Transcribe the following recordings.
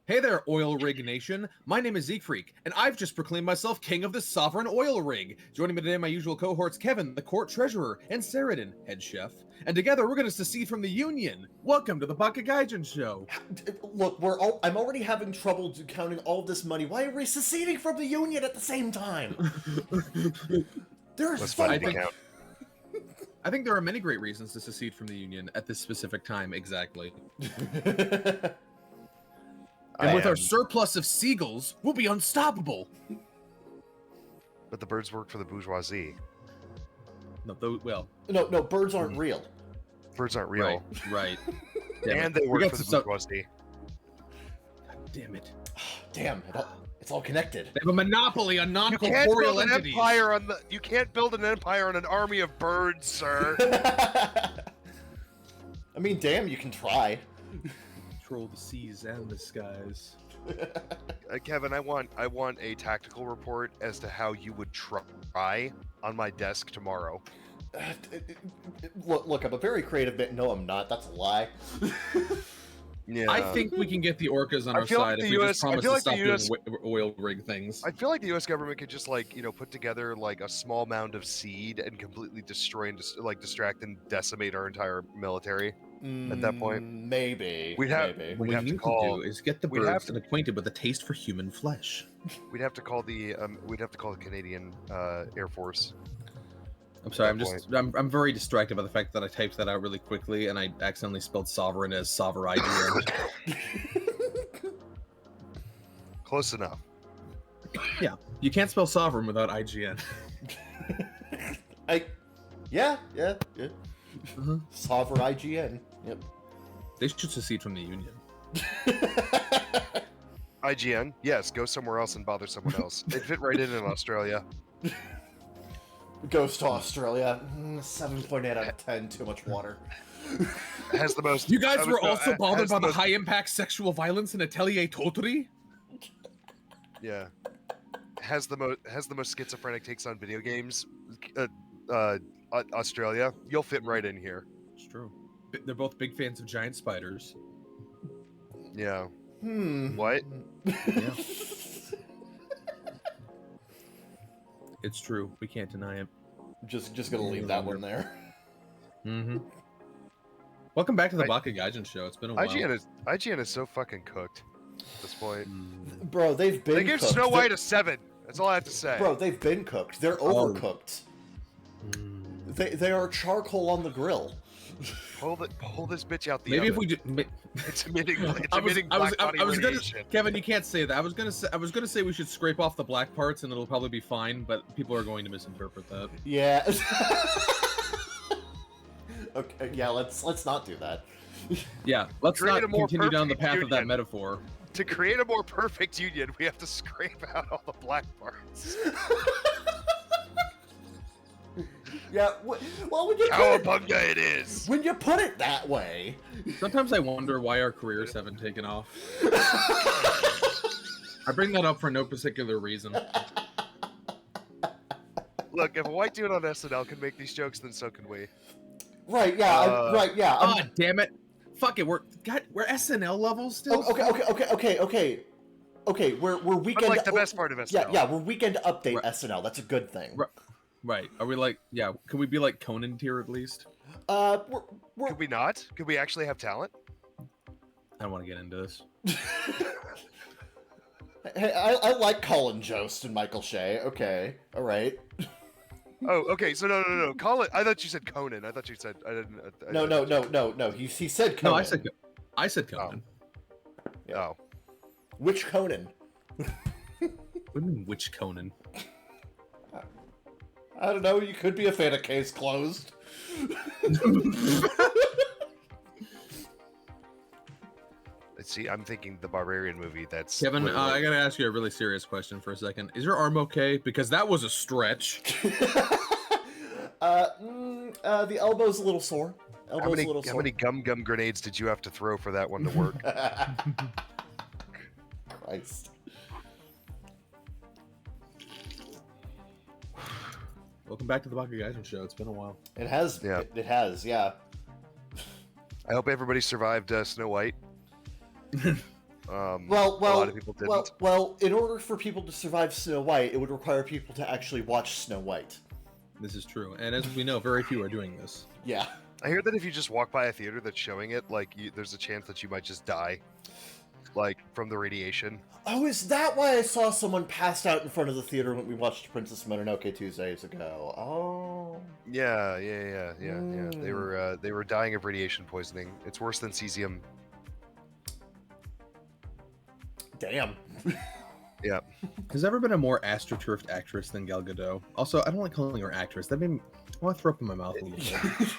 Hey there, oil rig nation. My name is Zeke Freak, and I've just proclaimed myself king of the sovereign oil rig. Joining me today, my usual cohorts, Kevin, the court treasurer, and Saradin, head chef. And together, we're going to secede from the Union. Welcome to the Bakagaijin Look, I'm already having trouble counting all this money. Why are we seceding from the Union at the same time? There's I think there are many great reasons to secede from the Union at this specific time, exactly. And with our surplus of seagulls, we'll be unstoppable. But the birds work for the bourgeoisie. No, birds aren't real. Birds aren't real. Right. And they work for the bourgeoisie. God damn it. Damn, it's all connected. They have a monopoly on non-corporeal entities. You can't build an empire on an army of birds, sir. I mean, damn, you can try. Control the seas and the skies. Kevin, I want a tactical report as to how you would try on my desk tomorrow. Look, I'm a very creative bit. No, I'm not. That's a lie. Yeah. I think we can get the orcas on our side if we just promise to stop doing oil rig things. I feel like the U.S. government could just, put together, a small mound of seed and completely destroy and, distract and decimate our entire military at that point. Maybe. What we need to do is get the birds acquainted with the taste for human flesh. We'd have to call the Canadian Air Force. I'm sorry, I'm very distracted by the fact that I typed that out really quickly and I accidentally spelled sovereign as sovereign. Close enough. Yeah, you can't spell sovereign without IGN. Yeah. Sovereign IGN. Yep. They should secede from the Union. IGN, yes, go somewhere else and bother someone else. They'd fit right in Australia. Goes to Australia. 7.8 out of 10. Too much water. Has the most. You guys were also bothered by the high-impact sexual violence in Atelier Totri? Yeah. Has the most schizophrenic takes on video games. Australia, you'll fit right in here. It's true. They're both big fans of giant spiders. Yeah. What? Yeah. It's true. We can't deny it. Just gonna leave that one there. Mm-hmm. Welcome back to the Bakagaijin show. It's been a while. IGN is so fucking cooked at this point. Bro, they've been cooked. They give Snow White a 7. That's all I have to say. Bro, they've been cooked. They're overcooked. They are charcoal on the grill. Pull this bitch out the Maybe oven. if we It's emitting black body radiation. Kevin, you can't say that. I was gonna say we should scrape off the black parts and it'll probably be fine, but people are going to misinterpret that. Yeah. Okay. Yeah. Let's not do that. Yeah. Let's not continue down the path of that metaphor. To create a more perfect union, we have to scrape out all the black parts. Yeah, well, when you Cowabunga it is! When you put it that way. Sometimes I wonder why our careers haven't taken off. I bring that up for no particular reason. Look, if a white dude on SNL can make these jokes, then so can we. Right, yeah, right, yeah. God damn it. Fuck it, we're SNL levels still? Okay, we're weekend... Unlike the best part of SNL. Yeah, we're weekend update SNL. That's a good thing. Right. Are we can we be like Conan tier at least? Could we not? Could we actually have talent? I don't want to get into this. Hey, I like Colin Jost and Michael Shea. Okay, all right. Oh, okay. So no. Colin. I thought you said Conan. I thought you said I didn't. No. He said Conan. No, I said Conan. Oh. Yeah. Oh. Which Conan? What do you mean, which Conan? I don't know. You could be a fan of Case Closed. Let's see. I'm thinking the Barbarian movie. That's Kevin. I gotta ask you a really serious question for a second. Is your arm okay? Because that was a stretch. The elbow's a little sore. How many gum grenades did you have to throw for that one to work? Christ. Welcome back to the Bakagaijinshow show. It's been a while. It has. Yeah. It has. Yeah. I hope everybody survived Snow White. A Well, lot of people didn't. well. In order for people to survive Snow White, it would require people to actually watch Snow White. This is true, and as we know, very few are doing this. Yeah. I hear that if you just walk by a theater that's showing it, like, there's a chance that you might just die, like, from the radiation. Oh, is that why I saw someone passed out in front of the theater when we watched Princess Mononoke 2 days ago? Oh. Yeah. They were dying of radiation poisoning. It's worse than cesium. Damn. Yeah. Has there ever been a more astroturfed actress than Gal Gadot? Also, I don't like calling her actress. That made me I want to throw up in my mouth a little bit.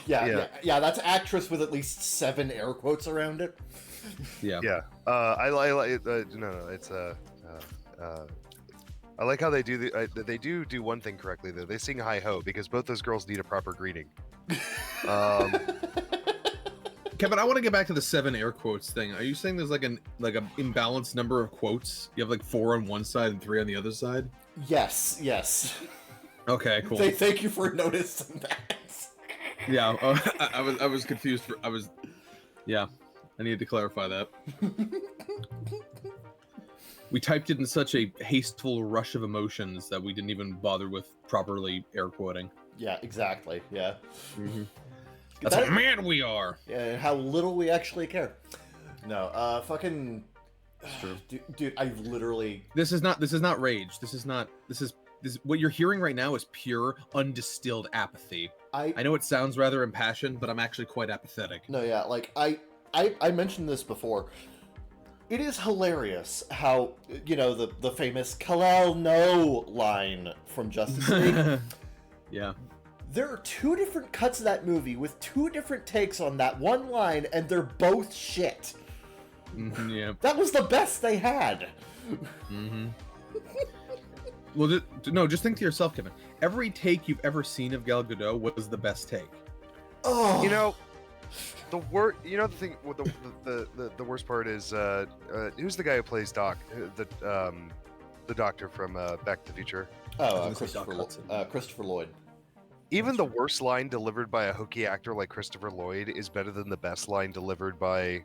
yeah. That's actress with at least 7 air quotes around it. Yeah. Yeah. I like. No. It's I like how they do they do one thing correctly though. They sing "Hi Ho" because both those girls need a proper greeting. Kevin, I want to get back to the 7 air quotes thing. Are you saying there's like an imbalanced number of quotes? You have like 4 on one side and 3 on the other side? Yes. Okay, cool. Thank you for noticing that. Yeah, I was confused. Yeah, I needed to clarify that. We typed it in such a hasteful rush of emotions that we didn't even bother with properly air quoting. Yeah, exactly. Yeah. Mm-hmm. That's how mad we are. Yeah, and how little we actually care. No, fucking. It's true. Dude, I've literally. This is not rage. This is what you're hearing right now is pure undistilled apathy. I know it sounds rather impassioned, but I'm actually quite apathetic. No, yeah, like I mentioned this before. It is hilarious how, the famous Kalel no line from Justice League. Yeah. There are 2 different cuts of that movie with 2 different takes on that one line, and they're both shit. Mm-hmm, yeah. That was the best they had. Mm-hmm. Well, no, just think to yourself, Kevin. Every take you've ever seen of Gal Gadot was the best take. Oh. The thing. The worst part is who's the guy who plays Doc? The doctor from Back to the Future. Oh, Christopher Lloyd. Even the worst line delivered by a hooky actor like Christopher Lloyd is better than the best line delivered by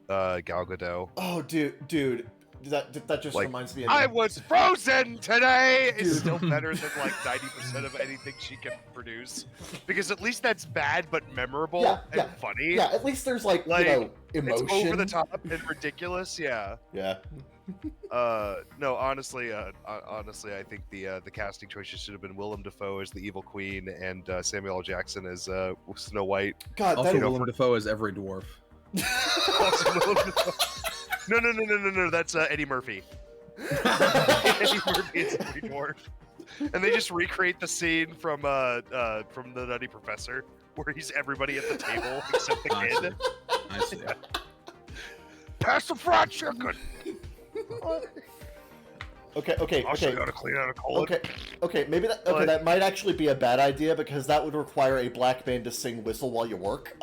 Gal Gadot. Oh, dude. That just reminds me of... I was frozen today! Is still better than like 90% of anything she can produce. Because at least that's bad but memorable and funny. Yeah, at least there's emotion. It's over the top and ridiculous, yeah. Yeah. No, honestly, I think the casting choices should have been Willem Dafoe as the evil queen and Samuel L. Jackson as Snow White. God, also Willem Dafoe as every dwarf. No. That's Eddie Murphy. Eddie Murphy is every dwarf, and they just recreate the scene from the Nutty Professor where he's everybody at the table except the kid. I see. Pass the fried chicken. Okay. Also gotta clean out a colon. Okay. Maybe that might actually be a bad idea because that would require a black man to sing "Whistle While You Work."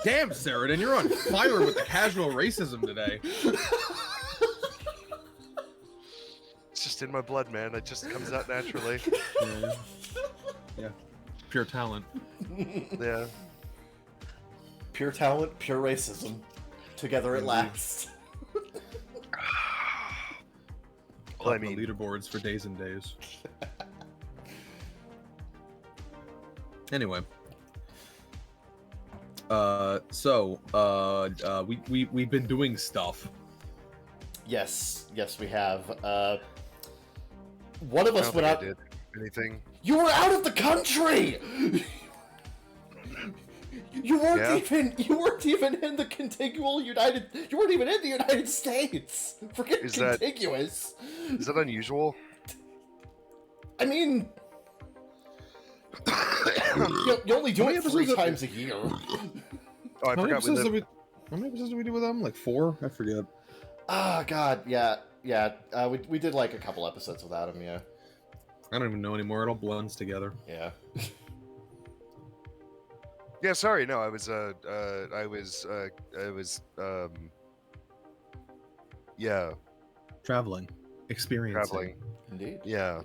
Damn, Sheridan, you're on fire with the casual racism today. It's just in my blood, man. It just comes out naturally. Yeah. Pure talent. Yeah. Pure talent, pure racism. Together at last. Well, I mean, the leaderboards for days and days. Anyway. We've been doing stuff. Yes, we have. One of us went out. Did anything? You were out of the country. You weren't even in the contiguous United. You weren't even in the United States. Forget contiguous. Is that unusual? I mean, you only do it 3 times a year. Oh, I forgot. How many episodes did we do with them? Like 4? I forget. Oh God, yeah. We did like a couple episodes without him. Yeah. I don't even know anymore. It all blends together. Yeah. Yeah, sorry. No, I was yeah. Traveling, experiencing. Traveling. Indeed. Yeah.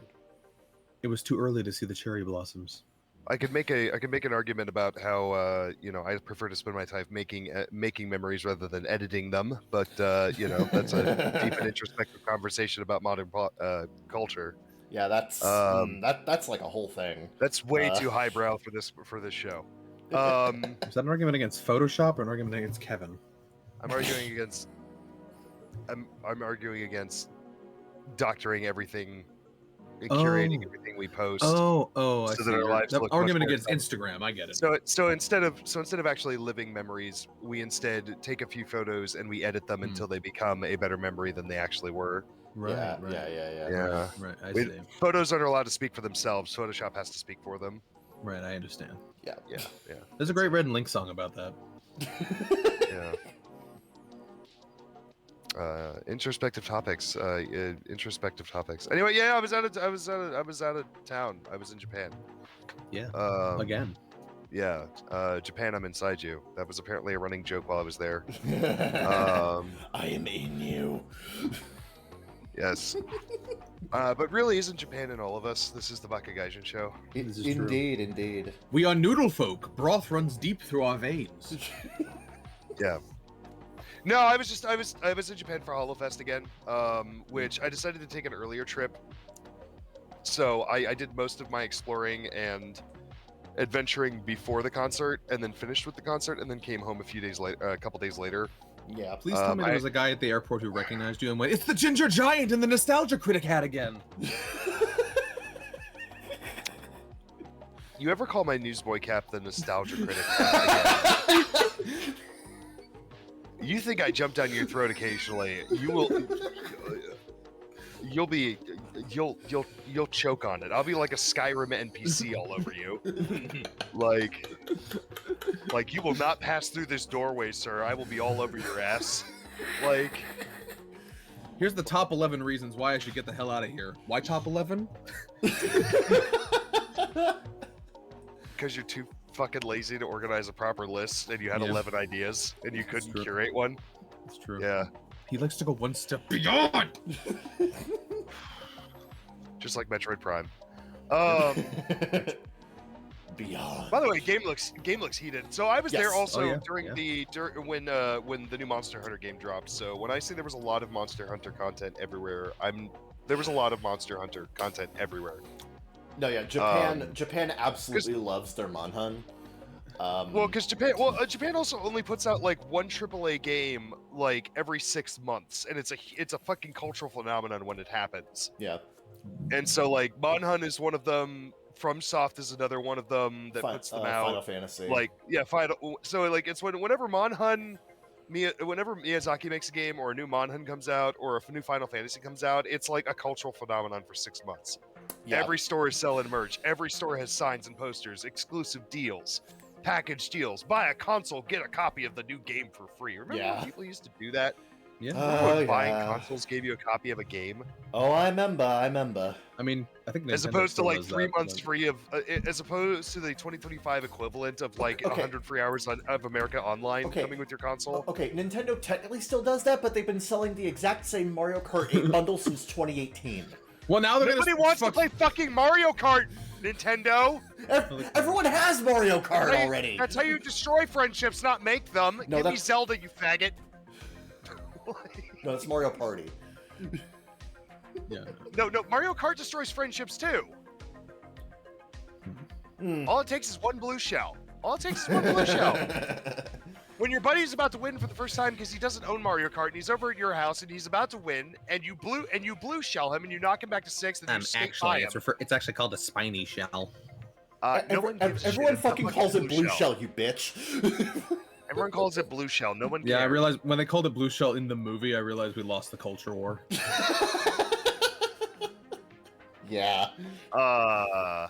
It was too early to see the cherry blossoms. I could make an argument about how I prefer to spend my time making memories rather than editing them, but that's a deep and introspective conversation about modern culture. Yeah, that's Um, that's like a whole thing. That's way too highbrow for this show. Is that an argument against Photoshop or an argument against Kevin? I'm arguing against doctoring everything and curating everything we post. I so see. that our lives The look much argument more against exciting. Instagram, I get it. So instead of actually living memories, we instead take a few photos and we edit them until they become a better memory than they actually were. Right, yeah, right. Yeah. Right, I see. Photos aren't allowed to speak for themselves. Photoshop has to speak for them. Right, I understand. Yeah. There's a great Red and Link song about that. Yeah. Introspective topics. Anyway, yeah, I was out of town. I was in Japan. Yeah. Again. Yeah. Japan, I'm inside you. That was apparently a running joke while I was there. I am in you. Yes. But really, isn't Japan in all of us? This is the Bakagaijinshow. This is Indeed. We are noodle folk. Broth runs deep through our veins. Yeah. No, I was in Japan for HoloFest again, which I decided to take an earlier trip. So I did most of my exploring and adventuring before the concert, and then finished with the concert, and then came home a couple days later. Yeah. Please tell me there was a guy at the airport who recognized you and went, "It's the Ginger Giant in the Nostalgia Critic hat again." You ever call my newsboy cap the Nostalgia Critic hat again? You think I jump down your throat occasionally? You'll choke on it. I'll be like a Skyrim NPC all over you. like you will not pass through this doorway, sir. I will be all over your ass. Like, here's the top 11 reasons why I should get the hell out of here. Why top 11? Because you're too fucking lazy to organize a proper list, and you had 11 ideas, and you couldn't curate one. That's true. Yeah. He likes to go one step beyond. Just like Metroid Prime. Beyond. By the way, game looks heated. So I was there also when the new Monster Hunter game dropped. So when I say there was a lot of Monster Hunter content everywhere, there was a lot of Monster Hunter content everywhere. No, yeah, Japan absolutely loves their Manhunt. Because Japan also only puts out like one AAA game like every 6 months, and it's a fucking cultural phenomenon when it happens. Yeah. And so like Manhunt is one of them. FromSoft is another one of them that puts them out. Final Fantasy. So like it's whenever Miyazaki makes a game, or a new Manhunt comes out, or a new Final Fantasy comes out, it's like a cultural phenomenon for 6 months. Yeah. Every store is selling merch. Every store has signs and posters, exclusive deals, package deals. Buy a console, get a copy of the new game for free. Remember when people used to do that? Yeah. When buying consoles gave you a copy of a game. Oh, I remember. I mean, I think as opposed to like 3 months free of, as opposed to the 2025 equivalent of like 100 free hours of America Online coming with your console. Okay, Nintendo technically still does that, but they've been selling the exact same Mario Kart 8 bundle since 2018. Well, now nobody wants to play fucking Mario Kart, Nintendo. Everyone has Mario Kart already. That's how you destroy friendships, not make them. No, Give me Zelda, you faggot. No, it's Mario Party. Yeah. No, Mario Kart destroys friendships too. All it takes is one blue shell. When your buddy's about to win for the first time because he doesn't own Mario Kart and he's over at your house and he's about to win, and you blue shell him and you knock him back to 6th and you skate by him. It's actually called a spiny shell. Everyone fucking calls it blue shell, you bitch. Everyone calls it blue shell. No one cares. Yeah, I realized when they called it blue shell in the movie, I realized we lost the culture war. Yeah. I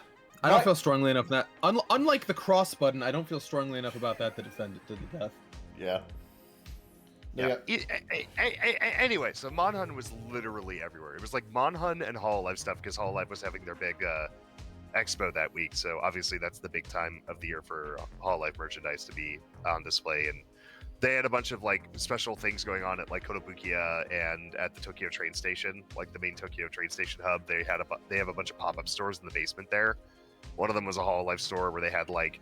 don't feel strongly enough that unlike the cross button, I don't feel strongly enough about that to defend it to the death. Yeah. Anyway, so Manhunt was literally everywhere. It was like Manhunt and Hololive stuff because Hololive was having their big expo that week. So obviously that's the big time of the year for Hololive merchandise to be on display, and they had a bunch of like special things going on at like Kotobukiya and at the Tokyo train station, like the main Tokyo train station hub. They have a bunch of pop-up stores in the basement there. One of them was a Hololive store where they had like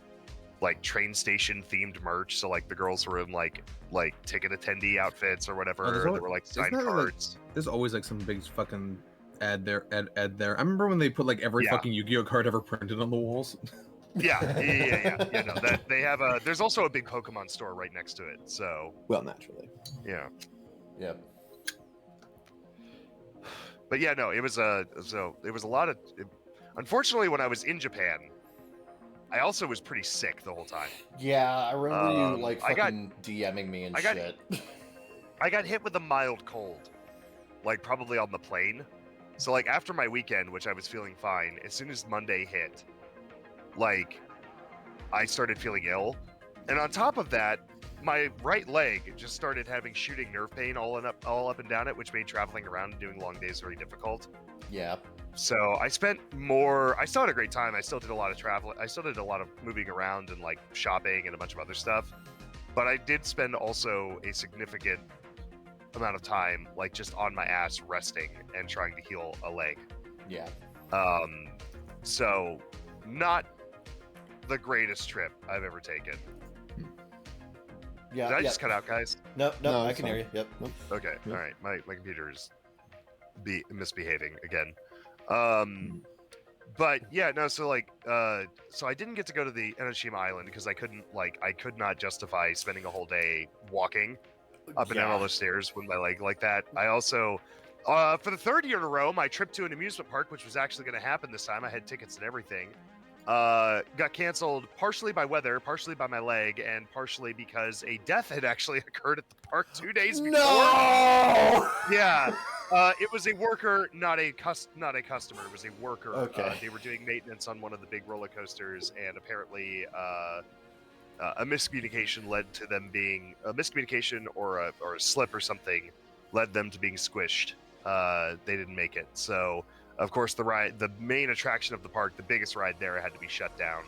train station themed merch. So like the girls were in like ticket attendee outfits or whatever. there's There always- were like isn't signed there, like- cards. There's always like some big fucking ad there. Ad there. I remember when they put like every Yeah. fucking Yu-Gi-Oh card ever printed on the walls. Yeah. No, that they have a. There's also a big Pokemon store right next to it. So Well, naturally. yeah. Yep. But yeah, no, it was a lot of. Unfortunately, when I was in Japan, I also was pretty sick the whole time. Yeah, I remember you like I got- fucking DMing me and I got- shit. I got hit with a mild cold, like probably on the plane. So like after my weekend, which I was feeling fine, as soon as Monday hit, like I started feeling ill, and on top of that, my right leg just started having shooting nerve pain all up and down it, which made traveling around and doing long days very difficult. Yeah. So I spent more. I still had a great time. I still did a lot of travel. I still did a lot of moving around and like shopping and a bunch of other stuff. But I did spend also a significant amount of time like just on my ass resting and trying to heal a leg. Yeah. So not the greatest trip I've ever taken. Yeah. Did I yeah. just cut out, guys? No, No, I it's can hear you. fine. Yep. Okay. Yeah. All right. My computer is misbehaving again. But yeah, no. So like, so I didn't get to go to the Enoshima Island because I could not justify spending a whole day walking up and down all those stairs with my leg like that. I also, for the third year in a row, my trip to an amusement park, which was actually going to happen this time, I had tickets and everything, got canceled partially by weather, partially by my leg, and partially because a death had actually occurred at the park 2 days before. No. Yeah. It was a worker, not a customer. It was a worker. Okay. They were doing maintenance on one of the big roller coasters, and apparently, a miscommunication led to them being a miscommunication or a slip or something led them to being squished. They didn't make it. So, of course, the main attraction of the park, the biggest ride there, had to be shut down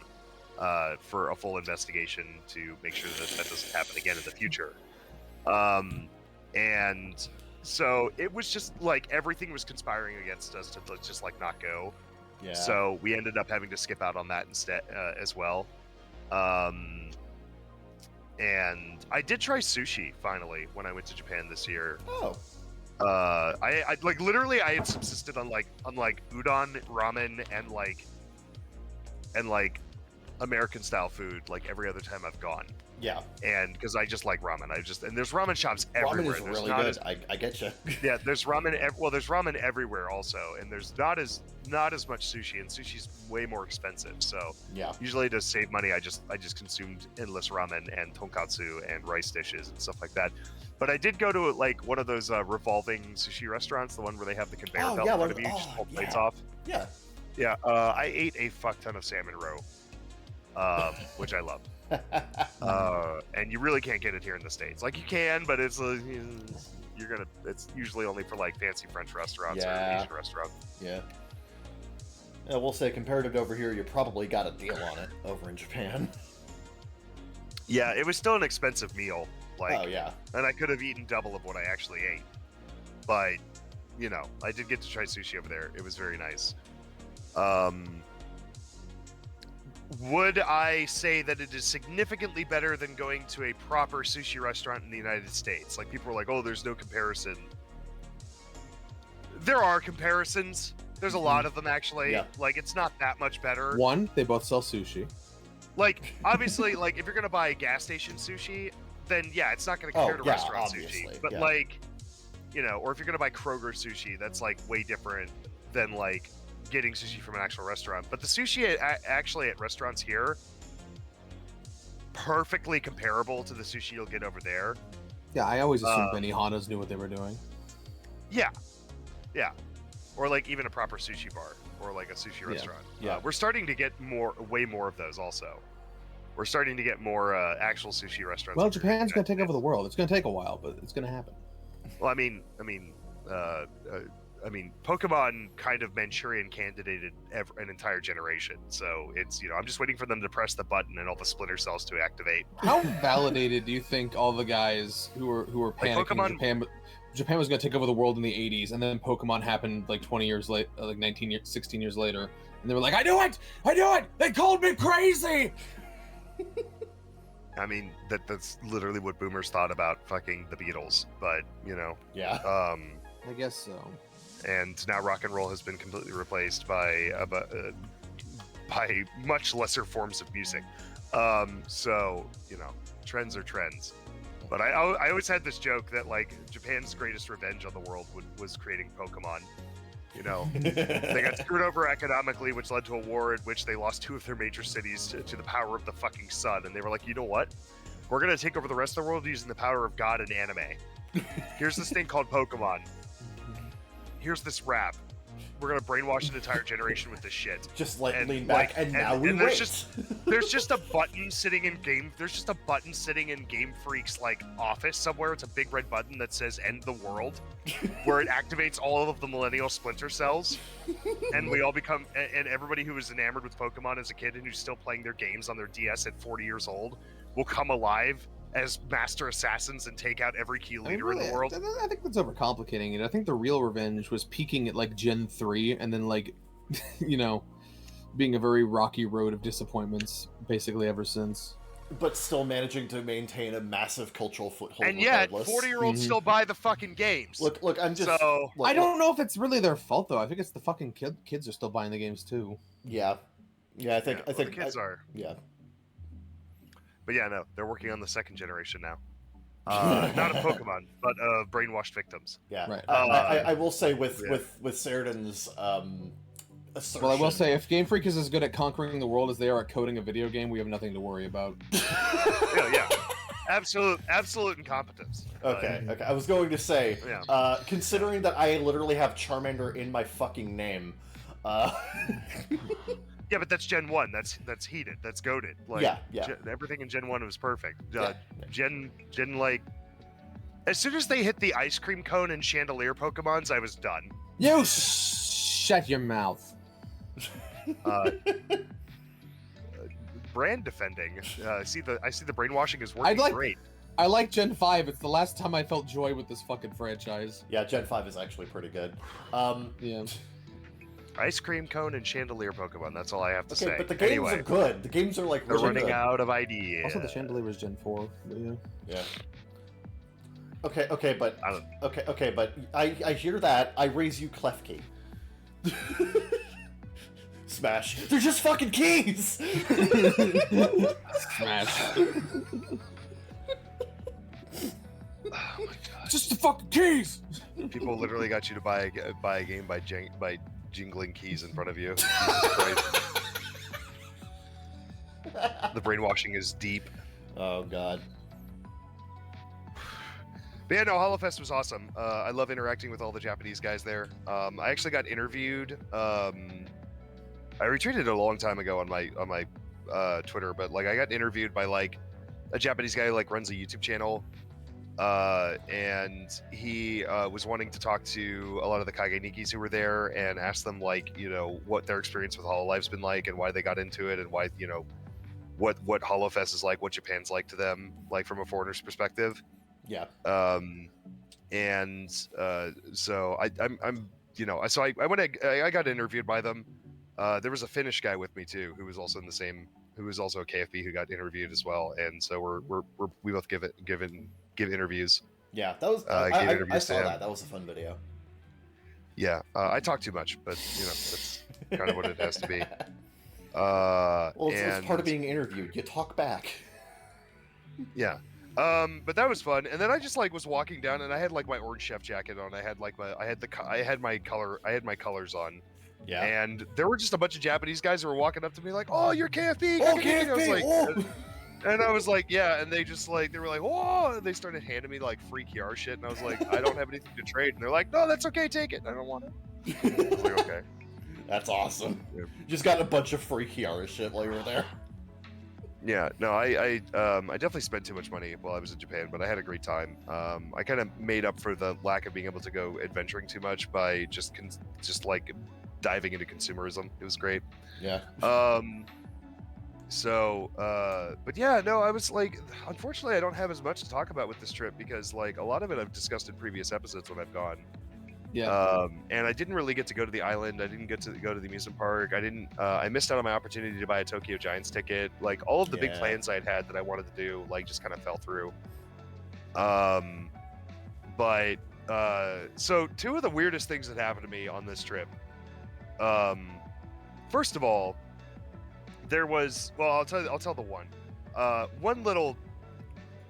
for a full investigation to make sure that doesn't happen again in the future. And so it was just like everything was conspiring against us to just like not go. Yeah. So we ended up having to skip out on that instead as well. And I did try sushi finally when I went to Japan this year. Oh. I like literally I had subsisted on like udon, ramen, and like American style food like every other time I've gone. Yeah. And because I just like ramen, and there's ramen shops everywhere. Ramen is There's really not good. as- I get you. yeah, there's ramen. There's ramen everywhere also, and there's not as much sushi, and sushi's way more expensive. So Yeah. usually to save money, I just consumed endless ramen and tonkatsu and rice dishes and stuff like that. But I did go to like one of those revolving sushi restaurants, the one where they have the conveyor Oh, belt yeah, in front like- of you, just oh, pull plates yeah. off. Yeah. Yeah, I ate a fuck ton of salmon roe, which I love. And you really can't get it here in the States. Like you can, but it's it's usually only for like fancy French restaurants or Yeah. Asian restaurants. Yeah. Yeah, we'll say compared to over here, you probably got a deal on it over in Japan. Yeah, it was still an expensive meal. Like, Oh yeah. and I could have eaten double of what I actually ate. But, you know, I did get to try sushi over there. It was very nice. Would I say that it is significantly better than going to a proper sushi restaurant in the United States? Like, people are like, oh, there's no comparison. There are comparisons. There's a lot of them, actually. Yeah. Like, it's not that much better. One, they both sell sushi. Like, obviously, like, if you're going to buy a gas station sushi, then, yeah, it's not going to compare to yeah, restaurant obviously, sushi. But, yeah. like, you know, or if you're going to buy Kroger sushi, that's, like, way different than, like, getting sushi from an actual restaurant. But the sushi actually at restaurants here, perfectly comparable to the sushi you'll get over there. Yeah, I always assumed Benihanas knew what they were doing. Yeah. Yeah. Or, like, even a proper sushi bar or, like, a sushi restaurant. Yeah. We're starting to get way more of those also. We're starting to get more actual sushi restaurants. Well, over here in Japan's the going to take United over the world. It's going to take a while, but it's going to happen. States. Well, I mean, Pokemon kind of Manchurian candidated an entire generation. So it's, you know, I'm just waiting for them to press the button and all the splinter cells to activate. How validated do you think all the guys who were panicking Pokemon- in Japan Japan was going to take over the world in the 80s, and then Pokemon happened like 20 years late, like 16 years later, and they were like, I knew it! They called me crazy! I mean, that's literally what boomers thought about fucking the Beatles, but, you know. Yeah. I guess so. And now rock and roll has been completely replaced by much lesser forms of music. So, you know, trends are trends. But I always had this joke that, like, Japan's greatest revenge on the world was creating Pokemon. You know, they got screwed over economically, which led to a war in which they lost 2 of their major cities to the power of the fucking sun. And they were like, you know what? We're going to take over the rest of the world using the power of God and anime. Here's this thing called Pokemon. Here's this rap. We're going to brainwash an entire generation with this shit. Just lean back, and now we wait. There's just a button sitting in Game Freak's like office somewhere. It's a big red button that says "End the World," where it activates all of the millennial splinter cells, and we all become. And everybody who was enamored with Pokemon as a kid and who's still playing their games on their DS at 40 years old will come alive as master assassins and take out every key leader in the world. I think that's overcomplicating it. I think the real revenge was peaking at like Gen 3 and then like, you know, being a very rocky road of disappointments basically ever since. But still managing to maintain a massive cultural foothold. And yet, regardless. 40-year-olds still buy the fucking games. Look, I'm just. So, I don't know if it's really their fault though. I think it's the fucking kids are still buying the games too. Yeah, I think the kids are. Yeah. But yeah, no, they're working on the 2nd generation now. Not of Pokemon, but of brainwashed victims. Yeah. Right. I will say with Sheridan's assertion. Well, I will say if Game Freak is as good at conquering the world as they are at coding a video game, we have nothing to worry about. Yeah. Absolute incompetence. Okay. I was going to say, Yeah. Considering that I literally have Charmander in my fucking name. Yeah, but that's Gen 1. That's heated. That's goated. Like, yeah. Everything in Gen 1 was perfect. Yeah. Gen like, as soon as they hit the ice cream cone and chandelier Pokemons, I was done. You shut your mouth. Brand defending. I see the brainwashing is working great. I like Gen 5. It's the last time I felt joy with this fucking franchise. Yeah, Gen 5 is actually pretty good. Yeah. Ice cream cone and chandelier Pokemon. That's all I have to say. But the games are good. The games are like they're really running good. out of ideas. Also, the chandelier was Gen 4. But yeah. Yeah. Okay, but but I hear that. I raise you Klefki. Smash. They're just fucking keys. Smash. Oh my god. Just the fucking keys. People literally got you to buy a game by jingling keys in front of you. Jesus Christ. The brainwashing is deep. Oh god. But yeah, no, HoloFest was awesome. I love interacting with all the Japanese guys there. I actually got interviewed. I retweeted a long time ago on my Twitter, but like I got interviewed by like a Japanese guy who like runs a YouTube channel. And he was wanting to talk to a lot of the Kage-Nikis who were there and ask them like, you know, what their experience with HoloLife's been like and why they got into it and why, you know, what HoloFest is like, what Japan's like to them, like from a foreigner's perspective. Yeah. So I'm you know, so I got interviewed by them. There was a Finnish guy with me too who was also who was also a KFB who got interviewed as well, and so we both give interviews. Yeah, that was I saw that. That was a fun video. Yeah, I talk too much, but you know that's kind of what it has to be. Well, it's part of being interviewed. You talk back. Yeah. But that was fun, and then I just like was walking down, and I had like my orange chef jacket on. I had my colors on. Yeah. And there were just a bunch of Japanese guys who were walking up to me like, "Oh, you're KFB." Oh, KFB. I was like, oh. and I was like, "Yeah." And they just like they were like, "Whoa!" And they started handing me like free QR shit, and I was like, "I don't have anything to trade." And they're like, "No, that's okay. Take it. I don't want it." I was like, "Okay." That's awesome. Yeah. Just got a bunch of free Kiara shit while you were there. Yeah, no, I definitely spent too much money while I was in Japan, but I had a great time. I kind of made up for the lack of being able to go adventuring too much by just like diving into consumerism. It was great. Yeah. So, but yeah, no, I was like, unfortunately, I don't have as much to talk about with this trip because like a lot of it I've discussed in previous episodes when I've gone. Yeah. And I didn't really get to go to the island. I didn't get to go to the amusement park. I missed out on my opportunity to buy a Tokyo Giants ticket. Like all of the big Yeah. plans I'd had that I wanted to do, like just kind of fell through. But so two of the weirdest things that happened to me on this trip. First of all, there was, well, I'll tell the one. One little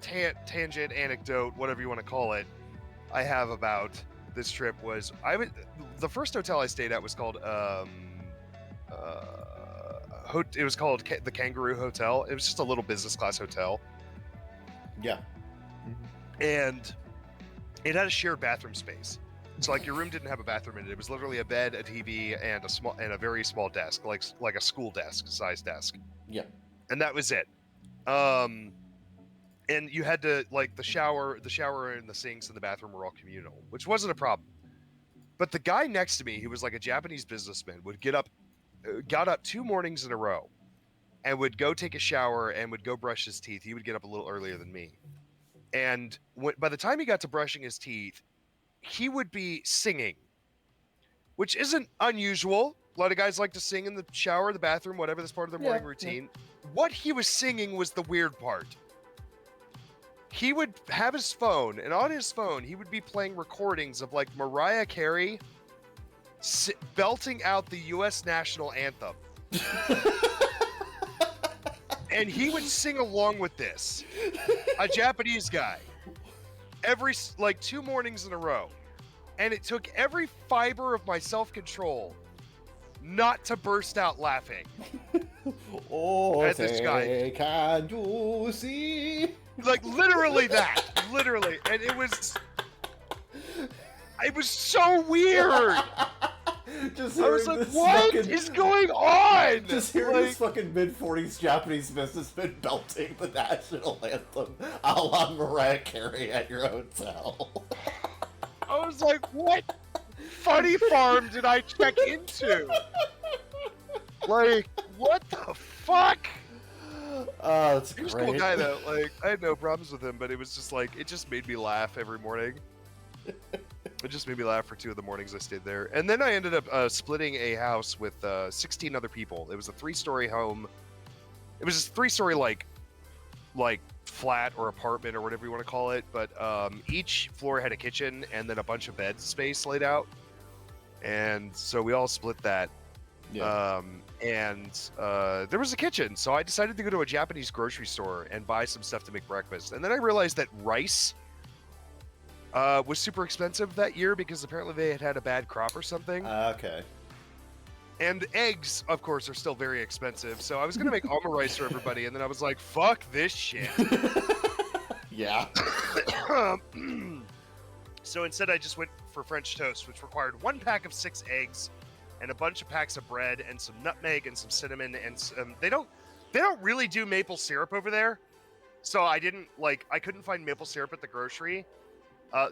tangent, anecdote, whatever you want to call it, I have about this trip was the first hotel I stayed at was called it was called the Kangaroo Hotel. It was just a little business class hotel, Yeah. and it had a shared bathroom space. So like your room didn't have a bathroom in it. It was literally a bed, a TV, and a very small desk, like a school desk size desk. Yeah. And that was it. And you had to like the shower and the sinks in the bathroom were all communal, which wasn't a problem. But the guy next to me, who was like a Japanese businessman, got up 2 mornings in a row, and would go take a shower and would go brush his teeth. He would get up a little earlier than me, and by the time he got to brushing his teeth, he would be singing, which isn't unusual. A lot of guys like to sing in the shower, the bathroom, whatever. That's part of their morning routine. What he was singing was the weird part. He would have his phone, and on his phone, he would be playing recordings of like Mariah Carey belting out the U.S. national anthem. And he would sing along with this. A Japanese guy. Every, like 2 mornings in a row. And it took every fiber of my self-control not to burst out laughing. Oh, At this guy. Can you see? Like literally that. Literally. And it was so weird. Just I was hearing like, this what fucking- is going on? Just hearing Like, this fucking mid-40s Japanese businessman belting the national anthem a la Mariah Carey at your hotel. I was like, what funny farm did I check into? Like, what the fuck? Oh, that's He great. was a cool guy though. Like, I had no problems with him, but it was just like, it just made me laugh every morning. It just made me laugh for 2 of the mornings I stayed there. And then I ended up splitting a house with 16 other people. It was a 3-story home. It was a 3-story like flat or apartment or whatever you want to call it. But each floor had a kitchen and then a bunch of bed space laid out. And so we all split that. Yeah. There was a kitchen, so I decided to go to a Japanese grocery store and buy some stuff to make breakfast. And then I realized that rice was super expensive that year because apparently they had a bad crop or something. Okay. And eggs, of course, are still very expensive. So I was gonna make almond rice for everybody, and then I was like, "Fuck this shit." Yeah. So instead, I just went for French toast, which required 1 pack of 6 eggs, and a bunch of packs of bread, and some nutmeg, and some cinnamon, and they don't really do maple syrup over there. So I couldn't find maple syrup at the grocery.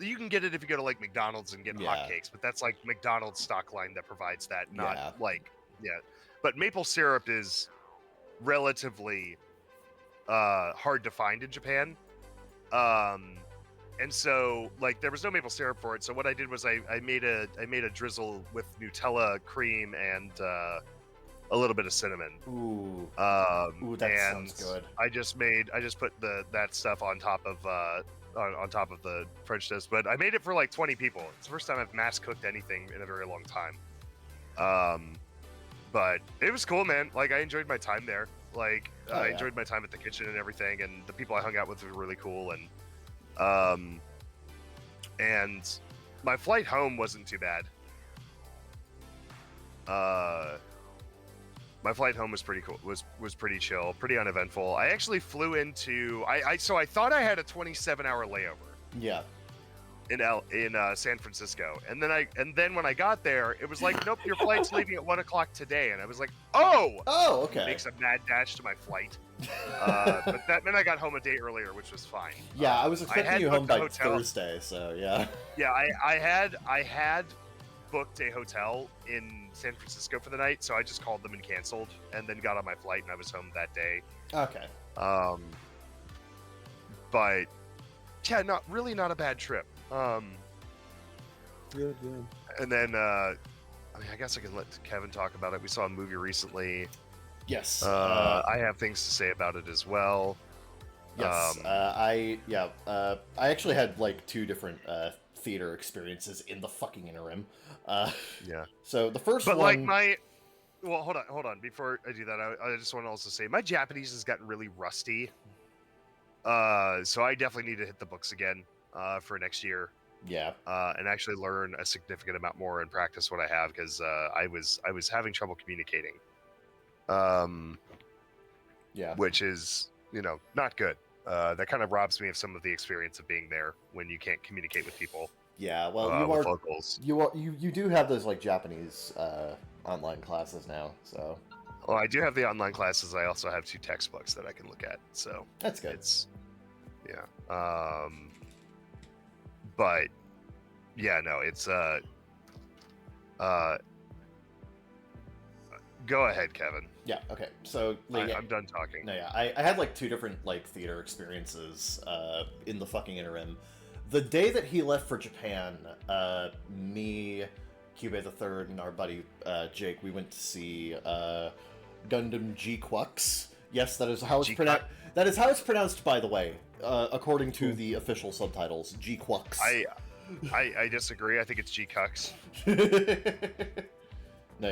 You can get it if you go to like McDonald's and get hotcakes, but that's like McDonald's stock line that provides that, not But maple syrup is relatively hard to find in Japan. And so like there was no maple syrup for it. So what I did was I made a drizzle with Nutella cream and a little bit of cinnamon. Ooh. Ooh, that sounds good. I just put that stuff on top of on top of the French toast, but I made it for like 20 people. It's the first time I've mass cooked anything in a very long time. But it was cool, man. Like I enjoyed my time there. Like I enjoyed my time at the kitchen and everything, and the people I hung out with were really cool. And my flight home wasn't too bad. My flight home was pretty cool. Was pretty chill, pretty uneventful. I actually flew into so I thought I had a 27-hour layover. Yeah. In San Francisco, and then when I got there, it was like, nope, your flight's leaving at 1 o'clock today, and I was like, oh, okay. Makes a mad dash to my flight. But that meant I got home a day earlier, which was fine. Yeah, I was expecting you home by Thursday, so yeah. Yeah, I had booked a hotel in San Francisco for the night, so I just called them and canceled, and then got on my flight, and I was home that day. Okay. But yeah, not a bad trip. Good. And then I guess I can let Kevin talk about it. We saw a movie recently. Yes. I have things to say about it as well. Yes. I actually had like 2 different theater experiences in the fucking interim. Yeah. So the first But one. Well, hold on. Before I do that, I just want to also say my Japanese has gotten really rusty. So I definitely need to hit the books again for next year. Yeah. And actually learn a significant amount more and practice what I have, because I was having trouble communicating. Yeah. Which is, not good. That kind of robs me of some of the experience of being there when you can't communicate with people. Yeah. Well, with locals. you do have those like Japanese online classes now, so. Well, I do have the online classes. I also have 2 textbooks that I can look at. So That's good. Yeah. But yeah, no, it's go ahead, Kevin. Yeah. Okay. So like, I'm done talking. No, yeah, I had like 2 different like theater experiences in the fucking interim. The day that he left for Japan, me, Cube the Third, and our buddy Jake, we went to see Gundam G-Quux. Yes, that is how it's pronounced. That is how it's pronounced, by the way, according to the official subtitles. G-Quux. I disagree. I think it's G-Cux. No,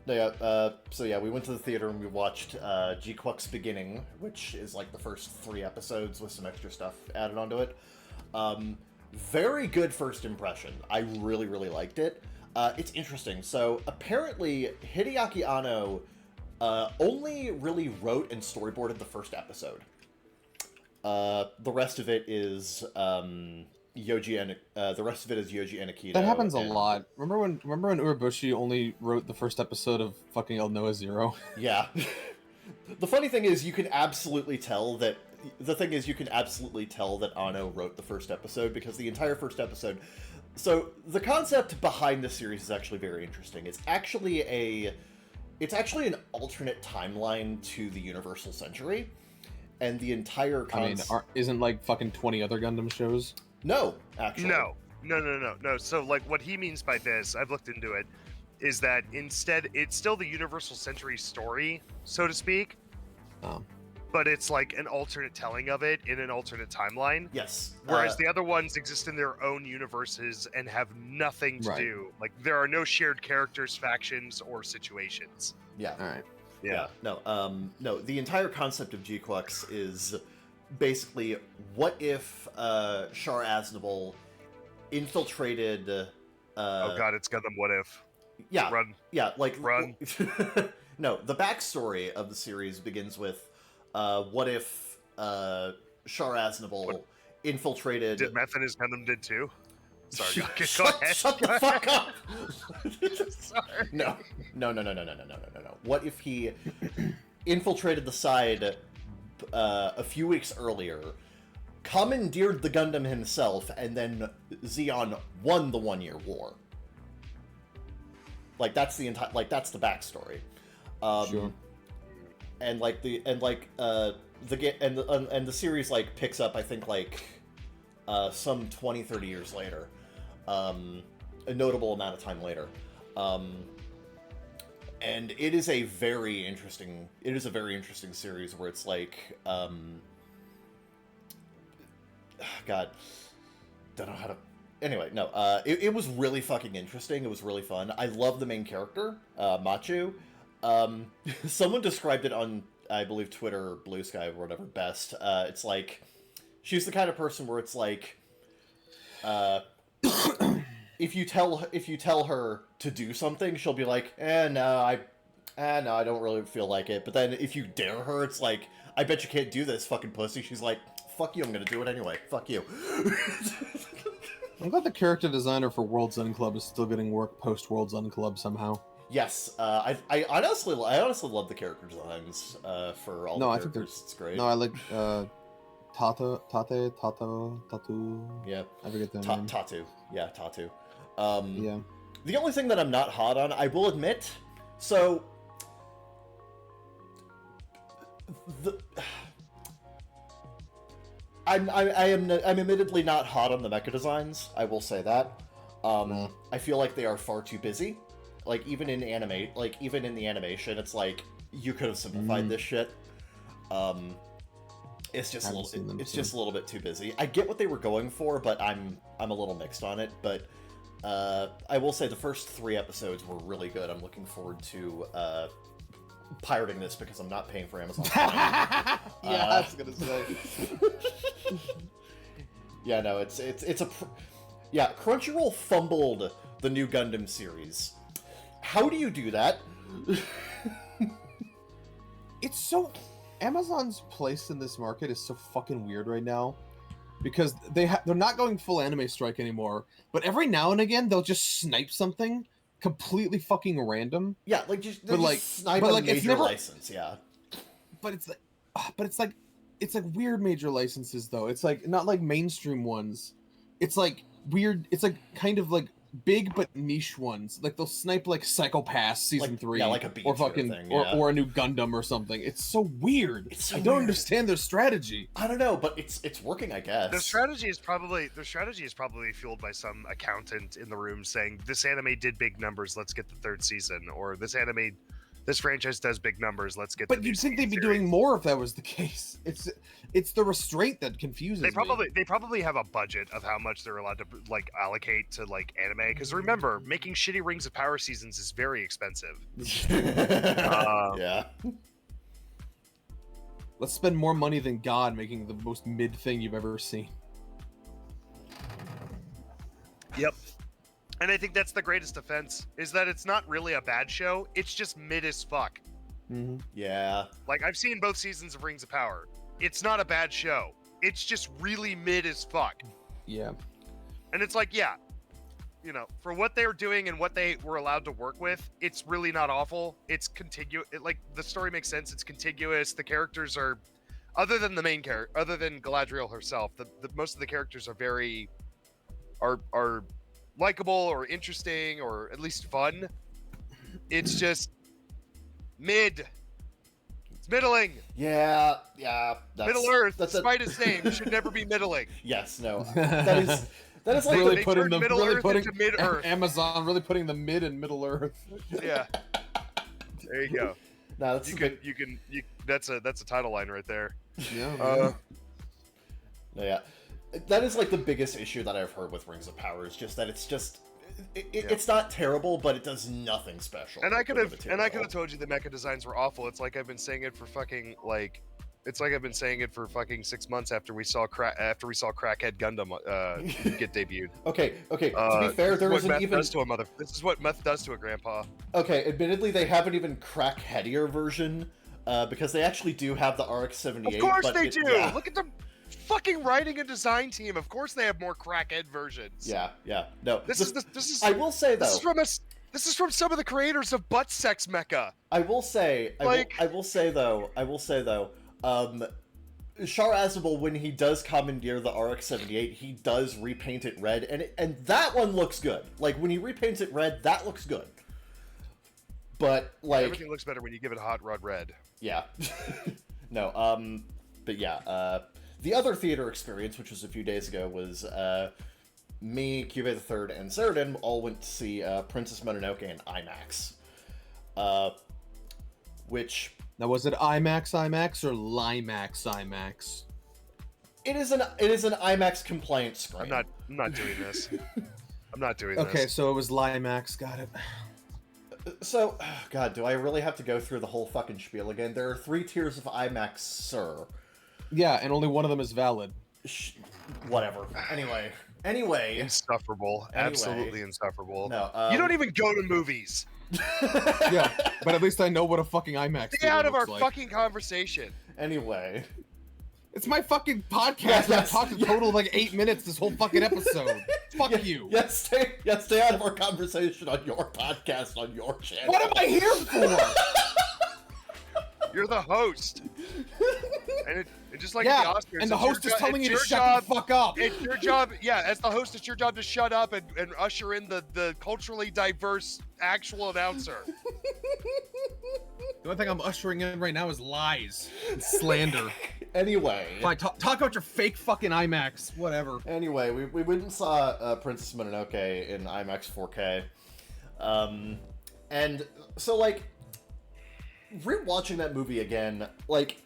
yeah. So yeah, we went to the theater and we watched G-Quux Beginning, which is like the first 3 episodes with some extra stuff added onto it. Very good first impression. I really, really liked it. It's interesting. So apparently Hideaki Anno only really wrote and storyboarded the first episode. The rest of it is Yoji Anakita. That happens a lot. Remember when Urabushi only wrote the first episode of fucking El Noah Zero? Yeah. The funny thing is, you can absolutely tell that. The thing is, you can absolutely tell that Anno wrote the first episode, because the entire first episode. So the concept behind this series is actually very interesting. It's actually an alternate timeline to the Universal Century, and the entire isn't like fucking 20 other Gundam shows? No, actually. No. So, like, what he means by this, I've looked into it, is that instead, it's still the Universal Century story, so to speak. Oh. But it's like an alternate telling of it in an alternate timeline. Yes. Whereas the other ones exist in their own universes and have nothing to do. Like, there are no shared characters, factions, or situations. Yeah. All right. Yeah. No. The entire concept of G-Quux is basically, what if Char Aznable infiltrated oh god, it's Gundam What If. Yeah. Run. Yeah, like Run. No, the backstory of the series begins with what if Char Aznable infiltrated. Did Meth and his Gundam did too? Sorry, go ahead. Shut the fuck up! Sorry. No. What if he infiltrated the side a few weeks earlier, commandeered the Gundam himself, and then Zeon won the 1-year war? Like, that's the entire, like, that's the backstory. Sure. And like the series like picks up, I think, like some 20-30 years later, a notable amount of time later, and it is a very interesting series where it's like God, don't know how to. Anyway, no, it was really fucking interesting. It was really fun. I love the main character, Machu. Someone described it on, I believe, Twitter or Blue Sky or whatever best. It's like, she's the kind of person where it's like, if you tell her to do something, she'll be like, no, I don't really feel like it. But then if you dare her, it's like, I bet you can't do this, fucking pussy. She's like, fuck you, I'm gonna do it anyway. Fuck you. I'm glad the character designer for World's End Club is still getting work post World's End Club somehow. Yes, I honestly love the character designs for all the characters. It's great. No, I like Tatu. Yeah, I forget their name. Tatu. Yeah, Tatu. Yeah. The only thing that I'm not hot on, I will admit, so I'm admittedly not hot on the mecha designs. I will say that. I feel like they are far too busy. Like even in the animation, it's like you could have simplified this shit. It's just a little bit too busy. I get what they were going for, but I'm a little mixed on it. But I will say the first 3 episodes were really good. I'm looking forward to pirating this because I'm not paying for Amazon Prime. Yeah, I was gonna say. Yeah, no, it's yeah. Crunchyroll fumbled the new Gundam series. How do you do that? It's so Amazon's place in this market is so fucking weird right now, because they're not going full anime strike anymore, but every now and again they'll just snipe something completely fucking random. Yeah, like just snipe a major license. Yeah, but it's like weird major licenses though. It's like not like mainstream ones. It's like weird. It's like kind of like big but niche ones. Like they'll snipe like Psycho Pass season 3, like a or fucking thing, yeah. or a new Gundam or something. It's so weird. So I don't understand their strategy. I don't know, but it's working, I guess. Their strategy is probably fueled by some accountant in the room saying, "This anime did big numbers. Let's get the 3rd season," or this franchise does big numbers. Let's get. But you'd think they'd be doing more if that was the case. It's the restraint that confuses me. They probably have a budget of how much they're allowed to like allocate to like anime. Because remember, making shitty Rings of Power seasons is very expensive. Yeah. Let's spend more money than God making the most mid thing you've ever seen. Yep. And I think that's the greatest offense, is that it's not really a bad show. It's just mid as fuck. Mm-hmm. Yeah. Like, I've seen both seasons of Rings of Power. It's not a bad show. It's just really mid as fuck. Yeah. And it's like, yeah, you know, for what they were doing and what they were allowed to work with, it's really not awful. It's contiguous. Like, the story makes sense. It's contiguous. The characters are, other than the main character, other than Galadriel herself, the most of the characters are very, are likable or interesting or at least fun. It's just mid. It's middling. Yeah. Middle Earth, despite its name, should never be middling. Yes, no. That is like really putting the Middle Earth into Mid Earth. Amazon really putting the mid in Middle Earth. Yeah. There you go. No, that's a title line right there. Yeah. Yeah. That is like the biggest issue that I've heard with Rings of Power, is just that it's not terrible, but it does nothing special. And I could have told you the mecha designs were awful. It's like I've been saying it for fucking 6 months after we saw Crackhead Gundam get debuted. Okay. To be fair, there isn't even. This is what meth does to a grandpa. Okay, admittedly, they haven't even crackheadier version, because they actually do have the RX-78. Of course they do. Yeah. Look at the fucking writing and design team. Of course they have more crackhead versions. Yeah. No. This is. I will say though. This is from some of the creators of Butt Sex Mecha. I will say though. Shar Azabal, when he does commandeer the RX-78, he does repaint it red, and that one looks good. Like when he repaints it red, that looks good. But like everything looks better when you give it hot rod red. Yeah. No. But yeah. The other theater experience, which was a few days ago, was me, Cube III, and Seridan all went to see Princess Mononoke in IMAX. Which... Now, was it IMAX or Limax? It is an IMAX compliant screen. I'm not doing this. I'm not doing this. Okay, so it was Limax. Got it. So, God, do I really have to go through the whole fucking spiel again? There are 3 tiers of IMAX, sir. Yeah, and only one of them is valid. Whatever. Anyway. Insufferable. Anyway. Absolutely insufferable. No, you don't even go to movies. Yeah, but at least I know what a fucking IMAX Stay out of our like. fucking conversation. Anyway. It's my fucking podcast. I've talked a total of like 8 minutes this whole fucking episode. Fuck you. Yes, stay out of our conversation on your podcast, on your channel. What am I here for? You're the host. And And just like yeah, the Oscars, and the it's your host is jo- telling it's you to your shut job, the fuck up. It's your job, yeah, as the host, it's your job to shut up and usher in the culturally diverse actual announcer. The only thing I'm ushering in right now is lies and slander. Anyway. Fine, talk about your fake fucking IMAX, whatever. Anyway, we went and saw Princess Mononoke in IMAX 4K. And so, like, rewatching that movie again, like,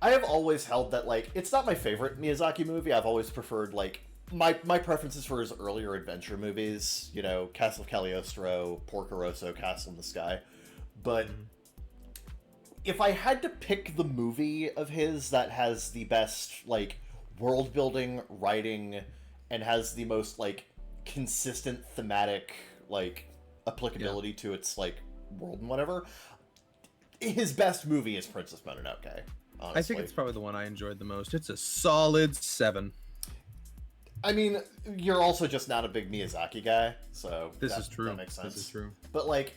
I have always held that, like, it's not my favorite Miyazaki movie. I've always preferred, like, my preferences for his earlier adventure movies, you know, Castle of Cagliostro, Porco Rosso, Castle in the Sky. But if I had to pick the movie of his that has the best, like, world building, writing, and has the most, like, consistent thematic, like, applicability to its, like, world and whatever, his best movie is Princess Mononoke, honestly. I think it's probably the one I enjoyed the most. It's a solid 7. I mean, you're also just not a big Miyazaki guy, so This is true. That makes sense. This is true. But, like,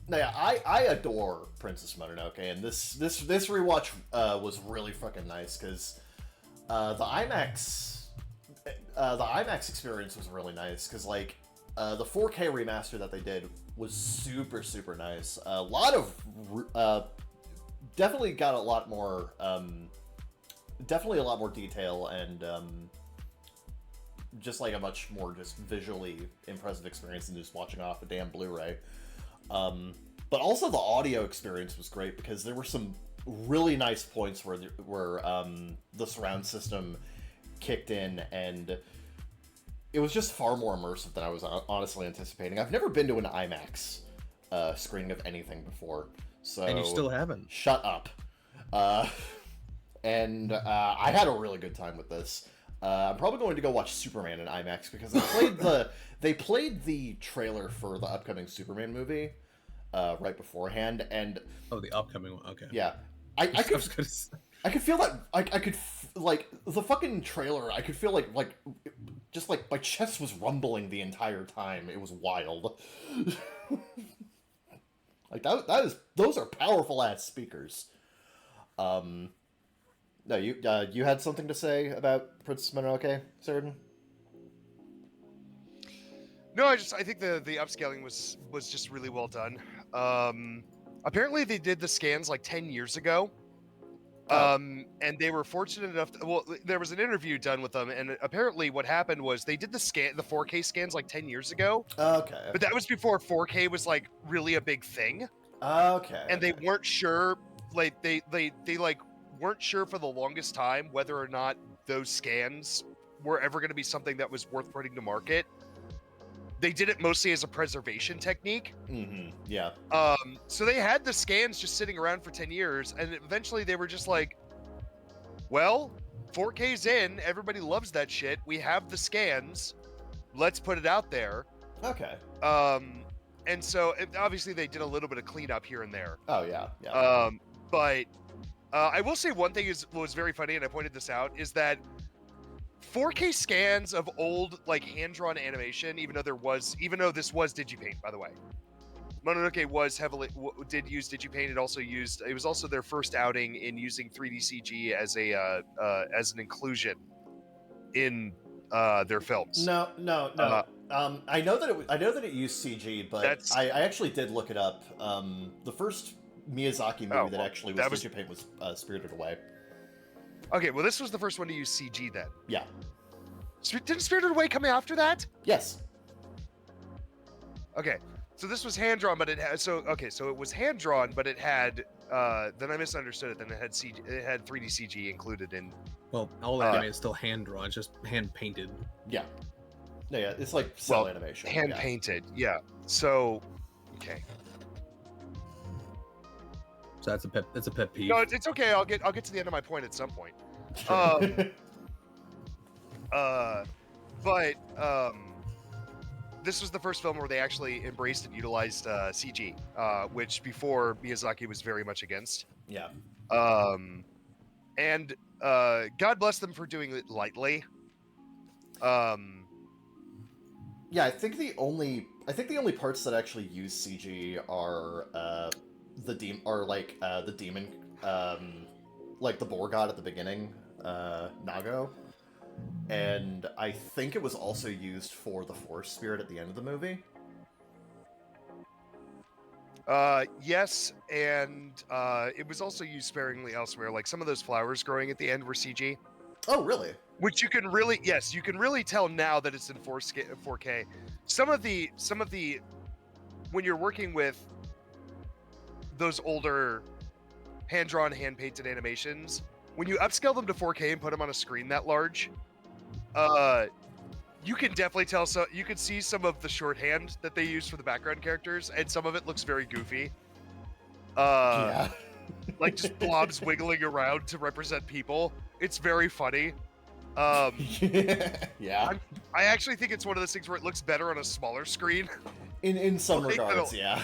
no, yeah, I adore Princess Mononoke, and this rewatch was really fucking nice because the IMAX experience was really nice because, like, the 4K remaster that they did was super nice. A lot of definitely got a lot more detail and just like a much more just visually impressive experience than just watching off a damn Blu-ray. But also the audio experience was great because there were some really nice points where the surround system kicked in, and it was just far more immersive than I was honestly anticipating. I've never been to an IMAX screening of anything before, so And you still haven't. shut up. And I had a really good time with this. I'm probably going to go watch Superman in IMAX because they played the trailer for the upcoming Superman movie right beforehand, and The upcoming one. Okay. yeah, I could was gonna say. I could feel that like the fucking trailer. I could feel like just like my chest was rumbling the entire time. It was wild. Like those are powerful ass speakers. No, you had something to say about Princess Mononoke, Sheridan? No, I think the upscaling was just really well done. Apparently they did the scans like 10 years ago. And they were fortunate enough there was an interview done with them, and apparently what happened was they did the 4K scans like 10 years ago. Okay. But that was before 4K was like really a big thing. Okay. And they weren't sure, like they like weren't sure for the longest time whether or not those scans were ever going to be something that was worth putting to market. They did it mostly as a preservation technique. Mm-hmm. Yeah. So they had the scans just sitting around for 10 years, and eventually they were just like, well, 4K's in, everybody loves that shit, we have the scans, let's put it out there. Okay. And so obviously they did a little bit of cleanup here and there. Oh yeah. But I will say one thing was very funny, and I pointed this out, is that 4K scans of old like hand-drawn animation, even though this was Digipaint, by the way. Mononoke did use Digipaint. It was also their first outing in using 3D CG as an inclusion in their films. No. I know that it used CG, but I actually did look it up. The first Miyazaki movie that actually was Digipaint was Spirited Away. Okay, well, this was the first one to use CG then. Yeah. Didn't Spirited Away come after that? Yes. Okay, so this was hand drawn, but it had so it was hand drawn, but it had then I misunderstood it. Then it had CG, it had 3D CG included in. Well, all anime is still hand drawn, it's just hand painted. Yeah. No, yeah, it's like cell animation. Hand painted, yeah. So, okay. So that's a pet peeve. No, it's okay. I'll get to the end of my point at some point. But this was the first film where they actually embraced and utilized CG, which before Miyazaki was very much against. Yeah. And God bless them for doing it lightly. Yeah, I think the only parts that actually use CG are the demon like the boar god at the beginning, Nago, and I think it was also used for the force spirit at the end of the movie. Yes, and it was also used sparingly elsewhere. Like some of those flowers growing at the end were CG. Oh, really? Which you can really, yes, you can really tell now that it's in 4K. Some of the, when you're working with those older hand-drawn, hand-painted animations, when you upscale them to 4K and put them on a screen that large, you can definitely tell. So you can see some of the shorthand that they use for the background characters, and some of it looks very goofy. Yeah. Like just blobs wiggling around to represent people. It's very funny. Yeah. I actually think it's one of those things where it looks better on a smaller screen. In some Like, regards, yeah.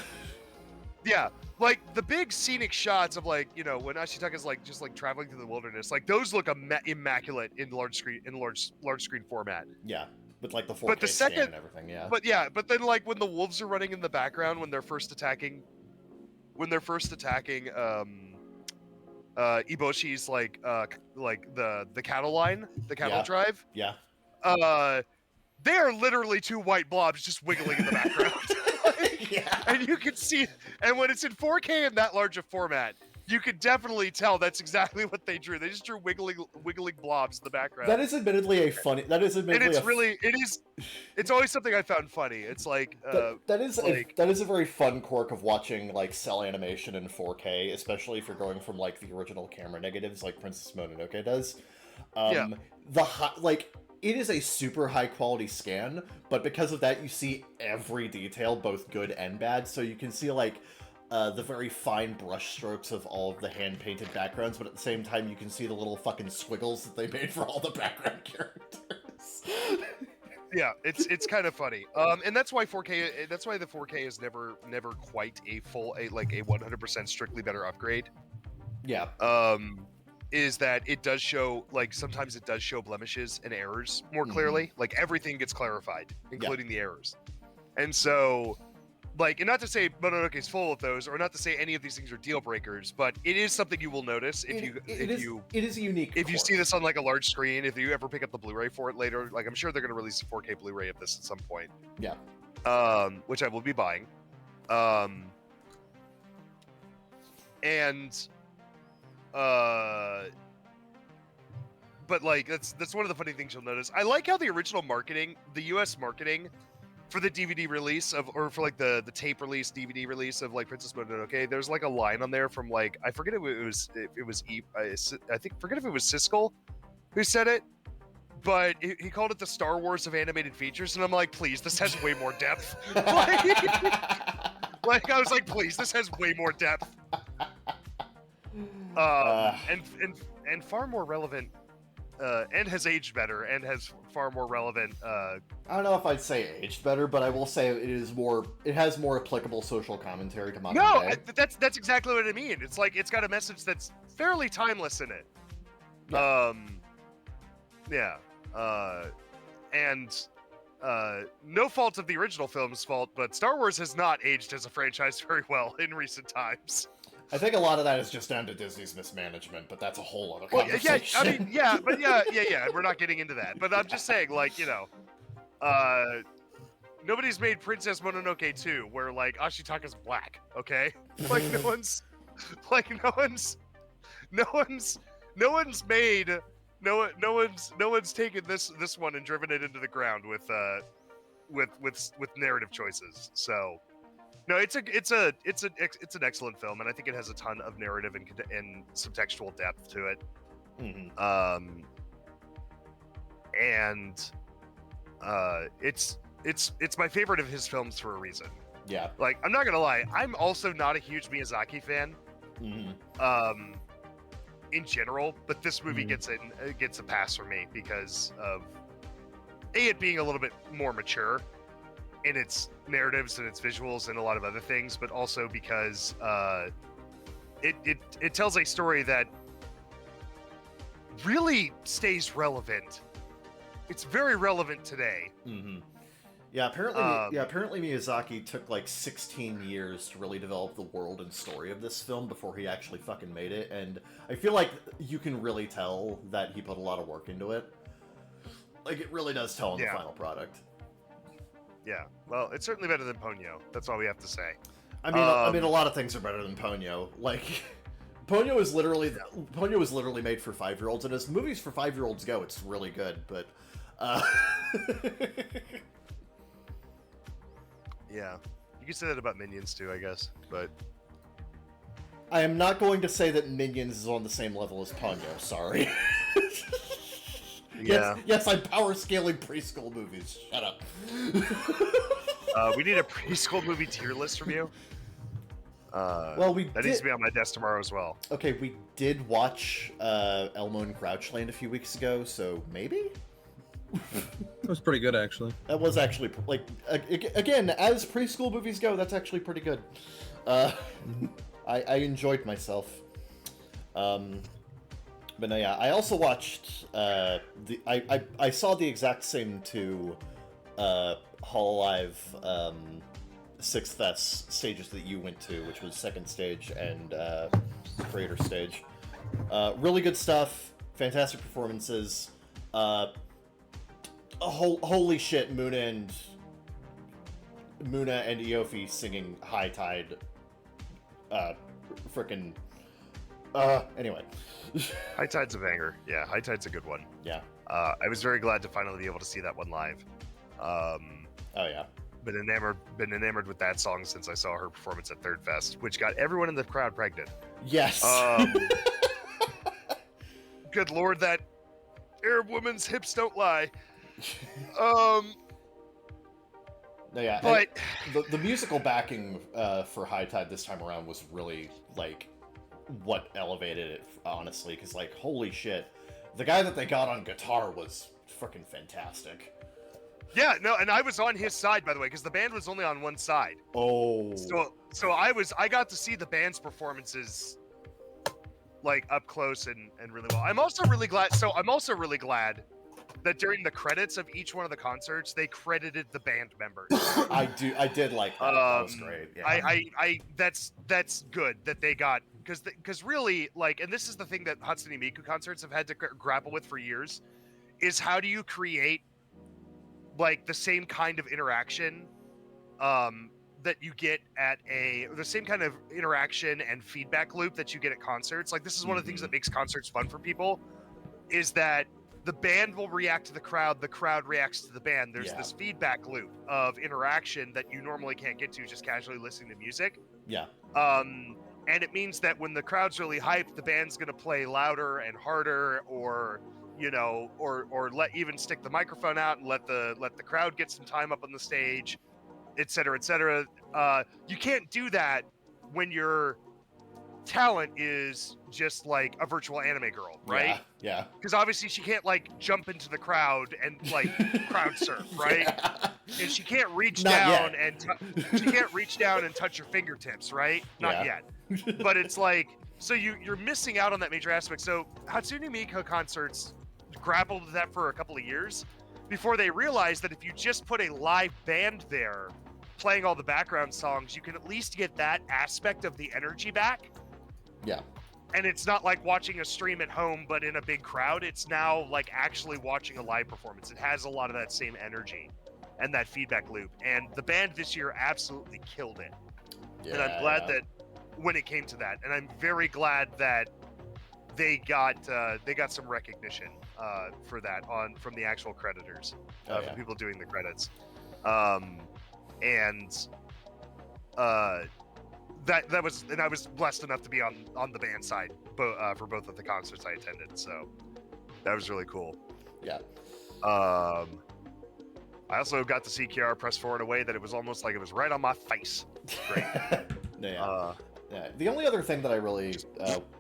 Yeah, like the big scenic shots of like, you know, when Ashitaka's like just like traveling through the wilderness, like those look immaculate in large screen format. Yeah. With like the 4K But the scan second- and everything, yeah. But then like when the wolves are running in the background when they're first attacking Iboshi's like the cattle line, the cattle Yeah. drive. Yeah. They are literally two white blobs just wiggling in the background. Yeah. And you can see, and when it's in 4K in that large a format, you can definitely tell that's exactly what they drew. They just drew wiggling blobs in the background. That is admittedly a funny. That is admittedly. And it's really, it is. It's always something I found funny. It's like that is like- that is a very fun quirk of watching like cell animation in 4K, especially if you're going from like the original camera negatives, like Princess Mononoke does. Yeah. It is a super high quality scan, but because of that, you see every detail, both good and bad. So you can see like the very fine brush strokes of all of the hand painted backgrounds, but at the same time, you can see the little fucking squiggles that they made for all the background characters. Yeah, it's kind of funny. And that's why 4K. That's why the 4K is never quite a full a 100% strictly better upgrade. Yeah. Is that it does show, like, sometimes it does show blemishes and errors more clearly. Like, everything gets clarified, including the errors. And so, like, and not to say Mononoke is full of those, or not to say any of these things are deal breakers, but it is something you will notice if it is unique. if you see this on, like, a large screen, if you ever pick up the Blu-ray for it later. Like, I'm sure they're going to release a 4K Blu-ray of this at some point. Yeah. Which I will be buying. But like that's one of the funny things you'll notice. I like how the original marketing, the US marketing for the DVD release of, or for like the tape release, DVD release of like Princess Mononoke, there's like a line on there from like, I forget if it was forget if it was Siskel who said it, but he called it the Star Wars of animated features, and I'm like, please, this has way more depth. Like I was like, please, this has way more depth. And far more relevant, and has aged better, and has far more relevant. I don't know if I'd say aged better, but I will say it has more applicable social commentary to modern day. That's exactly what I mean. It's like it's got a message that's fairly timeless in it. And no fault of the original film's fault, but Star Wars has not aged as a franchise very well in recent times. I think a lot of that is just down to Disney's mismanagement, but that's a whole other conversation. Yeah, we're not getting into that. But I'm just saying, like, you know, nobody's made Princess Mononoke 2 where like Ashitaka's black, okay? Like no one's taken this one and driven it into the ground with narrative choices. So no, it's an excellent film, and I think it has a ton of narrative and some textual depth to it. It's my favorite of his films for a reason. Yeah. Like, I'm not gonna lie, I'm also not a huge Miyazaki fan. In general, but this movie gets a pass from me because of it being a little bit more mature in its narratives and its visuals and a lot of other things, but also because it tells a story that really stays relevant. It's very relevant today. Yeah, apparently Miyazaki took like 16 years to really develop the world and story of this film before he actually fucking made it, and I feel like you can really tell that he put a lot of work into it. Like, it really does tell in the final product. Yeah, well, it's certainly better than Ponyo. That's all we have to say. I mean, a lot of things are better than Ponyo. Like, Ponyo is literally made for 5-year-olds, and as movies for 5-year-olds go, it's really good. But, yeah, you can say that about Minions too, I guess. But I am not going to say that Minions is on the same level as Ponyo. Sorry. Yeah. Yes, I'm power scaling preschool movies. Shut up. We need a preschool movie tier list from you. Well, that needs to be on my desk tomorrow as well. Okay, we did watch Elmo and Crouchland a few weeks ago, so maybe? That was pretty good, actually. That was actually, like, again, as preschool movies go, that's actually pretty good. I enjoyed myself. But no, yeah, I also watched, I saw the exact same two Hololive 6th Fest stages that you went to, which was second stage and creator stage. Really good stuff, fantastic performances. Holy shit, Muna and Iofi singing High Tide. Frickin'. Anyway. High Tide's a banger. Yeah, High Tide's a good one. Yeah. I was very glad to finally be able to see that one live. Oh yeah. Been enamored with that song since I saw her performance at Third Fest, which got everyone in the crowd pregnant. Yes. Good lord, that Arab woman's hips don't lie. No, yeah. But the musical backing for High Tide this time around was really, like, what elevated it, honestly, because, like, holy shit, the guy that they got on guitar was freaking fantastic. yeah, no, and I was on his side, by the way, because the band was only on one side. Oh. So I got to see the band's performances, like, up close and really well. I'm also really glad that during the credits of each one of the concerts, they credited the band members. I did like that. That was great. Yeah. That's good that they got, because really, like, and this is the thing that Hatsune Miku concerts have had to grapple with for years, is how do you create, like, the same kind of interaction that you get at the same kind of interaction and feedback loop that you get at concerts. Like, this is one of the things that makes concerts fun for people, is that the band will react to the crowd reacts to the band. There's this feedback loop of interaction that you normally can't get to just casually listening to music. Yeah. And it means that when the crowd's really hyped, the band's going to play louder and harder, or, you know, or even stick the microphone out and let the crowd get some time up on the stage, et cetera, et cetera. You can't do that when your talent is just like a virtual anime girl, right? Yeah. Because obviously she can't, like, jump into the crowd and, like, crowd surf, right? Yeah. And she can't reach Not down yet. and touch your fingertips, right? Not yet. But it's like, so you're missing out on that major aspect. So Hatsune Miku concerts grappled with that for a couple of years before they realized that if you just put a live band there playing all the background songs, you can at least get that aspect of the energy back. Yeah. And it's not like watching a stream at home, but in a big crowd. It's now like actually watching a live performance. It has a lot of that same energy and that feedback loop. And the band this year absolutely killed it. Yeah, and I'm glad that when it came to that, and I'm very glad that they got some recognition for that from the actual creditors, for people doing the credits. That was, and I was blessed enough to be on the band side for both of the concerts I attended, so that was really cool. Yeah. I also got to see Kiara press forward in a way that it was almost like it was right on my face. Great. Yeah. The only other thing that I really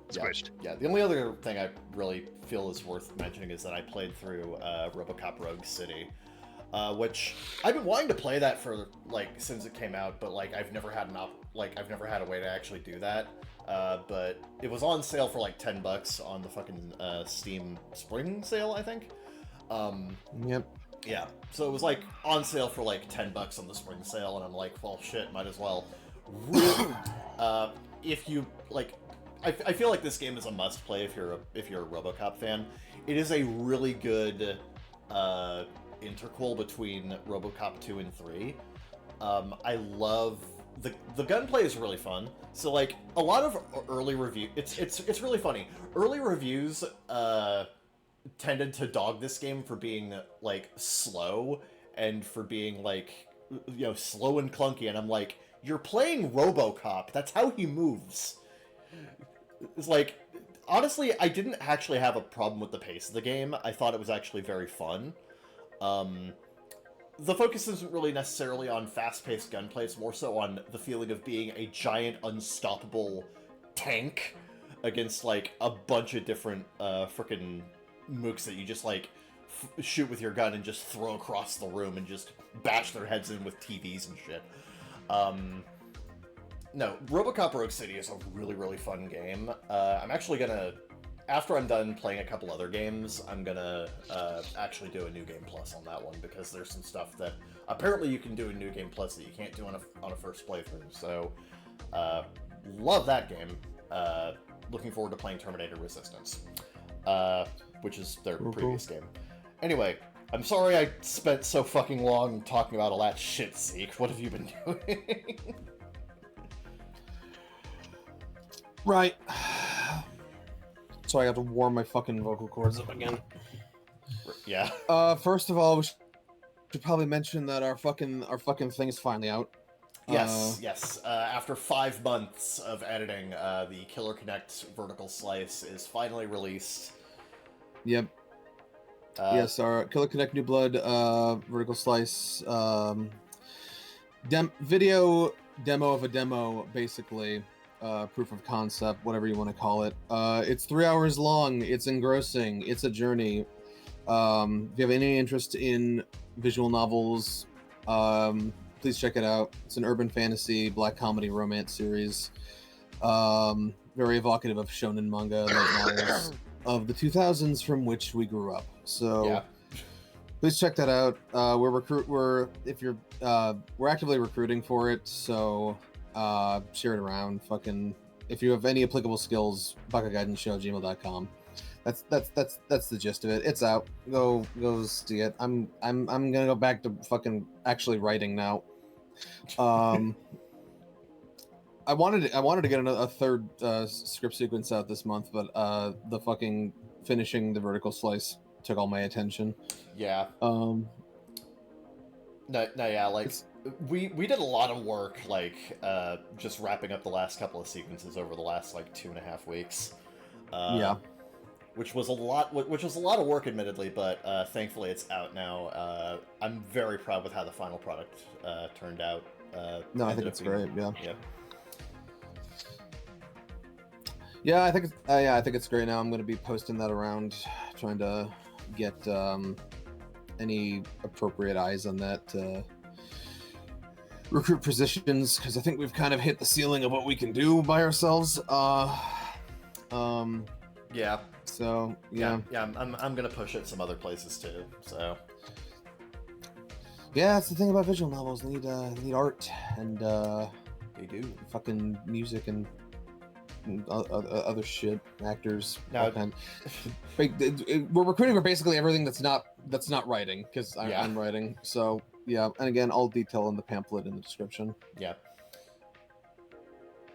squished. Yeah. The only other thing I really feel is worth mentioning is that I played through RoboCop Rogue City. Which I've been wanting to play that for, like, since it came out, but, like, I've never had a way to actually do that. But it was on sale for like $10 on the fucking Steam Spring sale, I think. Yep. Yeah, so it was like on sale for like $10 on the spring sale, and I'm like, well, shit, might as well. Really, if you like, I feel like this game is a must play if you're a RoboCop fan. It is a really good interquel between RoboCop 2 and 3. I love the gunplay is really fun. So like a lot of early review, it's really funny. Early reviews tended to dog this game for being like slow and for being like slow and clunky, and I'm like, you're playing RoboCop. That's how he moves. It's like, honestly, I didn't actually have a problem with the pace of the game. I thought it was actually very fun. The focus isn't really necessarily on fast-paced gunplay, it's more so on the feeling of being a giant, unstoppable tank against, like, a bunch of different, frickin' mooks that you just, like, shoot with your gun and just throw across the room and just bash their heads in with TVs and shit. No, RoboCop Rogue City is a really, really fun game. I'm actually gonna... After I'm done playing a couple other games, I'm gonna actually do a New Game Plus on that one, because there's some stuff that apparently you can do in New Game Plus that you can't do on a first playthrough. So, love that game. Looking forward to playing Terminator Resistance, which is their previous game. Anyway, I'm sorry I spent so fucking long talking about all that shit, Zeke. What have you been doing? Right. So I got to warm my fucking vocal cords up again. Yeah. First of all, we should probably mention that our fucking thing is finally out. Yes. After 5 months of editing, the Killer Connect vertical slice is finally released. Yep. Yes, our Killer Connect New Blood vertical slice video demo of a demo, basically. Proof of concept, whatever you want to call it. It's 3 hours long. It's engrossing. It's a journey. If you have any interest in visual novels, please check it out. It's an urban fantasy, black comedy, romance series. Very evocative of shonen manga, light novels of the 2000s from which we grew up. So Yeah. please check that out. We're actively recruiting for it. So share it around. Fucking, if you have any applicable skills, bakagaijinshow@gmail.com. That's the gist of it. It's out. Go see it. I'm gonna go back to fucking actually writing now. I wanted to get a third script sequence out this month, but the fucking finishing the vertical slice took all my attention. Yeah. Yeah, like we did a lot of work, like just wrapping up the last couple of sequences over the last like 2.5 weeks. Yeah. Which was a lot of work, admittedly, but thankfully it's out now. I'm very proud with how the final product turned out. No, I think it's great. Yeah. Yeah. Yeah, I think it's great now. I'm going to be posting that around, trying to get any appropriate eyes on that recruit positions, because I think we've kind of hit the ceiling of what we can do by ourselves. Yeah. So yeah. I'm gonna push it some other places too. So yeah, that's the thing about visual novels. They need art and they do fucking music and other shit, actors. Now, we're recruiting for basically everything that's not writing, because I'm writing. So yeah, and again, all detail in the pamphlet in the description. Yeah.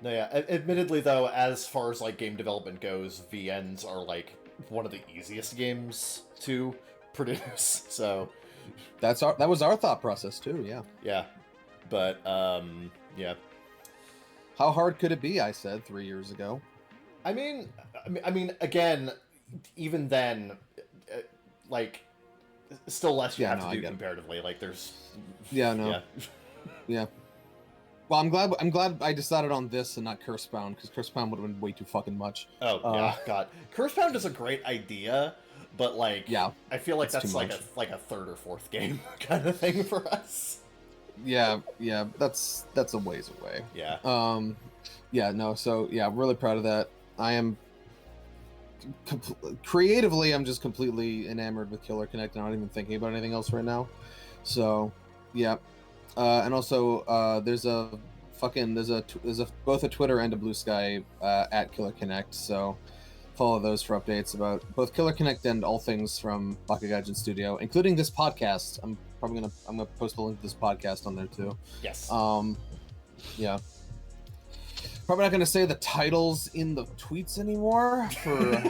No, yeah. Admittedly, though, as far as like game development goes, VNs are like one of the easiest games to produce. So that was our thought process too. Yeah. Yeah, but yeah. How hard could it be? I said 3 years ago. I mean, again, even then, like, still less you have to do comparatively. Like, there's. Yeah. No. Yeah. Yeah. Well, I'm glad I decided on this and not Cursebound, because Cursebound would have been way too fucking much. Oh yeah, God, Cursebound is a great idea, but like, yeah, I feel like that's like a third or fourth game kind of thing for us. Yeah, that's a ways away. Yeah. Yeah, no, so yeah, I'm really proud of that. I am creatively, I'm just completely enamored with Killer Connect. I'm not even thinking about anything else right now. So, yeah. And also, there's both a Twitter and a Blue Sky at Killer Connect. So follow those for updates about both Killer Connect and all things from Baka Gaijin Studio, including this podcast. I'm gonna post a link to this podcast on there too. Yes. Yeah. Probably not gonna say the titles in the tweets anymore for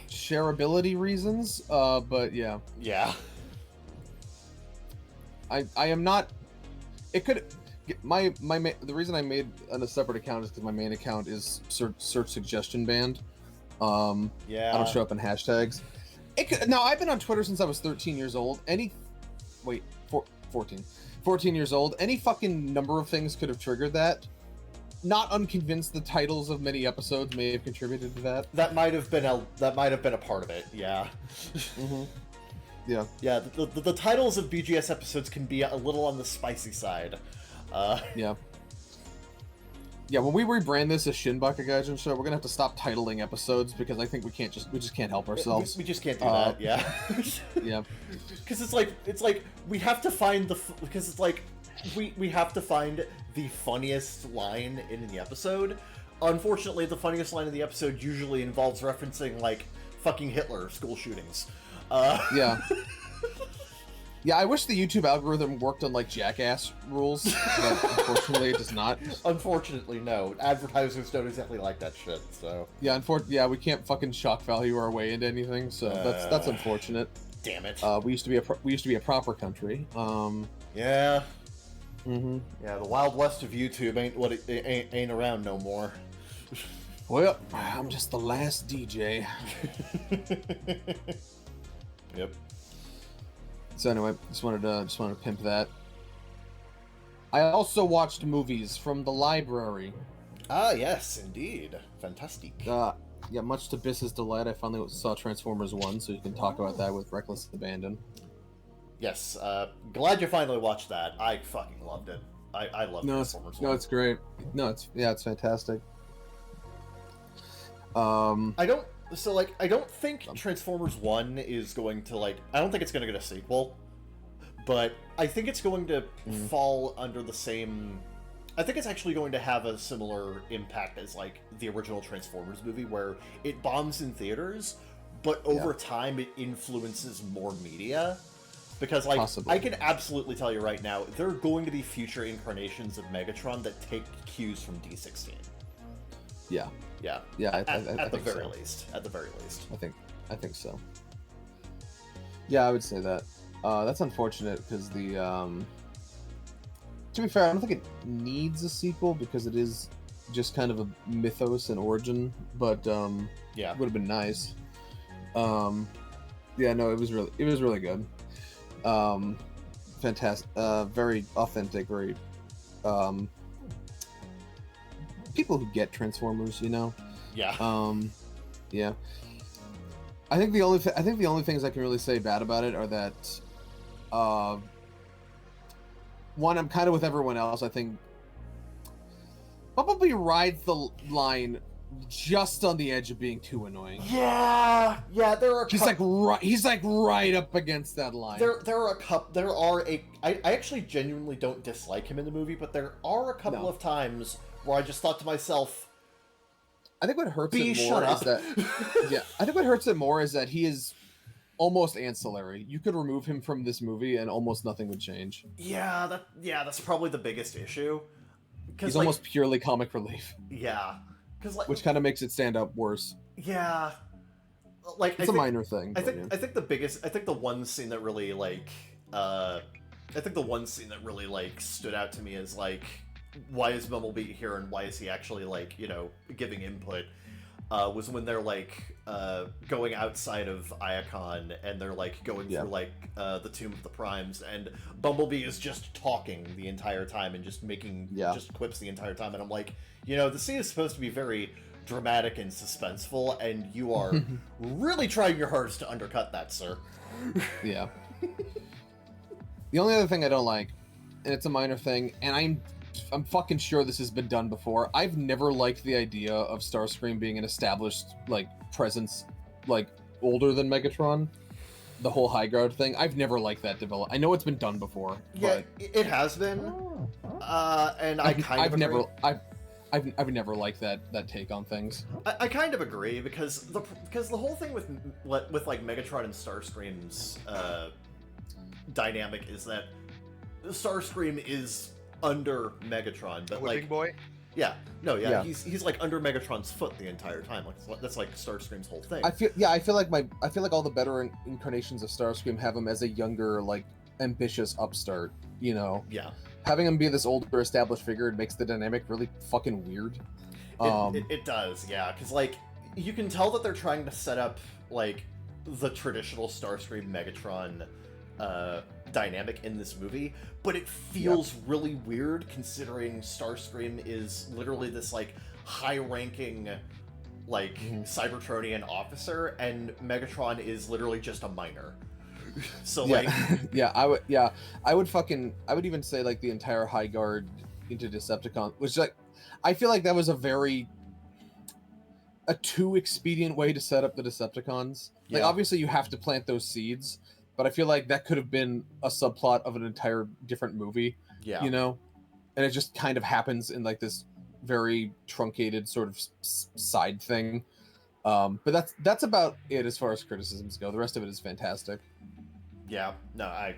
shareability reasons. But yeah. Yeah. I am not. It could. The reason I made a separate account is because my main account is search suggestion banned. Yeah. I don't show up in hashtags. Now I've been on Twitter since I was 13 years old. 14 years old. Any fucking number of things could have triggered that. Not unconvinced the titles of many episodes may have contributed to that. That might have been a part of it. Yeah. Mm-hmm. Yeah. Yeah. The titles of BGS episodes can be a little on the spicy side. Yeah. Yeah, when we rebrand this as Shin Bakagaijin Show, we're gonna have to stop titling episodes because I think we just can't help ourselves. We just can't do that. Yeah. Yeah. Because it's like we have to find we have to find the funniest line in the episode. Unfortunately, the funniest line in the episode usually involves referencing like fucking Hitler school shootings. Yeah. Yeah, I wish the YouTube algorithm worked on like Jackass rules, but unfortunately it does not. Unfortunately, no. Advertisers don't exactly like that shit. So yeah, we can't fucking shock value our way into anything. So that's unfortunate. Damn it. We used to be a proper country. Yeah. Mm-hmm. Yeah, the Wild West of YouTube ain't around no more. Well, I'm just the last DJ. Yep. So anyway, just wanted to pimp that. I also watched movies from the library. Ah, yes, indeed. Fantastic. Yeah, much to Biss's delight, I finally saw Transformers 1, so you can talk about that with reckless abandon. Yes, glad you finally watched that. I fucking loved it. I love Transformers 1. No, it's great. No, it's fantastic. I don't think Transformers 1 is going to, I don't think it's going to get a sequel, but I think it's going to fall under the same... I think it's actually going to have a similar impact as, the original Transformers movie, where it bombs in theaters, but over time it influences more media. Because, Possibly. I can absolutely tell you right now, there are going to be future incarnations of Megatron that take cues from D16. Yeah. Yeah. Yeah, At the very least. At the very least. I think so. Yeah, I would say that. That's unfortunate because the to be fair, I don't think it needs a sequel because it is just kind of a mythos and origin, but yeah, it would have been nice. Yeah, no, it was really good. Fantastic, very authentic, very people who get Transformers, you know. Yeah. Yeah. I think the only things I can really say bad about it are that, one, I'm kind of with everyone else. I think Bumblebee rides the line just on the edge of being too annoying. Yeah. There are. He's like right up against that line. I actually genuinely don't dislike him in the movie, but there are a couple of times where I just thought to myself, I think what hurts it shut more up. is that I think what hurts it more is that he is almost ancillary. You could remove him from this movie and almost nothing would change. Yeah, that's probably the biggest issue. He's almost purely comic relief. Yeah, which kind of makes it stand out worse. Yeah, it's a minor thing. I think the one scene that really stood out to me is why is Bumblebee here and why is he actually giving input, was when they're going outside of Iacon and they're going through the Tomb of the Primes, and Bumblebee is just talking the entire time and just making just quips the entire time, and I'm like, the scene is supposed to be very dramatic and suspenseful, and you are really trying your hardest to undercut that, sir. Yeah. The only other thing I don't like, and it's a minor thing, and I'm I'm fucking sure this has been done before. I've never liked the idea of Starscream being an established like presence, like older than Megatron. The whole high guard thing. I've never liked that develop. I know it's been done before. Yeah, but it has been. And I kind of agree. I've never liked that take on things. I kind of agree because the whole thing with like Megatron and Starscream's dynamic is that Starscream is under Megatron, but Whipping like boy. yeah, he's like under Megatron's foot the entire time. Like that's like Starscream's whole thing. I feel like all the better incarnations of Starscream have him as a younger, like ambitious upstart. You know. Yeah. Having him be this older established figure makes the dynamic really fucking weird. It does, yeah, because like you can tell that they're trying to set up like the traditional Starscream Megatron dynamic in this movie, but it feels really weird considering Starscream is literally this like high-ranking like Cybertronian officer, and Megatron is literally just a minor. So like I would even say like the entire High Guard into Decepticon, which like I feel like that was a too expedient way to set up the Decepticons. Like obviously you have to plant those seeds, but I feel like that could have been a subplot of an entire different movie. Yeah. You know? And it just kind of happens in like this very truncated sort of side thing. But that's about it as far as criticisms go. The rest of it is fantastic. Yeah, no, I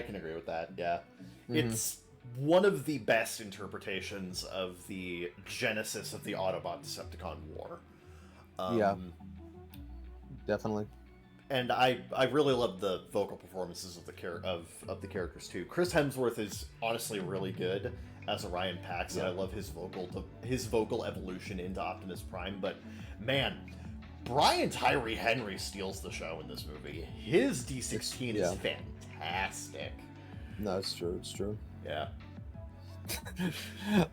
can agree with that. Yeah, it's one of the best interpretations of the genesis of the Autobot Decepticon war. Yeah, definitely. And I really love the vocal performances of the characters too. Chris Hemsworth is honestly really good as Orion Pax, and I love his vocal evolution into Optimus Prime. But man, Brian Tyree Henry steals the show in this movie. His D16 is fantastic. No, it's true. It's true. Yeah.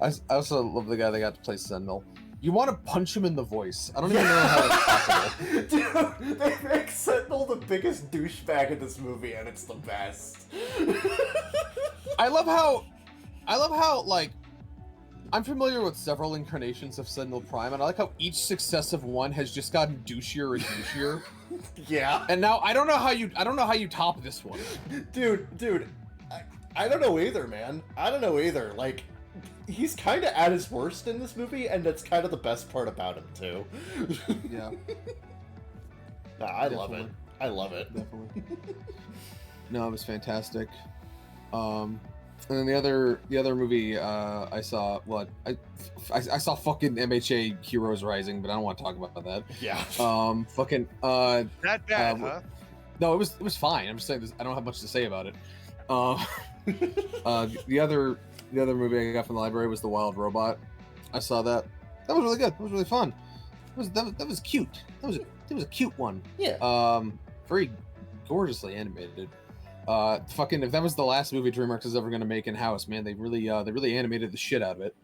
I also love the guy that got to play Sentinel. You want to punch him in the voice. I don't even know how that's possible. Dude, they make Sentinel the biggest douchebag in this movie, and it's the best. I love how like I'm familiar with several incarnations of Sentinel Prime, and I like how each successive one has just gotten douchier and douchier. Yeah. And now I don't know how you top this one. Dude, I don't know either, man. I don't know either. Like, he's kind of at his worst in this movie, and that's kind of the best part about him too. Yeah. I love it. I love it. Definitely. No, it was fantastic. And then the other movie I saw, I saw fucking MHA Heroes Rising, but I don't want to talk about that. Yeah. That bad, huh? No, it was fine. I'm just saying this, I don't have much to say about it. The other movie I got from the library was The Wild Robot. I saw that. That was really good. That was really fun. That was cute. That was a cute one. Yeah. Very gorgeously animated. If that was the last movie DreamWorks is ever going to make in house, man, they really animated the shit out of it.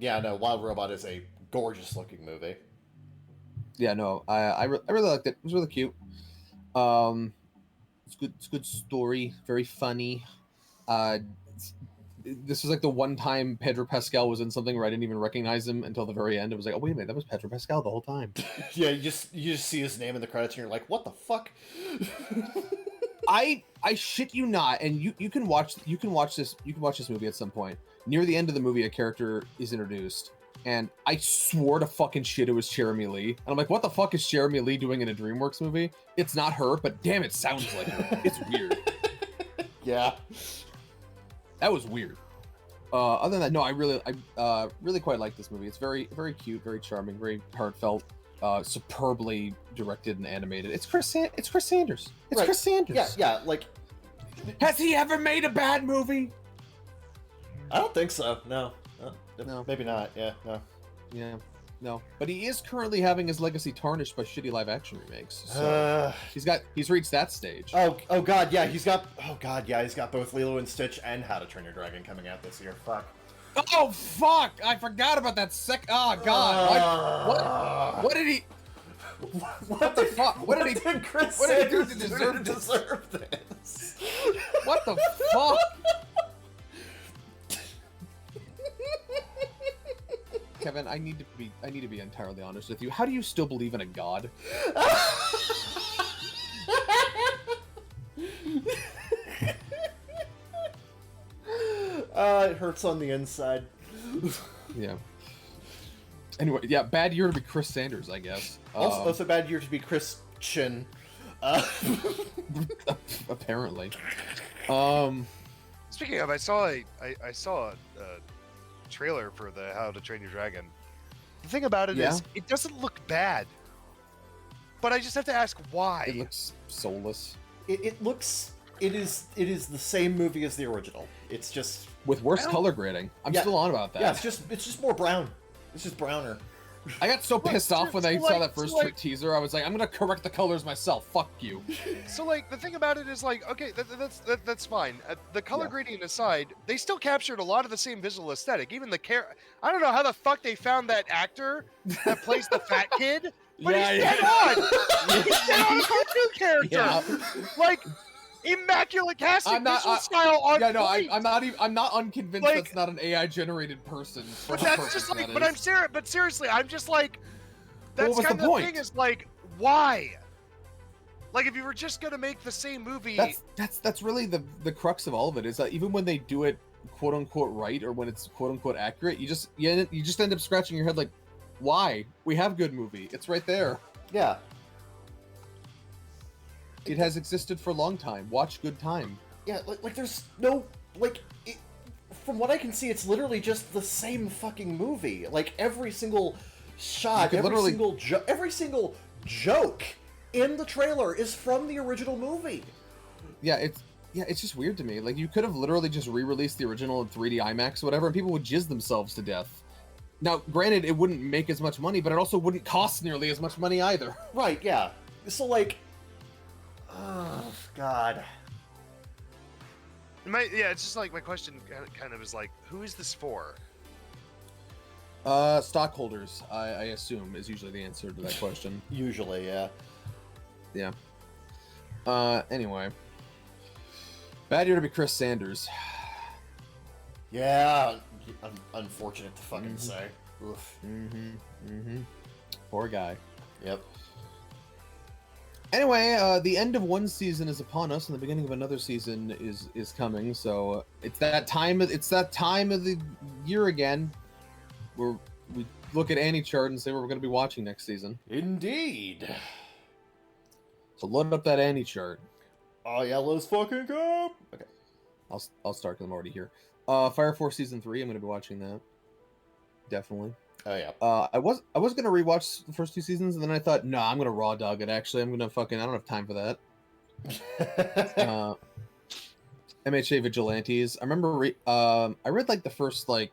Yeah, no, Wild Robot is a gorgeous looking movie. Yeah, no, I really liked it. It was really cute. It's good. It's a good story. Very funny. This was like the one time Pedro Pascal was in something where I didn't even recognize him until the very end. It was like, oh wait a minute, that was Pedro Pascal the whole time. Yeah, you just see his name in the credits and you're like, what the fuck? I shit you not, and you can watch this movie at some point. Near the end of the movie, a character is introduced, and I swore to fucking shit it was Jeremy Lee. And I'm like, what the fuck is Jeremy Lee doing in a DreamWorks movie? It's not her, but damn, it sounds like her. It's weird. Yeah. That was weird. Other than that, no, I really quite like this movie. It's very, very cute, very charming, very heartfelt, superbly directed and animated. It's Chris Sanders. It's right. Chris Sanders. Yeah. Like, has he ever made a bad movie? I don't think so. No. No. Maybe not. Yeah. No. Yeah. No. But he is currently having his legacy tarnished by shitty live action remakes. So he's reached that stage. Oh god, yeah, he's got both Lilo and Stitch and How to Train Your Dragon coming out this year. Fuck. Oh fuck! I forgot about that Oh god. What did he What the fuck? What did Chris what did he do to deserve this? What the fuck? need to be entirely honest with you. How do you still believe in a god? It hurts on the inside. Yeah. Anyway, yeah, bad year to be Chris Sanders, I guess. Also bad year to be Christian. Apparently. Speaking of, I saw a trailer for the How to Train Your Dragon. The thing about it is, it doesn't look bad. But I just have to ask why. It looks soulless. It is the same movie as the original. It's just with worse color grading. I'm still on about that. Yeah, it's just more brown. It's just browner. I got so pissed off when I saw that first teaser. I was like, I'm gonna correct the colors myself. Fuck you. So like the thing about it is like, okay, that's fine. The color grading aside, they still captured a lot of the same visual aesthetic. Even the I don't know how the fuck they found that actor that plays the fat kid, but he's dead on. He's dead on a cartoon character. Yeah. Like. Immaculate casting, visual style on point. I'm not unconvinced like, that's not an AI generated person. But that's just like, but seriously, I'm just like, that's kind of the thing is like, why? Like, if you were just gonna make the same movie, that's really the crux of all of it. Is that even when they do it quote unquote right or when it's quote unquote accurate, you just end up scratching your head like, why? We have good movie. It's right there. Yeah. It has existed for a long time. Watch Good Time. Yeah, like there's no from what I can see, it's literally just the same fucking movie. Like every single shot, every single joke in the trailer is from the original movie. Yeah, it's just weird to me. Like you could have literally just re-released the original in 3D IMAX or whatever, and people would jizz themselves to death. Now, granted, it wouldn't make as much money, but it also wouldn't cost nearly as much money either. Right? Yeah. So like. Oh God. It's just like my question kind of is like, who is this for? Stockholders, I assume, is usually the answer to that question. Usually, yeah. Yeah. Anyway. Bad year to be Chris Sanders. Yeah. Unfortunate to fucking say. Oof. Poor guy. Yep. Anyway, the end of one season is upon us, and the beginning of another season is coming. So it's that time of the year again, where we look at Annie chart and say what we're going to be watching next season. Indeed. So load up that Annie chart. Oh yeah, let's fucking go. Okay, I'll start because I'm already here. Fire Force season 3. I'm going to be watching that. Definitely. Oh yeah. I was gonna rewatch the first 2 seasons, and then I thought, no, I'm gonna raw dog it. Actually, I'm gonna I don't have time for that. MHA Vigilantes. I remember I read like the first like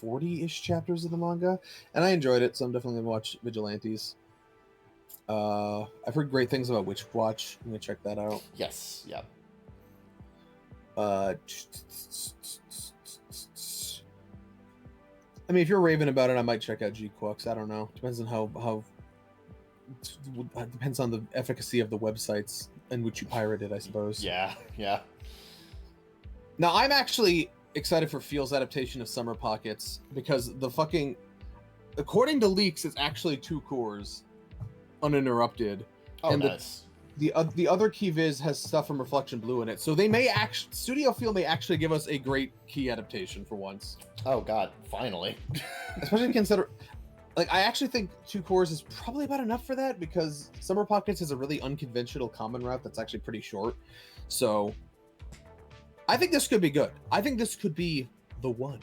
40-ish chapters of the manga, and I enjoyed it, so I'm definitely gonna watch Vigilantes. I've heard great things about Witch Watch. I'm gonna check that out. Yes. Yeah. I mean, if you're raving about it, I might check out G-Quux. I don't know. Depends on how. Depends on the efficacy of the websites in which you pirate it, I suppose. Yeah, yeah. Now, I'm actually excited for Feel's adaptation of Summer Pockets because according to leaks, it's actually 2 cores, uninterrupted. Oh, and nice. The other key viz has stuff from Reflection Blue in it, so they may Studio Feel may actually give us a great key adaptation for once. Oh God, finally! Especially consider, like, I actually think 2 cores is probably about enough for that because Summer Pockets is a really unconventional common route that's actually pretty short. So, I think this could be good. I think this could be the one.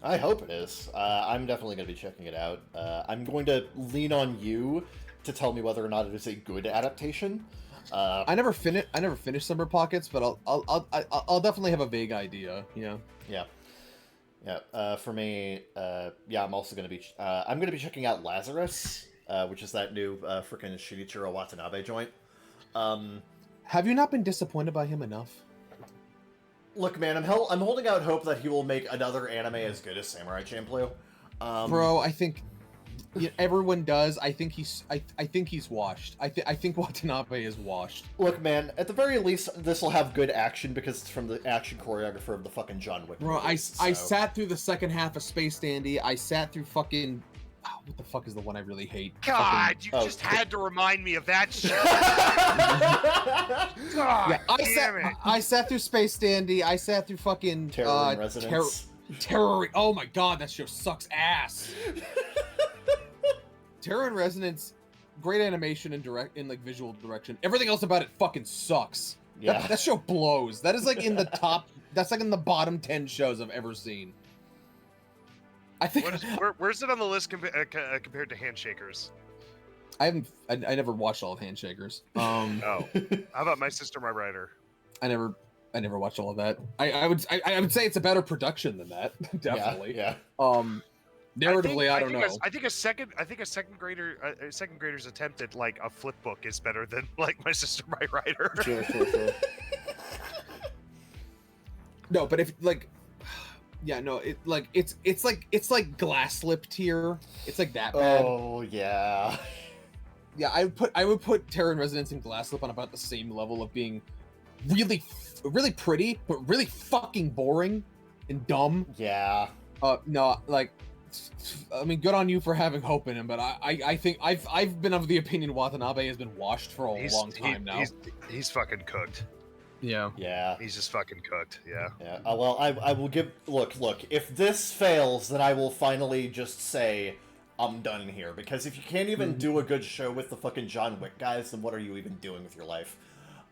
I hope it is. I'm definitely going to be checking it out. I'm going to lean on you to tell me whether or not it is a good adaptation. I never finished Summer Pockets, but I'll definitely have a vague idea. Yeah. For me, I'm also gonna be I'm gonna be checking out Lazarus, which is that new freaking Shinichiro Watanabe joint. Have you not been disappointed by him enough? Look, man, I'm holding out hope that he will make another anime as good as Samurai Champloo. Bro, I think everyone does. I think he's washed. I think Watanabe is washed. Look, man, at the very least, this will have good action because it's from the action choreographer of the fucking John Wick Bro, movies, I so. sat through the second half of Space Dandy. I sat through fucking... what the fuck is the one I really hate? God, you just had to remind me of that shit. God, Yeah, damn it. I sat through Space Dandy. I sat through fucking... Terror in Resonance. Terror... Oh my god, that show sucks ass. Terror in Resonance, great animation and like visual direction. Everything else about it fucking sucks. Yeah. That show blows. That is like in the top... That's like in the bottom 10 shows I've ever seen. I think... Where's it on the list compared to Handshakers? I never watched all of Handshakers. Oh. How about My Sister, My Writer? I never watched all of that. I would say it's a better production than that. Definitely. Yeah. Narratively, I don't know. I think a second grader's attempt at like a flip book is better than like My Sister, My Writer. Sure. No, but if like, yeah, no, it's like glass slip tier. It's like that bad. Oh yeah. Yeah, I would put Terror in Resonance and Glass Slip on about the same level of being really pretty, but really fucking boring and dumb. Yeah. No, like, I mean, good on you for having hope in him, but I think I've been of the opinion Watanabe has been washed for a long time now. He's fucking cooked. Yeah. Yeah. He's just fucking cooked. Yeah. Yeah. Well, I will give. Look. If this fails, then I will finally just say I'm done here. Because if you can't even do a good show with the fucking John Wick guys, then what are you even doing with your life?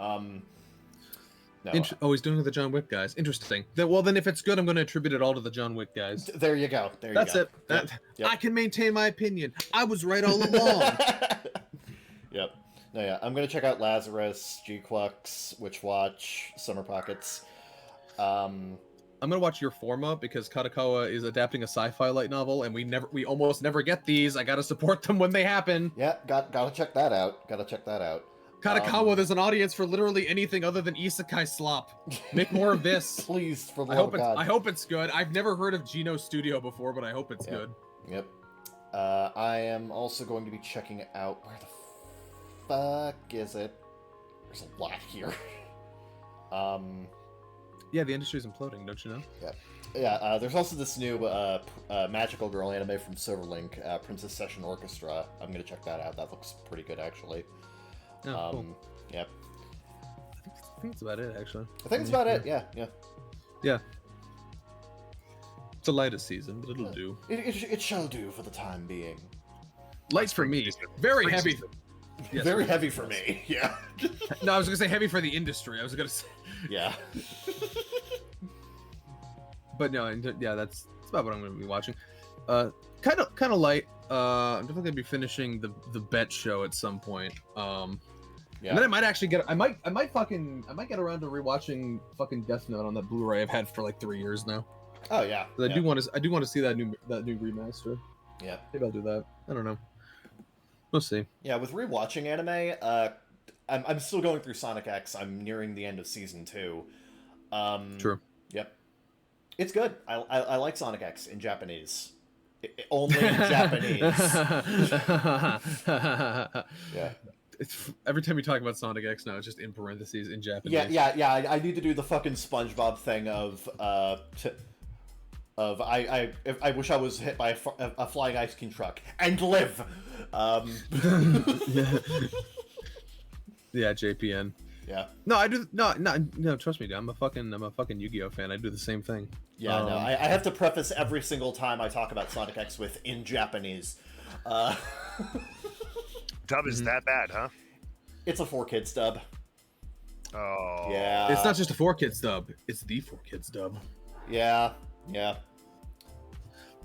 No. He's doing it with the John Wick guys. Interesting. Well, then if it's good, I'm going to attribute it all to the John Wick guys. There you go. That's it. Yep. I can maintain my opinion. I was right all along. Yep. No, yeah. I'm gonna check out Lazarus, G-Quux, Witch Watch, Summer Pockets. I'm gonna watch Your Forma because Katakawa is adapting a sci-fi light novel, and we almost never get these. I gotta support them when they happen. Yeah, gotta check that out. Katakawa, there's an audience for literally anything other than isekai slop. Make more of this. Please, for the love of God. I hope it's good. I've never heard of Geno Studio before, but I hope it's good. Yep. I am also going to be checking out where the fuck is it? There's a lot here. Yeah, the industry's imploding, don't you know? Yeah. There's also this new magical girl anime from Silverlink, Princess Session Orchestra. I'm gonna check that out. That looks pretty good, actually. Oh, cool. Yep. I think that's about it, actually. I think it's about it. Yeah. Yeah. It's a lighter season, but it'll do. It shall do for the time being. Light for me. Very heavy. Yes, Very heavy for me. Yeah. No, I was gonna say heavy for the industry. I was gonna say. Yeah. But no, yeah, that's about what I'm gonna be watching. Kind of light. I'm definitely gonna be finishing the Bet show at some point. Yeah. And then I might actually get. I might get around to rewatching fucking Death Note on that Blu-ray I've had for like 3 years now. Oh yeah. I do want to see that new remaster. Yeah. Maybe I'll do that. I don't know. We'll see. Yeah, with rewatching anime, I'm still going through Sonic X. I'm nearing the end of season 2. True. Yep. It's good. I like Sonic X in Japanese. Only in Japanese. Yeah. Every time you talk about Sonic X now, it's just in parentheses in Japanese. Yeah. I need to do the fucking SpongeBob thing of I wish I was hit by a flying ice cream truck and live. Yeah, JPN. Yeah. No, I do no. Trust me, dude. I'm a fucking Yu-Gi-Oh fan. I do the same thing. Yeah, no. I have to preface every single time I talk about Sonic X with in Japanese. Dub is that bad, huh? It's a 4Kids dub. Oh. Yeah. It's not just a 4Kids dub. It's the 4Kids dub. Yeah. It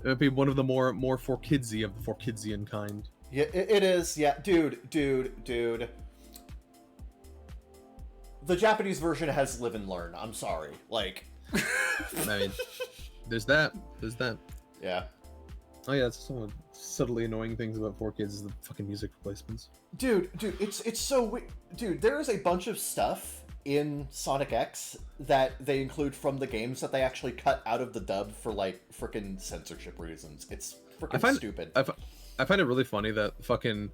would be one of the more 4Kidsy of the 4Kidsian kind. Yeah, it is. Yeah, dude. The Japanese version has live and learn. I'm sorry. Like. I mean, there's that. Yeah. Oh yeah, that's some of the subtly annoying things about 4Kids is the fucking music replacements. Dude, it's so weird. Dude, there is a bunch of stuff in Sonic X that they include from the games that they actually cut out of the dub for like freaking censorship reasons. It's freaking stupid. I I find it really funny that fucking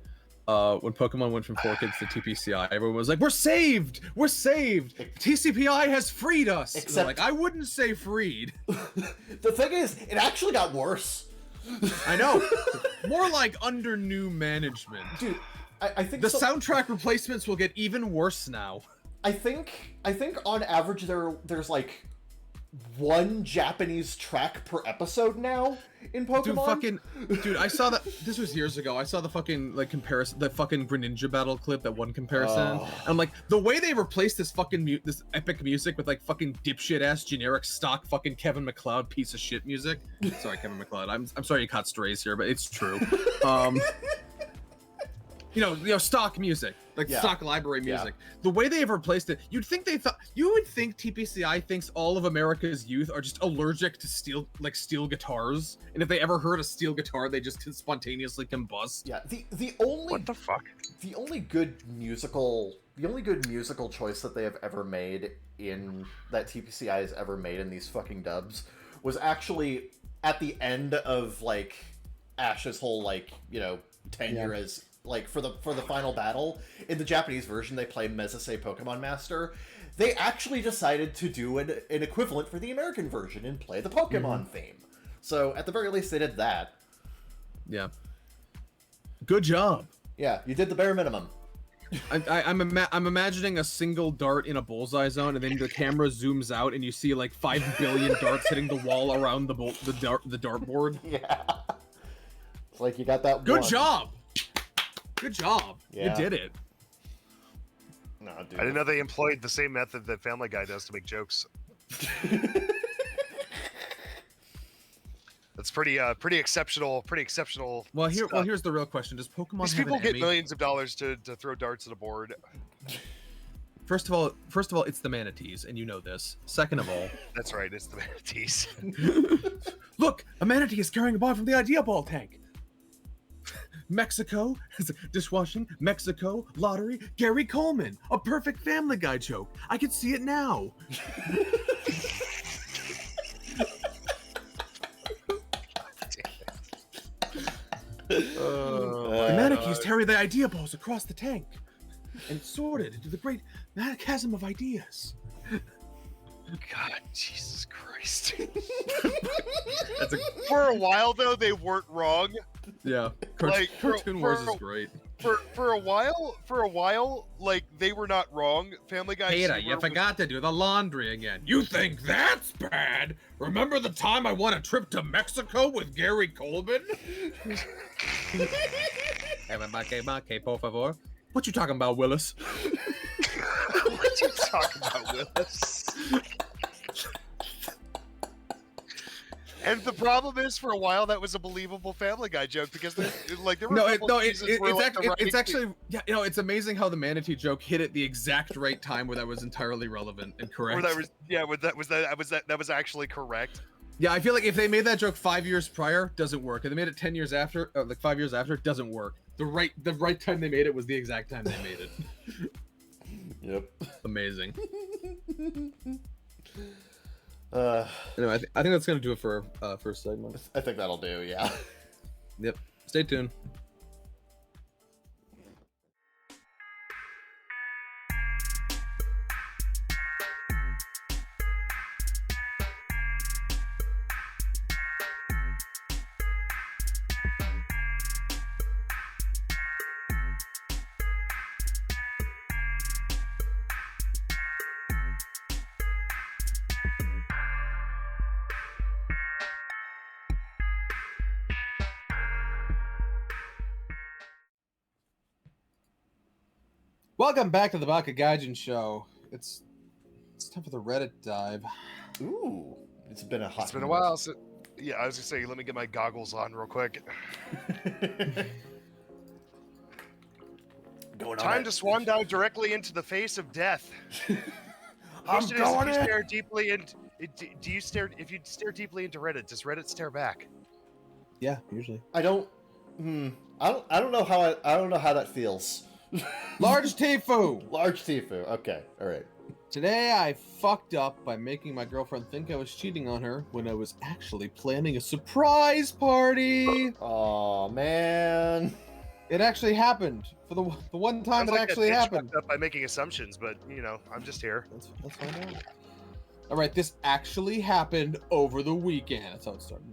when Pokemon went from 4Kids to TPCI, everyone was like, "We're saved! We're saved! TCPI has freed us!" And they're like, I wouldn't say freed. The thing is, it actually got worse. I know. More like under new management. Dude, I think the soundtrack replacements will get even worse now. I think on average there's like one Japanese track per episode now in Pokemon. Dude, I saw that. This was years ago. I saw the fucking like comparison, the fucking Greninja battle clip, that one comparison. And I'm like, the way they replaced this fucking this epic music with like fucking dipshit ass generic stock fucking Kevin MacLeod piece of shit music. Sorry, Kevin MacLeod. I'm sorry you caught strays here, but it's true. You know, stock music, like stock library music. The way they have replaced it, you would think TPCI thinks all of America's youth are just allergic to steel guitars, and if they ever heard a steel guitar, they just can spontaneously combust. Yeah, the only what the fuck? The only good musical choice that they have ever made that TPCI has ever made in these fucking dubs was actually at the end of like Ash's whole like, you know, tenure as like for the final battle. In the Japanese version, they play Mezase Pokemon Master. They actually decided to do an equivalent for the American version and play the Pokemon theme. So at the very least, they did that. Yeah. Good job. Yeah, you did the bare minimum. I'm imagining a single dart in a bullseye zone, and then the camera zooms out, and you see like 5 billion darts hitting the wall around the dartboard. Yeah. It's like you got that. Good job. Good job. Yeah. You did it. No, dude. I didn't know they employed the same method that Family Guy does to make jokes. That's pretty exceptional. Pretty exceptional. Well, here's the real question: does Pokemon These have people an get Emmy? millions of dollars to throw darts at a board? First of all, it's the manatees, and you know this. Second of all, That's right. It's the manatees. look, a manatee is carrying a ball from the idea ball tank. Mexico, dishwashing, Mexico, lottery, Gary Coleman, a perfect Family Guy joke. I can see it now. The manatees carry the idea balls across the tank and sorted into the great chasm of ideas. God, Jesus Christ. That's For a while, though, they weren't wrong. yeah. Like, Cartoon Wars is great. For a while, like, they were not wrong. Family Guy. Peter, humor you was- forgot to do the laundry again. You think that's bad? Remember the time I won a trip to Mexico with Gary Coleman? Por favor. What you talking about, Willis? What you talking about, Willis? And the problem is, for a while, that was a believable Family Guy joke because there were it's actually yeah. You know, it's amazing how the manatee joke hit at the exact right time where that was entirely relevant and correct. That was actually correct. Yeah, I feel like if they made that joke 5 years prior, doesn't work. If they made it 10 years after, like 5 years after, doesn't work. The right time they made it was the exact time they made it. Yep. Amazing. Anyway, I think that's gonna do it for first segment. I think that'll do. Yeah. Yep. Stay tuned. Welcome back to the Baka Gaijin show. It's time for the Reddit dive. Ooh, it's been a while. So, yeah, I was gonna say, let me get my goggles on real quick. Time to swan dive directly into the face of death. Question is, if you stare deeply if you stare deeply into Reddit, does Reddit stare back? Yeah, usually. I don't know how that feels. Large Tifu. Large Tifu. Okay. All right. Today I fucked up by making my girlfriend think I was cheating on her when I was actually planning a surprise party. Oh man. It actually happened. For the one time Sounds it like actually that bitch happened. fucked up by making assumptions, but you know, I'm just here. Let's find out. All right, this actually happened over the weekend. That's how it started.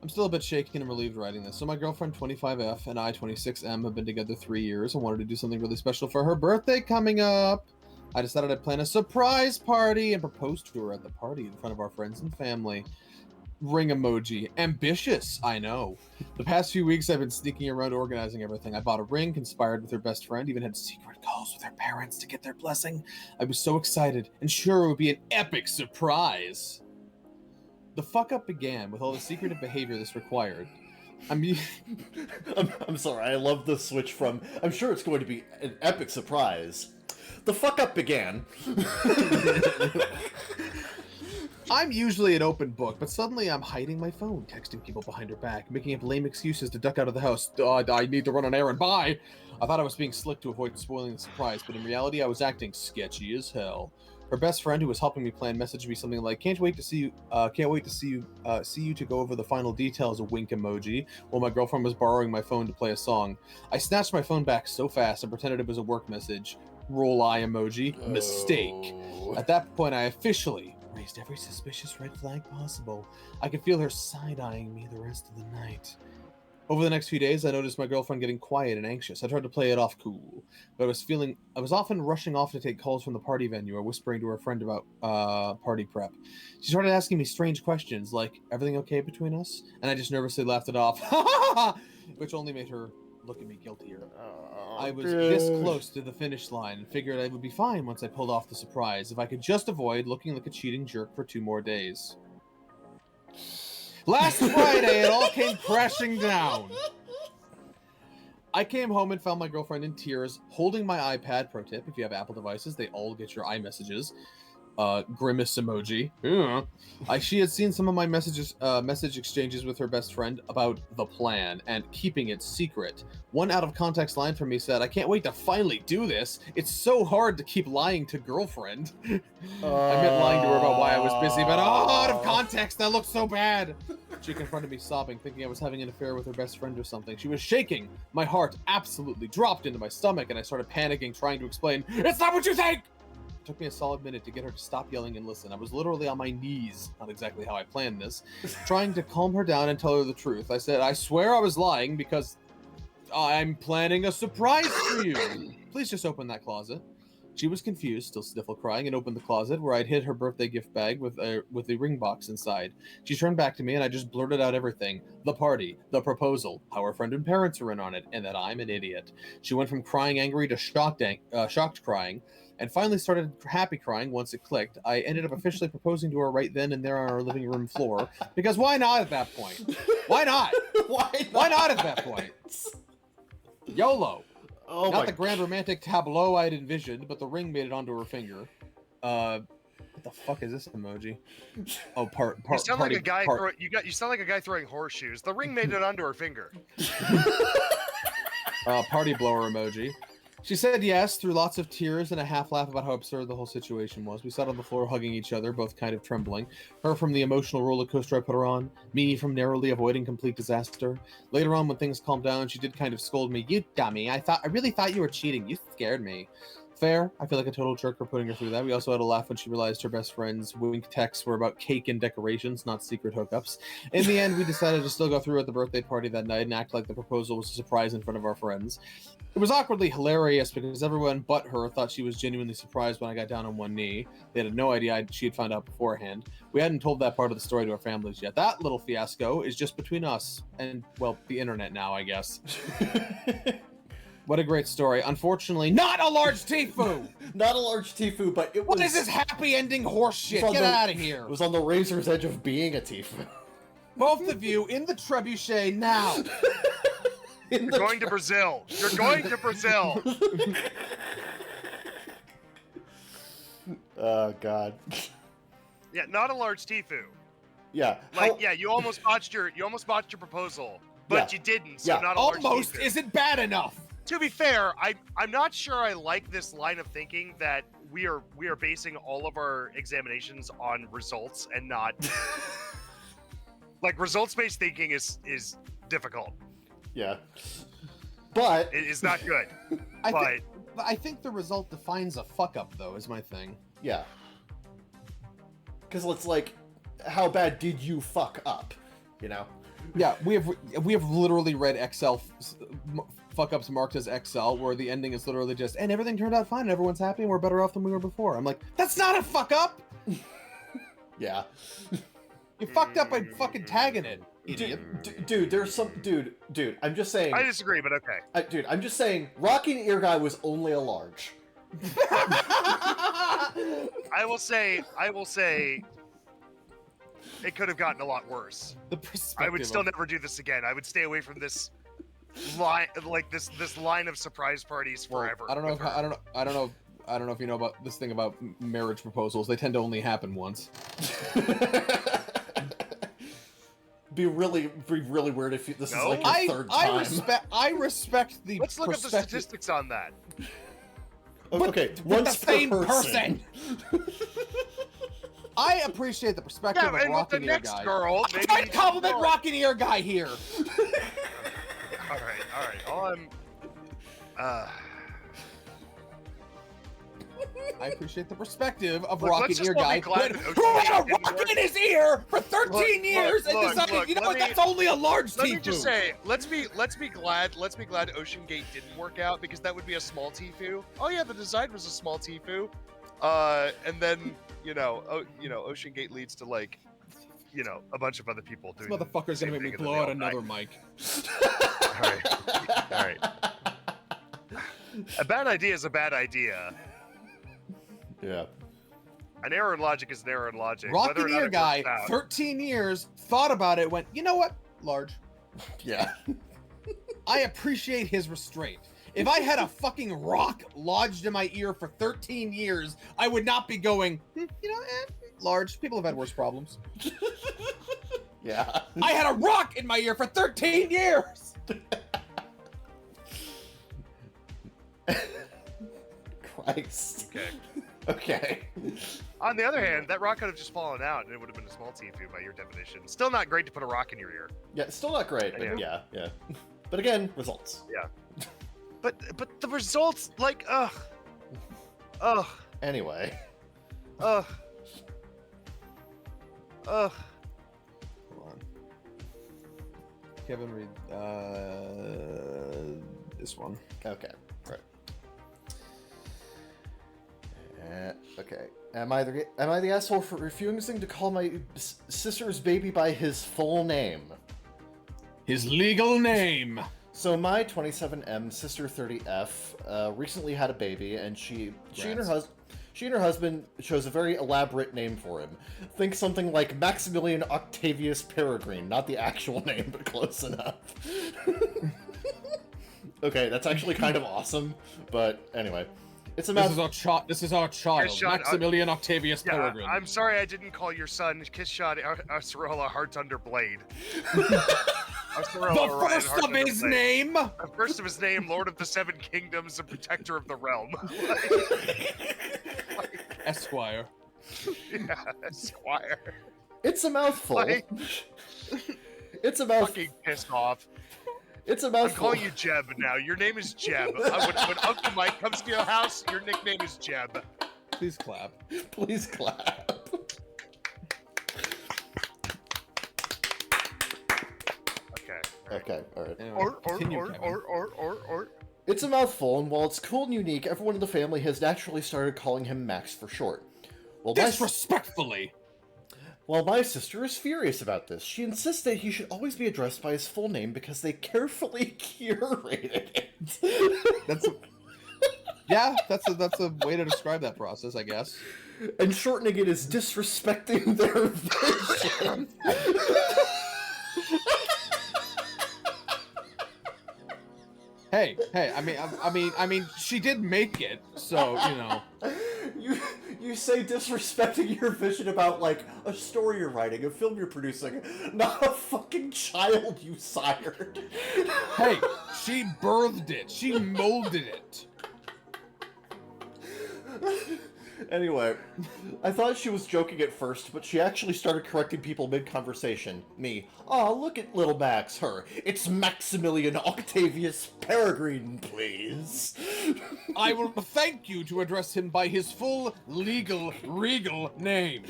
I'm still a bit shaken and relieved writing this. So my girlfriend 25F and I 26M have been together 3 years and wanted to do something really special for her birthday coming up. I decided I'd plan a surprise party and propose to her at the party in front of our friends and family. Ring emoji. Ambitious, I know. The past few weeks I've been sneaking around organizing everything. I bought a ring, conspired with her best friend, even had secret calls with her parents to get their blessing. I was so excited and sure it would be an epic surprise. The fuck up began with all the secretive behavior this required. I'm sorry, I love the switch from I'm sure it's going to be an epic surprise. The fuck up began. I'm usually an open book, but suddenly I'm hiding my phone, texting people behind her back, making up lame excuses to duck out of the house. I need to run an errand, bye! I thought I was being slick to avoid spoiling the surprise, but in reality I was acting sketchy as hell. Her best friend, who was helping me plan, messaged me something like, "Can't wait to see you to go over the final details," a wink emoji, while my girlfriend was borrowing my phone to play a song. I snatched my phone back so fast and pretended it was a work message. Roll eye emoji. Mistake. Oh. At that point, I officially raised every suspicious red flag possible. I could feel her side-eyeing me the rest of the night. Over the next few days, I noticed my girlfriend getting quiet and anxious. I tried to play it off cool, but I was often rushing off to take calls from the party venue or whispering to her friend about party prep. She started asking me strange questions like, "Everything okay between us?" And I just nervously laughed it off, which only made her look at me guiltier. I was this close to the finish line and figured I would be fine once I pulled off the surprise if I could just avoid looking like a cheating jerk for 2 more days. Last Friday, it all came crashing down. I came home and found my girlfriend in tears, holding my iPad. Pro tip, if you have Apple devices, they all get your iMessages. Grimace emoji. Yeah. She had seen some of my message exchanges with her best friend about the plan and keeping it secret. One out of context line from me said, "I can't wait to finally do this. It's so hard to keep lying to girlfriend." I meant lying to her about why I was busy, but out of context, that looked so bad. She confronted me sobbing, thinking I was having an affair with her best friend or something. She was shaking. My heart absolutely dropped into my stomach, and I started panicking, trying to explain, "It's not what you think!" It took me a solid minute to get her to stop yelling and listen. I was literally on my knees, not exactly how I planned this, trying to calm her down and tell her the truth. I said, "I swear I was lying because I'm planning a surprise for you. Please just open that closet." She was confused, still sniffle crying, and opened the closet where I'd hid her birthday gift bag with a ring box inside. She turned back to me and I just blurted out everything. The party, the proposal, how her friend and parents were in on it, and that I'm an idiot. She went from crying angry to shocked crying, and finally started happy crying once it clicked. I ended up officially proposing to her right then and there on our living room floor, because why not at that point? Why not? Why not at that point? YOLO. Oh Not my the grand romantic tableau I'd envisioned, but the ring made it onto her finger. What the fuck is this emoji? Oh, You sound like a guy. You sound like a guy throwing horseshoes. The ring made it onto her finger. Party blower emoji. She said yes, through lots of tears and a half laugh about how absurd the whole situation was. We sat on the floor hugging each other, both kind of trembling. Her from the emotional roller coaster I put her on, me from narrowly avoiding complete disaster. Later on, when things calmed down, she did kind of scold me. "You dummy, I really thought you were cheating. You scared me." Fair. I feel like a total jerk for putting her through that. We also had a laugh when she realized her best friend's wink texts were about cake and decorations, not secret hookups. In the end, we decided to still go through at the birthday party that night and act like the proposal was a surprise in front of our friends. It was awkwardly hilarious because everyone but her thought she was genuinely surprised when I got down on one knee. They had no idea she had found out beforehand. We hadn't told that part of the story to our families yet. That little fiasco is just between us and, well, the internet now, I guess. What a great story. Unfortunately, not a large Tifu! Not a large Tifu, but it was... What is this happy ending horse shit? Get out of here! It was on the razor's edge of being a Tifu. Both of you in the trebuchet now! You're going to Brazil. You're going to Brazil. Oh, God. Yeah, not a large Tifu. Yeah. You almost botched your proposal, but you didn't. So not a large Almost Tifu. isn't bad enough. To be fair, I'm not sure I like this line of thinking that we are basing all of our examinations on results and not like results-based thinking is difficult. Yeah. But It is not good. I think the result defines a fuck up, though, is my thing. yeah. Because it's like, how bad did you fuck up? You know? Yeah, we have literally read Excel fuck ups marked as Excel, where the ending is literally just, and everything turned out fine, and everyone's happy, and we're better off than we were before. I'm like, that's not a fuck up. Yeah. You fucked up by fucking tagging it, idiot. Dude, there's some dude. I'm just saying. I disagree, but okay. Dude, I'm just saying. Rocking Ear Guy was only a large. I will say, it could have gotten a lot worse. The I would perspective still of- never do this again. I would stay away from this line, like this line of surprise parties well, forever. I don't know. with her. I don't know if you know about this thing about marriage proposals. They tend to only happen once. Be really weird if this is like your third time. I respect the. Let's look up the perspective- statistics on that. Okay, But once the per same person. I appreciate the perspective Yeah, of and with the Rockin' Ear next Guy. girl, I'm maybe trying to you compliment should- Rockin' Ear Guy here. All right. All I'm. I appreciate the perspective of Look, let's Rockin' just Ear all be Guy glad who that had a Ocean didn't rock work. in his ear for 13 Look, years and look, decided, look, you know let what, me- that's only a large Let me Tifu. just say, let's be glad Ocean Gate didn't work out, because that would be a small Tifu. Oh yeah, the design was a small Tifu. And then Ocean Gate leads to like, a bunch of other people This doing. motherfucker's the gonna same make me thing, and then blow they out all die. another mic. All right. A bad idea is a bad idea. Yeah. An error in logic is an error in logic. Rockin' Whether or not Ear it Guy, works out. 13 years, thought about it, went, you know what, large. Yeah. I appreciate his restraint. If I had a fucking rock lodged in my ear for 13 years, I would not be going, large. People have had worse problems. Yeah. I had a rock in my ear for 13 years! Christ. Okay. Okay. On the other hand, that rock could have just fallen out, and it would have been a small Tifu by your definition. Still not great to put a rock in your ear. Yeah, it's still not great, but yeah. But again, results. But the results, like, ugh. Anyway. Hold Hold on. Kevin, read this one. Okay. Right. Okay. Am I the asshole for refusing to call my sister's baby by his full name? His legal name. So my 27M sister 30F recently had a baby, and she and her husband chose a very elaborate name for him. Think something like Maximilian Octavius Peregrine, not the actual name, but close enough. Okay, that's actually kind of awesome, but anyway, it's a This is our child, Yes, Sean, Maximilian Octavius Yeah, Peregrine. I'm sorry I didn't call your son Kishshot Acerola Heart Under Blade. The first of his name. The first of his name, Lord of the Seven Kingdoms and Protector of the Realm. Esquire. Yeah, Squire. It's a mouthful. Like- It's a mouthful. Fucking pissed off. It's a I'm mouthful. calling you Jeb now. Your name is Jeb. When Uncle Mike comes to your house, your nickname is Jeb. Please clap. Please clap. Okay. Okay, alright. Anyway, continue, Kevin. It's a mouthful, and while it's cool and unique, everyone in the family has naturally started calling him Max for short. Disrespectfully. Well, my sister is furious about this. She insists that he should always be addressed by his full name because they carefully curated it. That's a way to describe that process, I guess. And shortening it is disrespecting their vision. Hey, I mean, she did make it, so you know. You say disrespecting your vision about, like, a story you're writing, a film you're producing, not a fucking child you sired. Hey, she birthed it. She molded it. Anyway, I thought she was joking at first, but she actually started correcting people mid-conversation. Me, "Aw, look at little Max." Her, "It's Maximilian Octavius Peregrine, please." I will thank you to address him by his full, legal, regal name.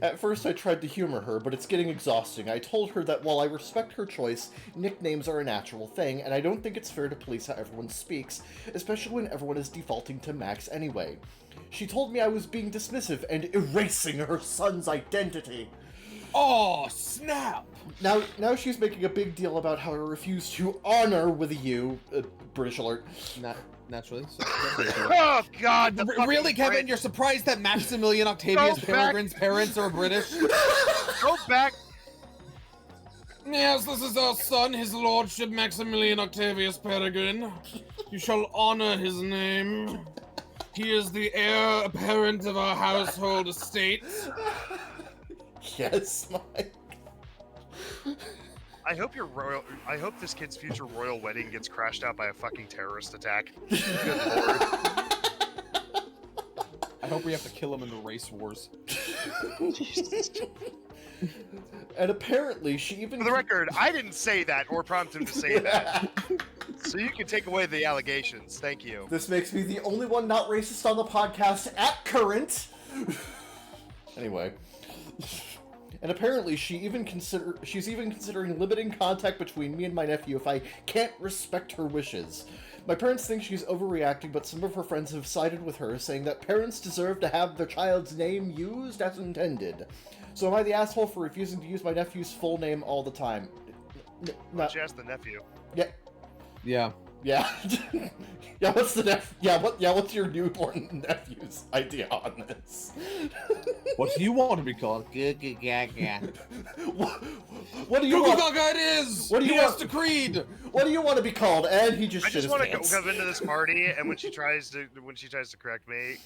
At first I tried to humor her, but it's getting exhausting. I told her that while I respect her choice, nicknames are a natural thing, and I don't think it's fair to police how everyone speaks, especially when everyone is defaulting to Max anyway. She told me I was being dismissive and erasing her son's identity. Oh, snap! Now she's making a big deal about how I refuse to honor with a U, British alert. Naturally. Oh God! The Really, fucking Kevin? Brit- You're surprised that Maximilian Octavius Go back. Peregrine's parents are British? Go back. Yes, this is our son, his lordship Maximilian Octavius Peregrine. You shall honor his name. He is the heir apparent of our household estate. Yes, Mike. I hope this kid's future royal wedding gets crashed out by a fucking terrorist attack. Good lord. I hope we have to kill him in the race wars. And apparently she even... For the record, I didn't say that or prompt him to say that. So you can take away the allegations. Thank you. This makes me the only one not racist on the podcast at current. Anyway. And apparently she's even considering limiting contact between me and my nephew if I can't respect her wishes. My parents think she's overreacting, but some of her friends have sided with her, saying that parents deserve to have their child's name used as intended. So am I the asshole for refusing to use my nephew's full name all the time? Why don't you ask the nephew? Yeah. Yeah. Yeah. Yeah, what's your newborn nephew's idea on this? What do you want to be called? What do you want? Baka it is! What do you he has want? decreed! What do you want to be called? And he just I shit just his want to pants. come into this party, and when she tries to correct me,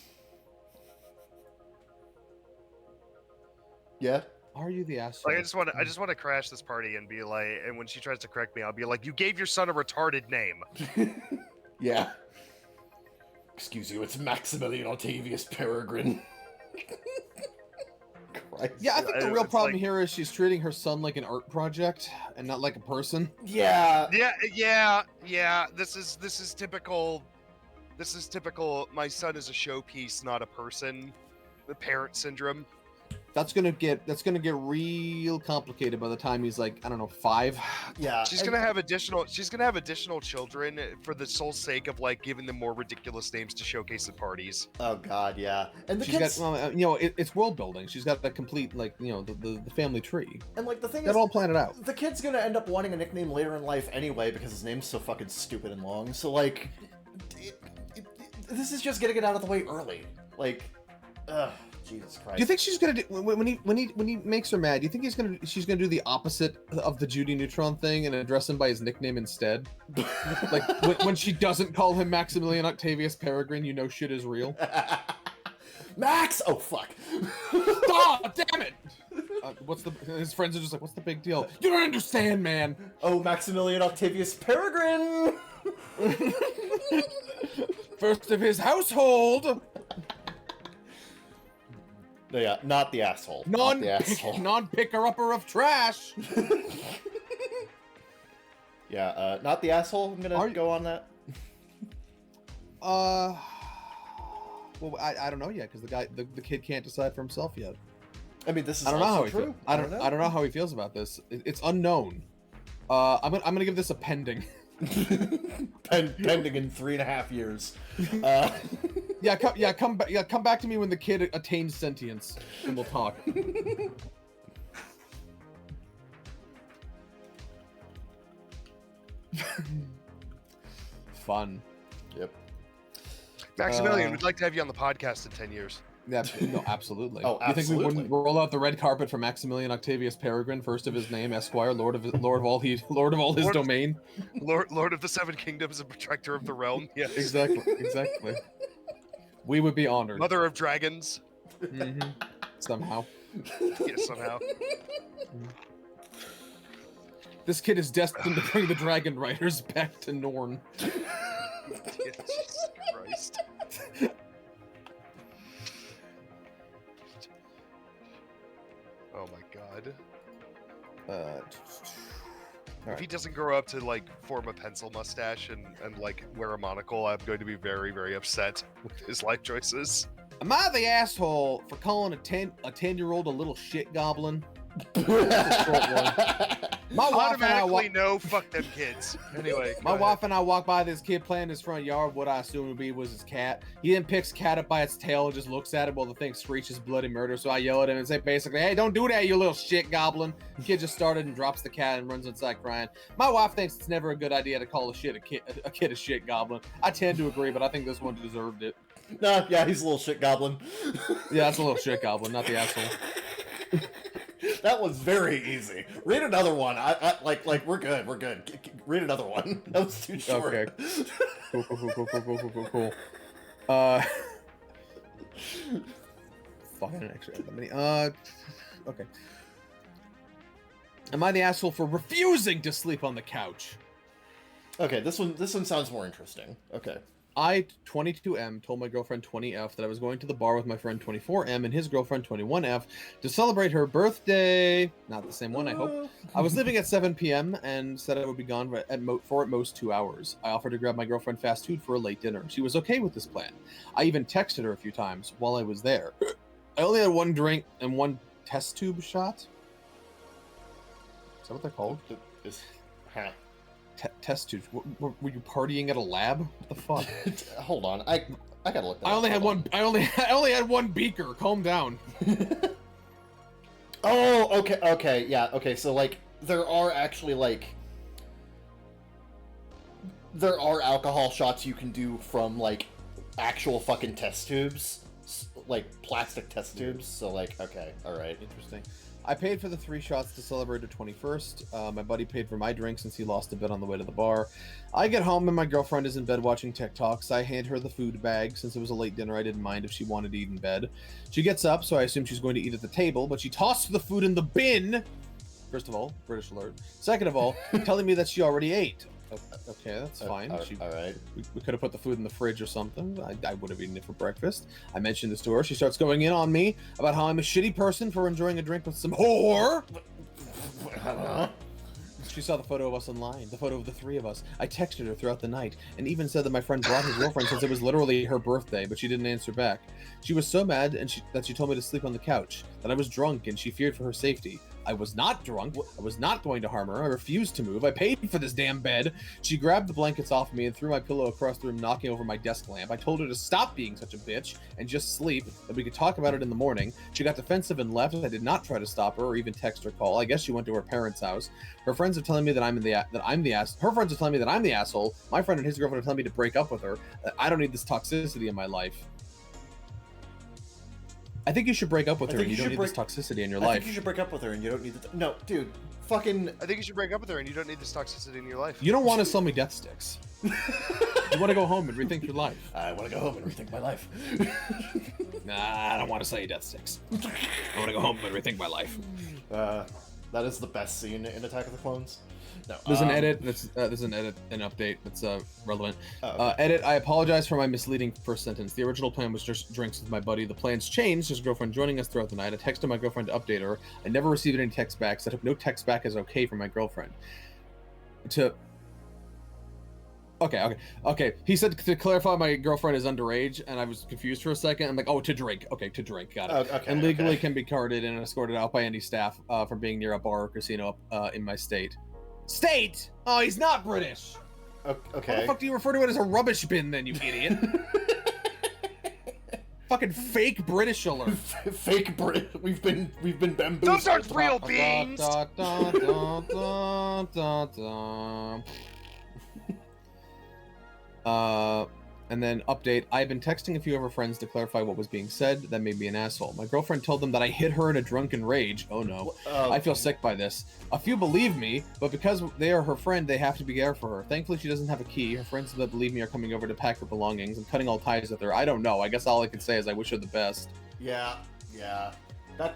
Yeah. Are you the asshole? like I just want to crash this party and be like, and when she tries to correct me, I'll be like, you gave your son a retarded name. Yeah. Excuse you, it's Maximilian Octavius Peregrine. Christ. Yeah, I think the real It's problem like- here is she's treating her son like an art project and not like a person. Yeah. Yeah. This is typical. This is typical. My son is a showpiece, not a person. The parent syndrome. That's gonna get real complicated by the time he's like, I don't know, 5. Yeah. She's gonna have additional children for the sole sake of like giving them more ridiculous names to showcase at parties. Oh god, yeah. And the She's kids, got, well, it's world building. She's got a complete, like, the family tree. and like the thing Got is, all planned out. the kid's gonna end up wanting a nickname later in life anyway because his name's so fucking stupid and long. So like, this is just getting it out of the way early. Like, ugh. Jesus Christ. Do you think she's gonna do when he makes her mad? Do you think she's gonna do the opposite of the Judy Neutron thing and address him by his nickname instead? Like when she doesn't call him Maximilian Octavius Peregrine, you know shit is real. Max? Oh fuck. Oh damn it! His friends are just like, what's the big deal? You don't understand, man. Oh, Maximilian Octavius Peregrine. First of his household. No, yeah, not the asshole. Not the asshole. Non-picker-upper of trash. Yeah, not the asshole. I'm gonna go on that. Well, I don't know yet because the kid can't decide for himself yet. I mean, this is I don't know how also he true. feels. I don't know how he feels about this. It's unknown. I'm gonna give this a pending. Pending in 3.5 years. Come back to me when the kid attains sentience, and we'll talk. Fun. Yep. Maximilian, we'd like to have you on the podcast in 10 years. Yeah, no, absolutely. Oh, You think we absolutely. wouldn't roll out the red carpet for Maximilian Octavius Peregrine, first of his name, Esquire, Lord of all his Lord- domain? Lord of the Seven Kingdoms and Protector of the Realm. Yes. Exactly. We would be honored. Mother of Dragons. Mhm. Somehow. Yes, somehow. This kid is destined to bring the Dragon Riders back to Norn. Jesus Christ. Oh my god. All If he right. doesn't grow up to like form a pencil mustache and like wear a monocle, I'm going to be very, very upset with his life choices. Am I the asshole for calling a 10-year-old a little shit goblin? My wife and I Automatically, no, fuck them kids. Anyway, My go wife and I walked by this kid playing in his front yard. What I assume would be was his cat. He then picks cat up by its tail and just looks at it while the thing screeches bloody murder. So I yell at him and say basically, "Hey, don't do that, you little shit goblin." The kid just started and drops the cat and runs inside crying. My wife thinks it's never a good idea to call a kid a shit goblin. I tend to agree, but I think this one deserved it. No, yeah, he's a little shit goblin. Yeah, that's a little shit goblin, not the asshole. That was very easy. Read another one. I like we're good. We're good. Read another one. That was too short. Okay. Cool. Fucking extra. Okay. Am I the asshole for refusing to sleep on the couch? Okay, this one sounds more interesting. Okay. I, 22M, told my girlfriend 20F that I was going to the bar with my friend 24M and his girlfriend 21F to celebrate her birthday. Not the same one, I hope. I was leaving at 7 p.m. and said I would be gone for at most 2 hours. I offered to grab my girlfriend fast food for a late dinner. She was okay with this plan. I even texted her a few times while I was there. I only had one drink and one test tube shot. Is that what they're called? Huh. Test tubes. Were you partying at a lab? What the fuck? Hold on. I gotta look that I up. only had Hold one. I only had one beaker. Calm down. Oh, okay, yeah, okay. So like, there are actually there are alcohol shots you can do from like actual fucking test tubes, like plastic test tubes. So like, okay, all right. Interesting. I paid for the 3 shots to celebrate her 21st. My buddy paid for my drink since he lost a bet on the way to the bar. I get home and my girlfriend is in bed watching TikToks. I hand her the food bag. Since it was a late dinner, I didn't mind if she wanted to eat in bed. She gets up, so I assume she's going to eat at the table, but she tossed the food in the bin. First of all, British alert. Second of all, telling me that she already ate. Okay, that's fine. All right. We could have put the food in the fridge or something. I would have eaten it for breakfast. I mentioned this to her. She starts going in on me about how I'm a shitty person for enjoying a drink with some whore. She saw the photo of us online, the photo of the 3 of us. I texted her throughout the night and even said that my friend brought his girlfriend since it was literally her birthday, but she didn't answer back. She was so mad that she told me to sleep on the couch, that I was drunk and she feared for her safety. I was not drunk. I was not going to harm her. I refused to move. I paid for this damn bed. She grabbed the blankets off me and threw my pillow across the room, knocking over my desk lamp. I told her to stop being such a bitch and just sleep, that we could talk about it in the morning. She got defensive and left. I did not try to stop her or even text or call. I guess she went to her parents' house. Her friends are telling me that her friends are telling me that I'm the asshole. My friend and his girlfriend are telling me to break up with her. I don't need this toxicity in my life. I think you should break up with her and you don't need this toxicity in your life. I think you should break up with her and you don't need the... No, dude. Fucking... I think you should break up with her and you don't need this toxicity in your life. You don't want to sell me death sticks. You want to go home and rethink your life. I want to go home and rethink my life. Nah, I don't want to sell you death sticks. I want to go home and rethink my life. That is the best scene in Attack of the Clones. No, there's an edit. There's an update that's relevant. Oh, okay. Edit. I apologize for my misleading first sentence. The original plan was just drinks with my buddy. The plans changed. His girlfriend joining us throughout the night. I texted my girlfriend to update her. I never received any text back. So I took no text back as okay from my girlfriend. Okay. He said to clarify my girlfriend is underage, and I was confused for a second. I'm like, oh, to drink. Okay, to drink. Got it. Okay, and legally can be carded and escorted out by any staff from being near a bar or casino in my state. State? Oh, he's not British. Okay. What the fuck do you refer to it as a rubbish bin then, you idiot? Fucking fake British alert. Fake Brit. We've been bamboozled. Those aren't real beans. And then update. I've been texting a few of her friends to clarify what was being said. That made me an asshole. My girlfriend told them that I hit her in a drunken rage. Oh no. I feel sick by this. A few believe me, but because they are her friend, they have to be there for her. Thankfully, she doesn't have a key. Her friends that believe me are coming over to pack her belongings. I'm cutting all ties with her. I don't know. I guess all I can say is I wish her the best. Yeah.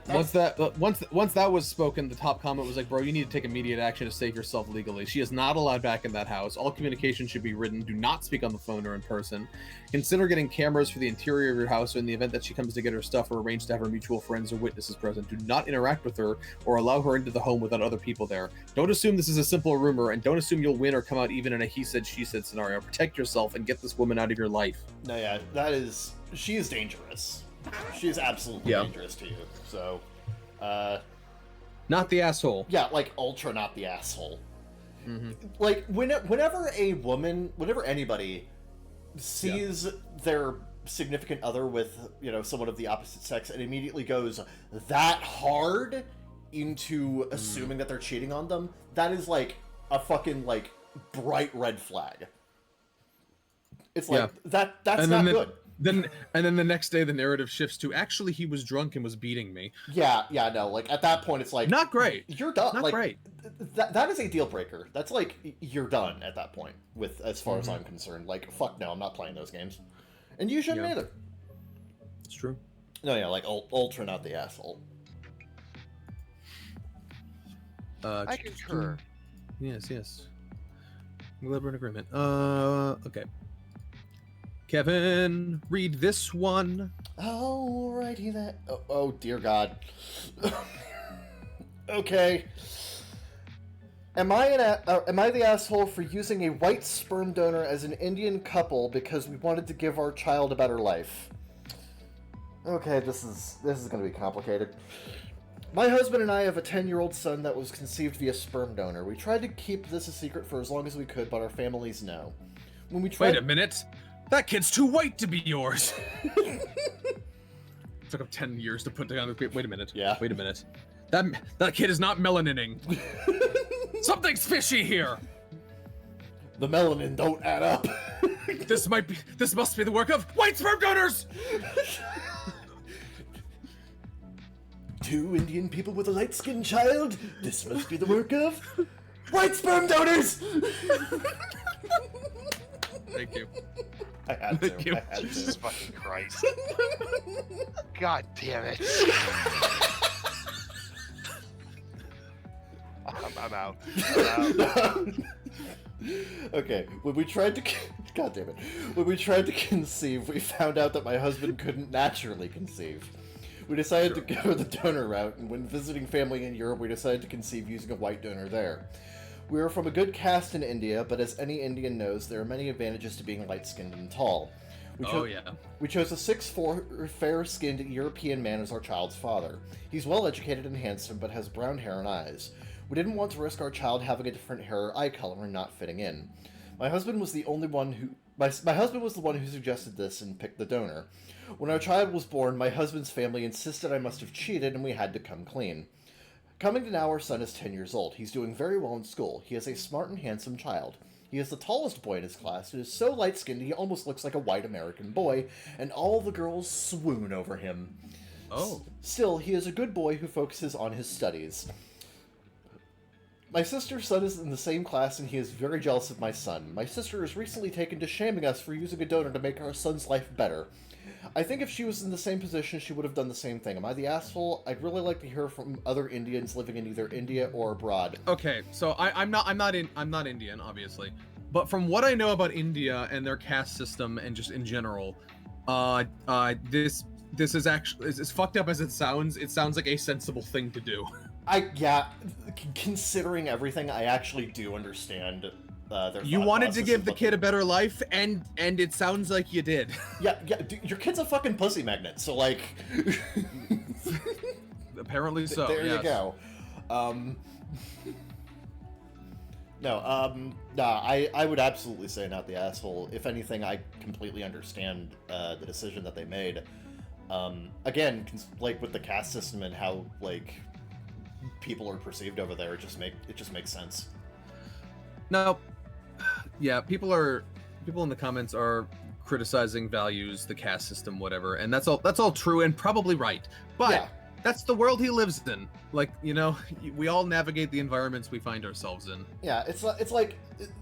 Once that was spoken, the top comment was like, "Bro, you need to take immediate action to save yourself legally. She is not allowed back in that house. All communication should be written. Do not speak on the phone or in person. Consider getting cameras for the interior of your house. So in the event that she comes to get her stuff or arrange to have her mutual friends or witnesses present, do not interact with her or allow her into the home without other people there. Don't assume this is a simple rumor, and don't assume you'll win or come out even in a he said she said scenario. Protect yourself and get this woman out of your life." No, yeah, she is dangerous. She is absolutely dangerous to you. So, not the asshole. Yeah, like ultra not the asshole. Mm-hmm. Like whenever anybody sees their significant other with, someone of the opposite sex and immediately goes that hard into assuming that they're cheating on them, that is like a fucking like bright red flag. It's like that's not good. And then the next day the narrative shifts to actually he was drunk and was beating me. Yeah, no, like at that point it's like not great. You're done. Not like, great. That is a deal breaker. That's like you're done at that point with as far as I'm concerned. Like fuck no, I'm not playing those games. And you shouldn't either. It's true. No, yeah, like ultra not the asshole. I concur. Yes. I'm glad we're in agreement. Okay. Kevin, read this one. Alrighty then. Oh dear God. Okay. Am I the asshole for using a white sperm donor as an Indian couple because we wanted to give our child a better life? Okay, this is going to be complicated. My husband and I have a 10-year-old son that was conceived via sperm donor. We tried to keep this a secret for as long as we could, but our families know. When we tried... Wait a minute. That kid's too white to be yours. Took him 10 years to put together. Wait a minute. Yeah. Wait a minute. That kid is not melanining. Something's fishy here. The melanin don't add up. This must be the work of white sperm donors. 2 Indian people with a light-skinned child. This must be the work of white sperm donors. Thank you. I had to. Thank you. Jesus fucking Christ. God damn it. I'm out. Okay, when we tried to... God damn it. When we tried to conceive, we found out that my husband couldn't naturally conceive. We decided to go the donor route, and when visiting family in Europe, we decided to conceive using a white donor there. We are from a good caste in India, but as any Indian knows, there are many advantages to being light-skinned and tall. We chose a 6'4", fair-skinned European man as our child's father. He's well-educated and handsome, but has brown hair and eyes. We didn't want to risk our child having a different hair or eye color and not fitting in. My husband was the one who suggested this and picked the donor. When our child was born, my husband's family insisted I must have cheated and we had to come clean. Coming to now, our son is 10 years old. He's doing very well in school. He is a smart and handsome child. He is the tallest boy in his class and is so light-skinned he almost looks like a white American boy, and all the girls swoon over him. Oh. Still, he is a good boy who focuses on his studies. My sister's son is in the same class and he is very jealous of my son. My sister has recently taken to shaming us for using a donor to make our son's life better. I think if she was in the same position, she would have done the same thing. Am I the asshole? I'd really like to hear from other Indians living in either India or abroad. Okay, so I'm not Indian, obviously, but from what I know about India and their caste system and just in general, this is actually as fucked up as it sounds. It sounds like a sensible thing to do. Considering everything, I actually do understand. You wanted to give the kid a better life, and it sounds like you did. Yeah, dude, your kid's a fucking pussy magnet, so like... Apparently so, There yes. you go. I would absolutely say not the asshole. If anything, I completely understand the decision that they made. Again, like with the caste system and how, like, people are perceived over there, it just makes sense. No, yeah, people in the comments are criticizing values, the caste system, whatever, and that's all true and probably right. But That's the world he lives in. Like, you know, we all navigate the environments we find ourselves in. Yeah, it's like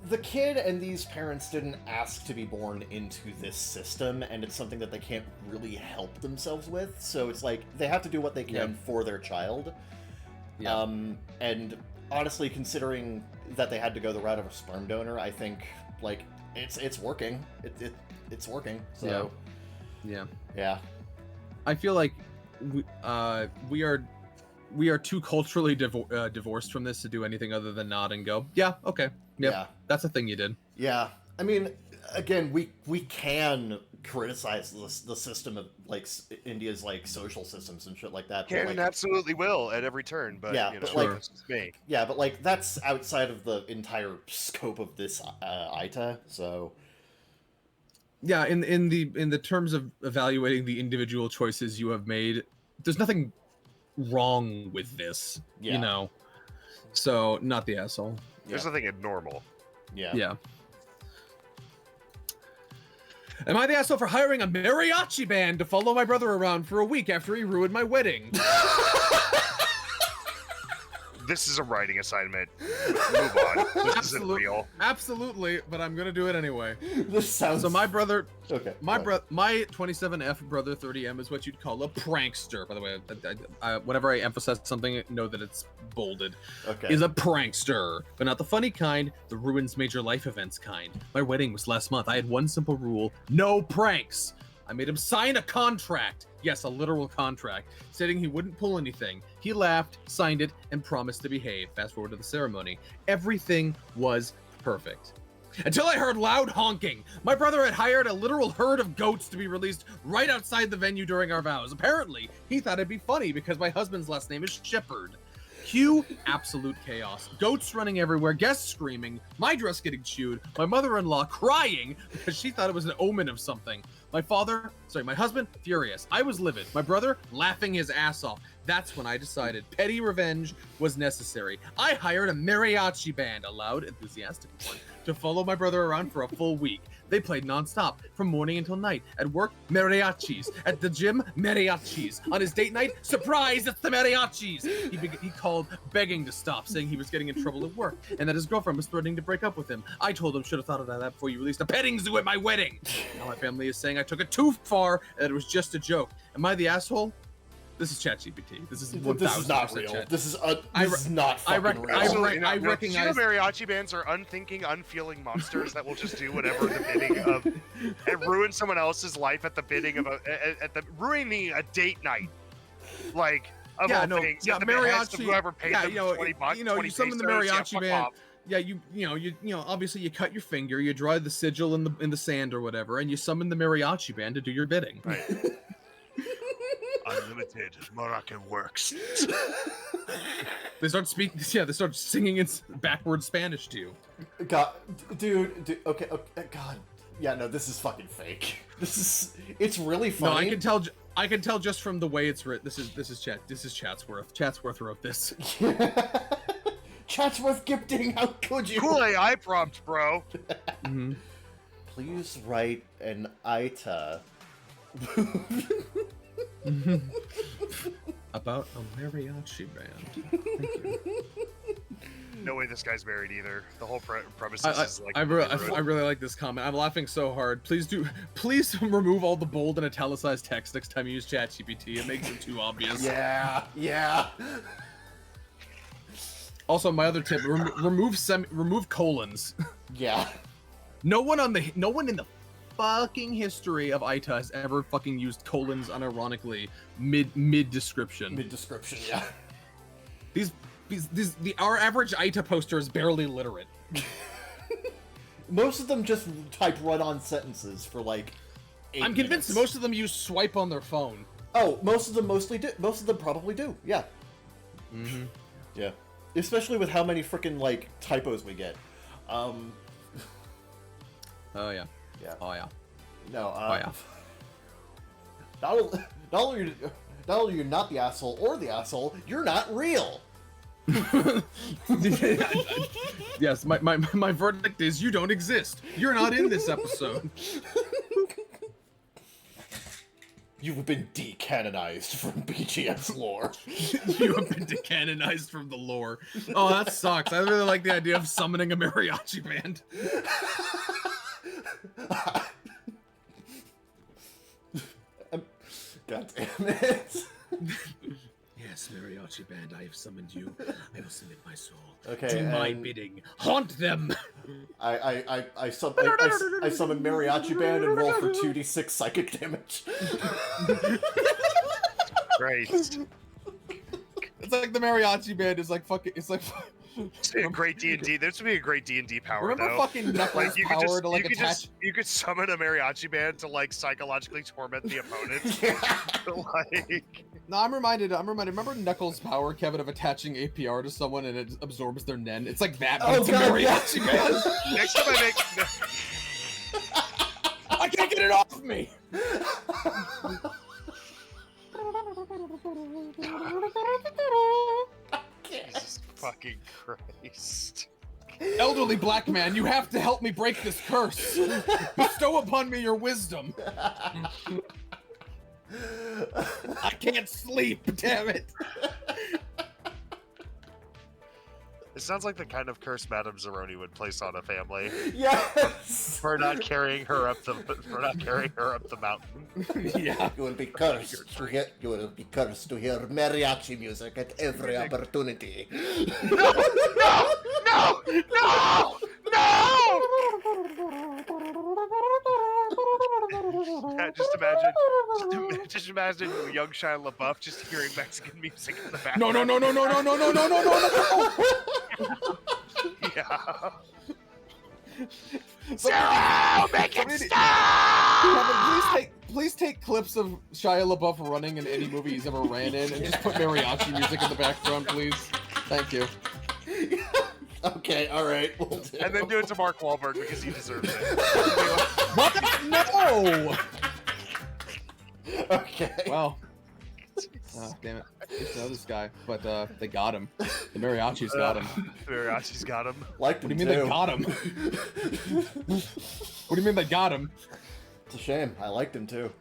the kid and these parents didn't ask to be born into this system, and it's something that they can't really help themselves with. So it's like they have to do what they can for their child. Yeah. And honestly, considering that they had to go the route of a sperm donor, I think like it's working. It's working. So yeah. I feel like we are too culturally divorced from this to do anything other than nod and go, yeah, okay, yep, Yeah. that's a thing you did. Yeah, I mean, again, we can criticize the system of like India's like social systems and shit like that. Can and absolutely will at every turn, but Yeah, you know, but, like- that's just me. Yeah, but like that's outside of the entire scope of this ITA. So Yeah, in the terms of evaluating the individual choices you have made, there's nothing wrong with this. Yeah. You know, so not the asshole. There's nothing abnormal. Yeah. Am I the asshole for hiring a mariachi band to follow my brother around for a week after he ruined my wedding? This is a writing assignment. Move on. This isn't real. Absolutely, but I'm gonna do it anyway. this sounds So my brother, okay. my 27F brother 30M is what you'd call a prankster. By the way, whenever I emphasize something, know that it's bolded. Okay. Is a prankster, but not the funny kind, the ruins major life events kind. My wedding was last month. I had one simple rule: no pranks. I made him sign a contract. Yes, a literal contract, stating he wouldn't pull anything. He laughed, signed it, and promised to behave. Fast forward to the ceremony. Everything was perfect. Until I heard loud honking. My brother had hired a literal herd of goats to be released right outside the venue during our vows. Apparently, he thought it'd be funny because my husband's last name is Shepherd. Cue absolute chaos. Goats running everywhere, guests screaming, my dress getting chewed, my mother-in-law crying because she thought it was an omen of something. My husband, furious. I was livid. My brother, laughing his ass off. That's when I decided petty revenge was necessary. I hired a mariachi band, a loud, enthusiastic one, to follow my brother around for a full week. They played nonstop, from morning until night. At work, mariachis. At the gym, mariachis. On his date night, surprise, it's the mariachis! He called begging to stop, saying he was getting in trouble at work, and that his girlfriend was threatening to break up with him. I told him, should have thought of that before you released a petting zoo at my wedding. Now my family is saying I took it too far, and that it was just a joke. Am I the asshole? This is ChatGPT. This is 1000% This is not real. Chat. This is not fucking real. Absolutely not. I No, recognize- pseudo mariachi bands are unthinking, unfeeling monsters that will just do whatever the bidding of and ruin someone else's life at the bidding of ruining a date night. Like of all things, at the behest of whoever paid them $20. You summon the mariachi band. Yeah, you obviously you cut your finger, you draw the sigil in the sand or whatever, and you summon the mariachi band to do your bidding. Right. Unlimited Moroccan works. They start speaking. Yeah, they start singing in backward Spanish to you. God, dude, okay, God, yeah, no, this is fucking fake. It's really funny. No, I can tell just from the way it's written. This is Chatsworth. Chatsworth wrote this. Chatsworth gifting, how could you? Cool AI prompt, bro. Mm-hmm. Please write an ITA. About a mariachi band. Thank you. No way this guy's married either. The whole premise is like. I really like this comment. I'm laughing so hard. Please remove all the bold and italicized text next time you use ChatGPT. It makes it too obvious. Yeah. Also, my other tip: remove colons. Yeah. No one in the fucking history of ITA has ever fucking used colons unironically mid description. Mid description, yeah. Our average ITA poster is barely literate. Most of them just type run-on sentences for like 8 I'm convinced minutes. most of them use swipe on their phone. Oh, most of them mostly do. Most of them probably do. Yeah. Mm-hmm. Yeah. Especially with how many freaking like typos we get. Oh yeah. Yeah. Oh yeah. No. Oh yeah. Not only are you not the asshole or the asshole, you're not real. Yes, my verdict is you don't exist. You're not in this episode. You've been decanonized from BGS lore. You have been decanonized from the lore. Oh, that sucks. I really like the idea of summoning a mariachi band. God damn it. Yes, mariachi band, I have summoned you. I will submit my soul. Okay, Do my and- bidding. Haunt them. I summon mariachi band and roll for 2d6 psychic damage. Christ. It's like the mariachi band is like fucking. It's like. It's be a great D&D. This would be a great D&D power, Remember though. fucking Knuckles' you power to like attach. you could summon a mariachi band to like psychologically torment the opponent. Like, No, I'm reminded. Remember Knuckles' power, Kevin, of attaching APR to someone and it absorbs their nen. It's like that, but Oh, it's a God, mariachi band. next time I make I can't get it off me. Jesus fucking Christ. Elderly black man, you have to help me break this curse. Bestow upon me your wisdom. I can't sleep, damn it. It sounds like the kind of curse Madame Zeroni would place on a family Yes! for not carrying her up the mountain. Yeah. You will be cursed to hear mariachi music at every opportunity. No! No! No! No! Yeah, just imagine young Shia LaBeouf just hearing Mexican music in the background. No. Yeah. Sarah, make it stop! Kevin, please take clips of Shia LaBeouf running in any movie he's ever ran in and just put mariachi music in the background, please. Thank you. Okay, alright, we'll do. And then do it to Mark Wahlberg because he deserves it. What? No! Okay. Wow. Damn it. I used to know this guy, but they got him. The mariachis got him. Mariachi's got him. Liked What him do you mean too. they got him? What do you mean they got him? It's a shame. I liked him too.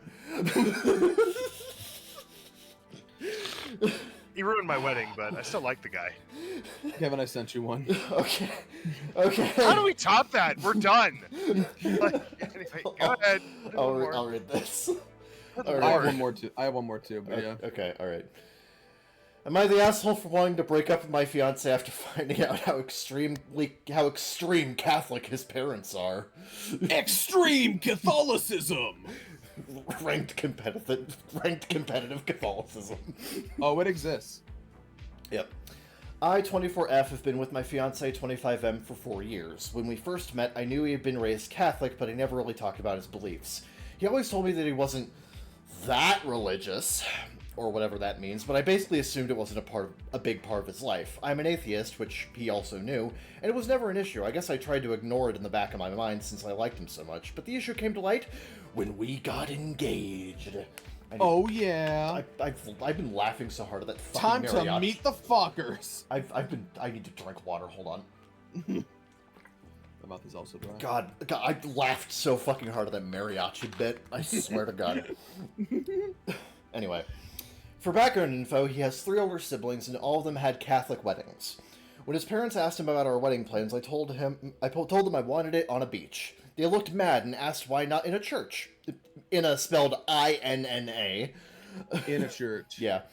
He ruined my wedding, but I still like the guy. Kevin, I sent you one. Okay. Okay. How do we top that? We're done. Like, anyway, go ahead. Do one more. I'll read this. I have one more too. But yeah. Okay, alright. Am I the asshole for wanting to break up with my fiance after finding out how extreme Catholic his parents are? Extreme Catholicism! Ranked competitive Catholicism. Oh, it exists. Yep. I, 24F, have been with my fiance, 25M, for 4 years. When we first met, I knew he had been raised Catholic, but he never really talked about his beliefs. He always told me that he wasn't that religious, or whatever that means, but I basically assumed it wasn't a big part of his life. I'm an atheist, which he also knew, and it was never an issue. I guess I tried to ignore it in the back of my mind since I liked him so much, but the issue came to light when we got engaged. Oh yeah. I've been laughing so hard at that fucking Time mariachi. to meet the fuckers. I need to drink water, hold on. My mouth is also dry. God, I laughed so fucking hard at that mariachi bit. I swear to God. Anyway, for background info, he has 3 older siblings, and all of them had Catholic weddings. When his parents asked him about our wedding plans, I told them I wanted it on a beach. They looked mad and asked why not in a church. Inna spelled I-N-N-A. In a church. Yeah.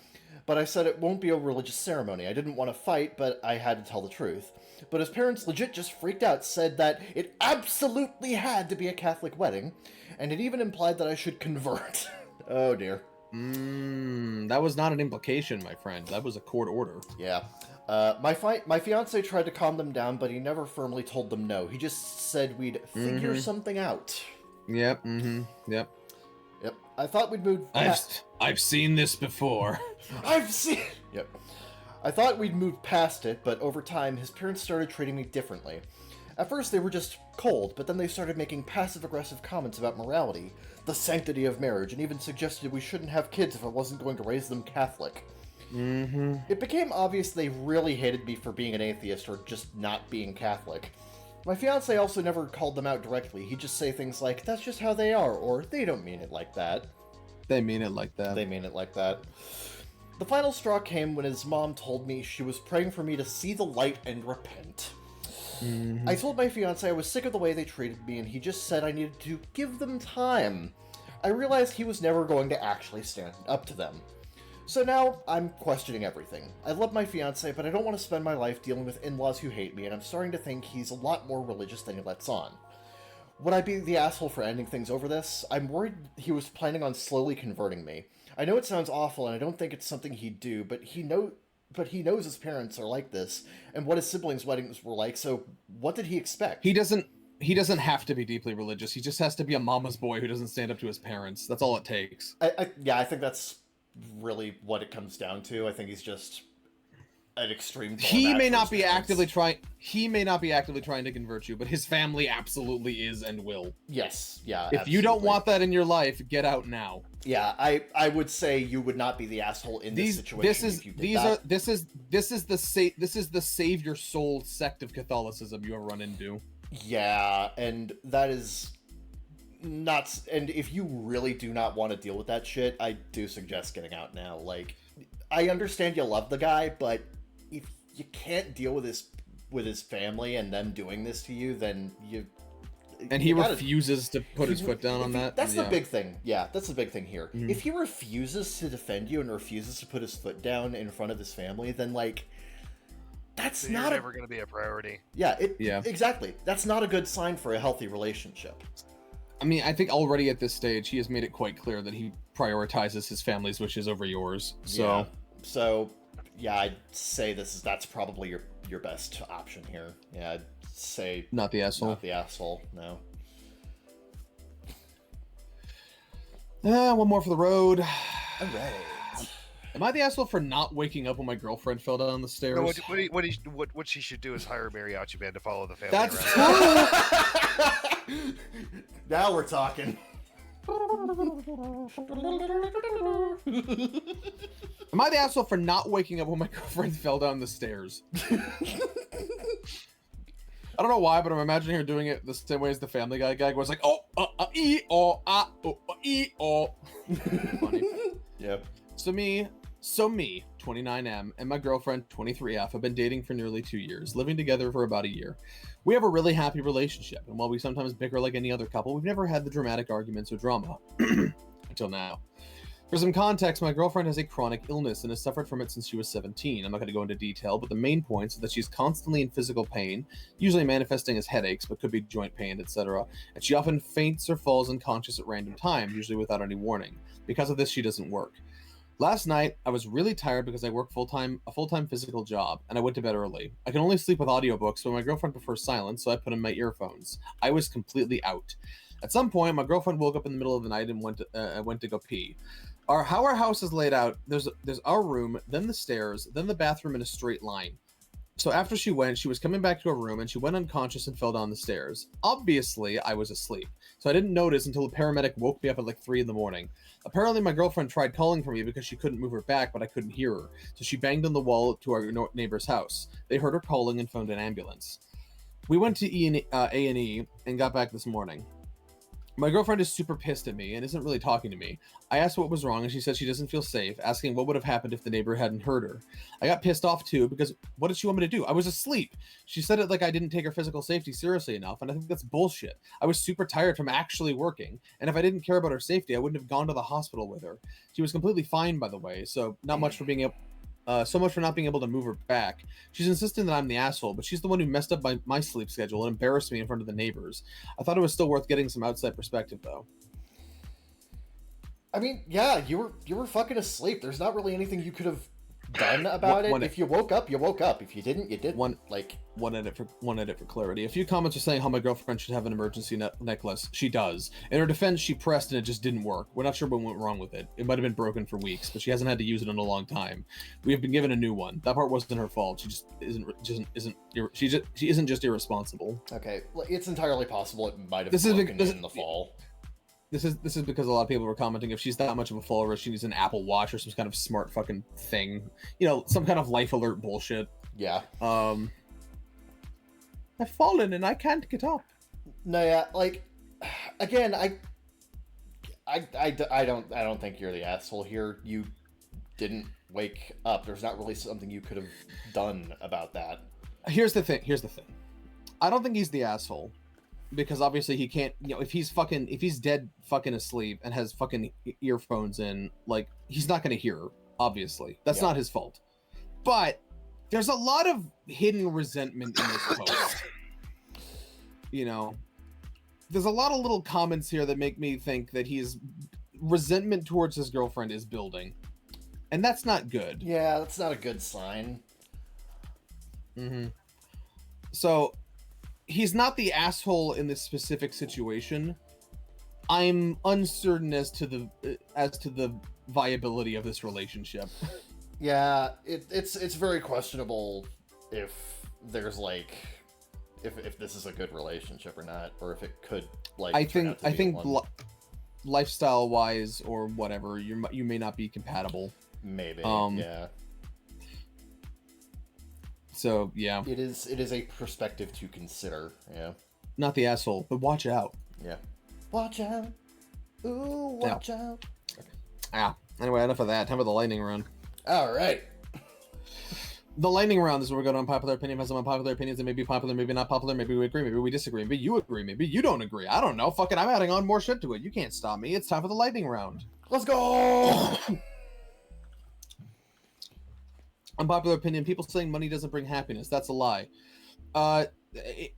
But I said it won't be a religious ceremony. I didn't want to fight, but I had to tell the truth. But his parents legit just freaked out, said that it absolutely had to be a Catholic wedding, and it even implied that I should convert. Oh dear. That was not an implication, my friend. That was a court order. Yeah. My fiance tried to calm them down, but he never firmly told them no. He just said we'd figure something out. Yep, yep. Yep. I thought we'd move... I've seen this before. Yep. I thought we'd moved past it, but over time, his parents started treating me differently. At first, they were just cold, but then they started making passive-aggressive comments about morality, the sanctity of marriage, and even suggested we shouldn't have kids if I wasn't going to raise them Catholic. It became obvious they really hated me for being an atheist or just not being Catholic. My fiancé also never called them out directly. He'd just say things like, "That's just how they are," or "They don't mean it like that." They mean it like that. They mean it like that. The final straw came when his mom told me she was praying for me to see the light and repent. Mhm. I told my fiance I was sick of the way they treated me, and he just said I needed to give them time. I realized he was never going to actually stand up to them. So now, I'm questioning everything. I love my fiance, but I don't want to spend my life dealing with in-laws who hate me, and I'm starting to think he's a lot more religious than he lets on. Would I be the asshole for ending things over this? I'm worried he was planning on slowly converting me. I know it sounds awful, and I don't think it's something he'd do, but he knows his parents are like this, and what his siblings' weddings were like, so what did he expect? He doesn't have to be deeply religious. He just has to be a mama's boy who doesn't stand up to his parents. That's all it takes. I think that's really what it comes down to. I think he's just an extreme. He may not be actively trying to convert you, but his family absolutely is and will. Yes, yeah. If you don't want that in your life, get out now. Yeah, I would say you would not be the asshole in this situation if you did that. This is the save your soul sect of Catholicism you ever run into. Yeah, and that is not. And if you really do not want to deal with that shit, I do suggest getting out now. Like, I understand you love the guy, but if you can't deal with his family and them doing this to you, then you. And he refuses to put his foot down on that. That's the big thing. Yeah, that's the big thing here. Mhm. If he refuses to defend you and refuses to put his foot down in front of his family, then like. That's So not you're never going to be a priority. Yeah, Yeah. Exactly. That's not a good sign for a healthy relationship. I mean, I think already at this stage, he has made it quite clear that he prioritizes his family's wishes over yours. So, I'd say that's probably your best option here. Yeah, I'd say not the asshole. Not the asshole. No. One more for the road. All right. Am I the asshole for not waking up when my girlfriend fell down the stairs? No, what she should do is hire a mariachi band to follow the family That's around. Now we're talking. Am I the asshole for not waking up when my girlfriend fell down the stairs? I don't know why, but I'm imagining her doing it the same way as the Family Guy gag, where it's like, Funny. Yep. So me, 29M, and my girlfriend, 23F, have been dating for nearly 2 years, living together for about a year. We have a really happy relationship, and while we sometimes bicker like any other couple, we've never had the dramatic arguments or drama. Until now. For some context, my girlfriend has a chronic illness and has suffered from it since she was 17. I'm not going to go into detail, but the main points are that she's constantly in physical pain, usually manifesting as headaches, but could be joint pain, etc. And she often faints or falls unconscious at random times, usually without any warning. Because of this, she doesn't work. Last night, I was really tired because I work a full-time physical job, and I went to bed early. I can only sleep with audiobooks, but my girlfriend prefers silence, so I put in my earphones. I was completely out. At some point, my girlfriend woke up in the middle of the night and went to go pee. How our house is laid out, there's our room, then the stairs, then the bathroom in a straight line. So after she went, she was coming back to her room and she went unconscious and fell down the stairs. Obviously, I was asleep, so I didn't notice until the paramedic woke me up at like 3 a.m. Apparently, my girlfriend tried calling for me because she couldn't move her back, but I couldn't hear her. So she banged on the wall to our neighbor's house. They heard her calling and phoned an ambulance. We went to A&E and got back this morning. My girlfriend is super pissed at me and isn't really talking to me. I asked what was wrong and she said she doesn't feel safe, asking what would have happened if the neighbor hadn't heard her. I got pissed off too because what did she want me to do? I was asleep. She said it like I didn't take her physical safety seriously enough, and I think that's bullshit. I was super tired from actually working, and if I didn't care about her safety, I wouldn't have gone to the hospital with her. She was completely fine, by the way, so not much for being able... so much for not being able to move her back. She's insisting that I'm the asshole, but she's the one who messed up my sleep schedule and embarrassed me in front of the neighbors. I thought it was still worth getting some outside perspective, though. I mean, yeah, you were fucking asleep. There's not really anything you could have done about it. If you woke up, you woke up. If you didn't, you didn't. One edit for clarity. A few comments are saying how my girlfriend should have an emergency necklace. She does. In her defense, she pressed and it just didn't work. We're not sure what went wrong with it. It might have been broken for weeks, but she hasn't had to use it in a long time. We have been given a new one. That part wasn't her fault. She just isn't just irresponsible. Okay, it's entirely possible it might have broken in the fall. This is because a lot of people were commenting if she's that much of a fall risk, she needs an Apple Watch or some kind of smart fucking thing. You know, some kind of life alert bullshit. Yeah. I've fallen and I can't get up. No, yeah, like, again, I don't think you're the asshole here. You didn't wake up. There's not really something you could have done about that. Here's the thing. I don't think he's the asshole, because obviously he can't. If he's dead fucking asleep and has fucking earphones in, like, he's not gonna hear her. Obviously, that's not his fault. But there's a lot of hidden resentment in this post. There's a lot of little comments here that make me think that he's resentment towards his girlfriend is building, and that's not good. Yeah, that's not a good sign. So he's not the asshole in this specific situation. I'm uncertain as to the viability of this relationship. Yeah, it's very questionable if there's like if this is a good relationship or not, or if it could like. I think lifestyle wise or whatever, you may not be compatible. Maybe. Yeah. So yeah, it is a perspective to consider. Yeah. Not the asshole, but watch out. Yeah. Watch out. Ooh, watch out. Okay. Anyway, enough of that. Time for the lightning round. All right. The lightning round is where we're going to unpopular opinion. Has some unpopular opinions that may be popular, maybe not popular. Maybe we agree, maybe we disagree. Maybe you agree, maybe you don't agree. I don't know. Fucking, I'm adding on more shit to it. You can't stop me. It's time for the lightning round. Let's go. Unpopular opinion. People saying money doesn't bring happiness. That's a lie.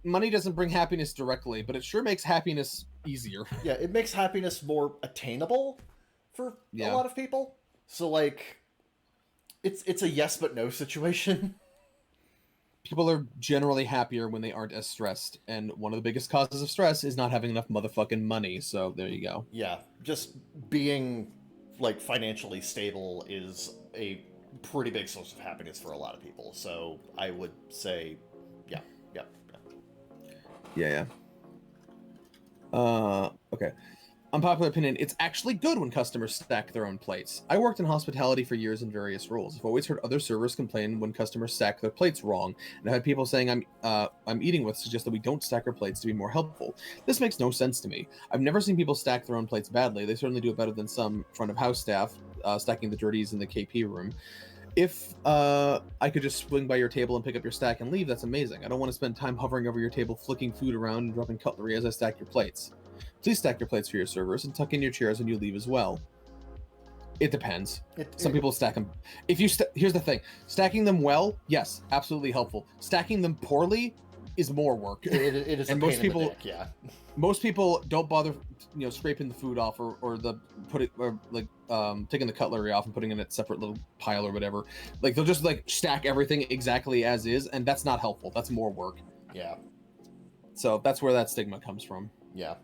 Money doesn't bring happiness directly, but it sure makes happiness easier. Yeah, it makes happiness more attainable for a lot of people. So like, it's a yes but no situation. People are generally happier when they aren't as stressed, and one of the biggest causes of stress is not having enough motherfucking money. So there you go. Yeah, just being like financially stable is a pretty big source of happiness for a lot of people. So I would say, yeah. Okay. Unpopular opinion. It's actually good when customers stack their own plates. I worked in hospitality for years in various roles. I've always heard other servers complain when customers stack their plates wrong, and I've had people saying I'm eating with suggest that we don't stack our plates to be more helpful. This makes no sense to me. I've never seen people stack their own plates badly. They certainly do it better than some front of house staff stacking the dirties in the KP room. If I could just swing by your table and pick up your stack and leave, that's amazing. I don't want to spend time hovering over your table, flicking food around and dropping cutlery as I stack your plates. Please stack your plates for your servers and tuck in your chairs when you leave as well. It depends. Some people stack them. Here's the thing: stacking them well, yes, absolutely helpful. Stacking them poorly is more work. It is, and a most pain in people, the dick, yeah. Most people don't bother, scraping the food off taking the cutlery off and putting it in a separate little pile or whatever. Like they'll just like stack everything exactly as is, and that's not helpful. That's more work. Yeah. So that's where that stigma comes from. Yeah.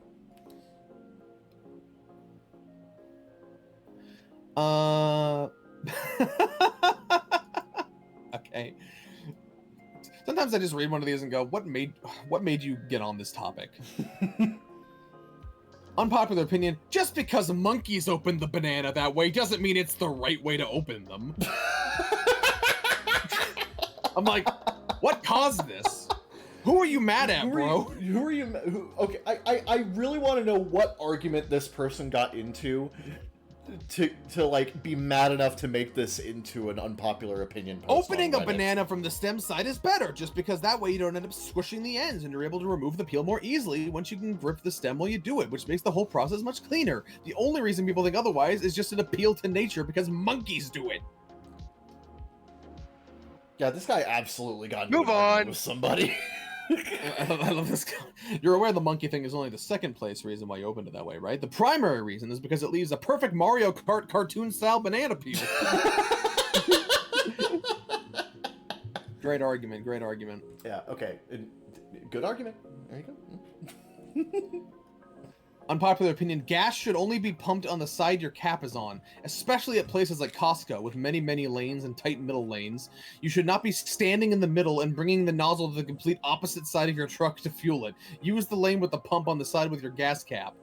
Okay. Sometimes I just read one of these and go, what made you get on this topic? Unpopular opinion, just because monkeys open the banana that way doesn't mean it's the right way to open them. I'm like, what caused this? Who are you mad at, bro? Who are you? Okay, I really want to know what argument this person got into to like be mad enough to make this into an unpopular opinion post. Opening a banana from the stem side is better, just because that way you don't end up squishing the ends and you're able to remove the peel more easily once you can grip the stem while you do it, which makes the whole process much cleaner. The only reason people think otherwise is just an appeal to nature because monkeys do it. Yeah, this guy absolutely got Move on with somebody. I love this guy. You're aware the monkey thing is only the second place reason why you opened it that way, right? The primary reason is because it leaves a perfect Mario Kart cartoon style banana peel. Great argument. Yeah, okay. Good argument. There you go. Unpopular opinion, gas should only be pumped on the side your cap is on, especially at places like Costco with many, many lanes and tight middle lanes. You should not be standing in the middle and bringing the nozzle to the complete opposite side of your truck to fuel it. Use the lane with the pump on the side with your gas cap.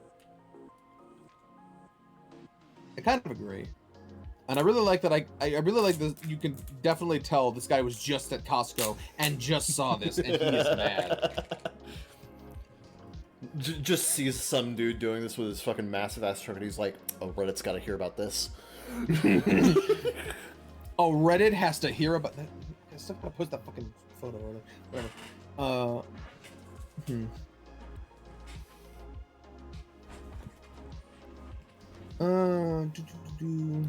I kind of agree. And I really like that. I really like this. You can definitely tell this guy was just at Costco and just saw this, and he is mad. Just sees some dude doing this with his fucking massive ass truck, and he's like, "Oh, Reddit's got to hear about this." Oh, Reddit has to hear about that. I still gotta post that fucking photo or whatever.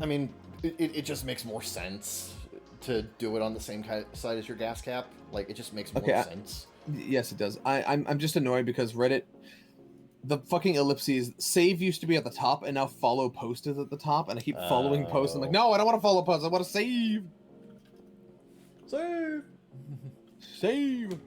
I mean, it just makes more sense to do it on the same side as your gas cap. Like, it just makes more sense. Yes, it does. I'm just annoyed because Reddit, the fucking ellipses, save used to be at the top, and now follow post is at the top, and I keep following post. I'm like, no, I don't want to follow post. I want to save. Save. Save.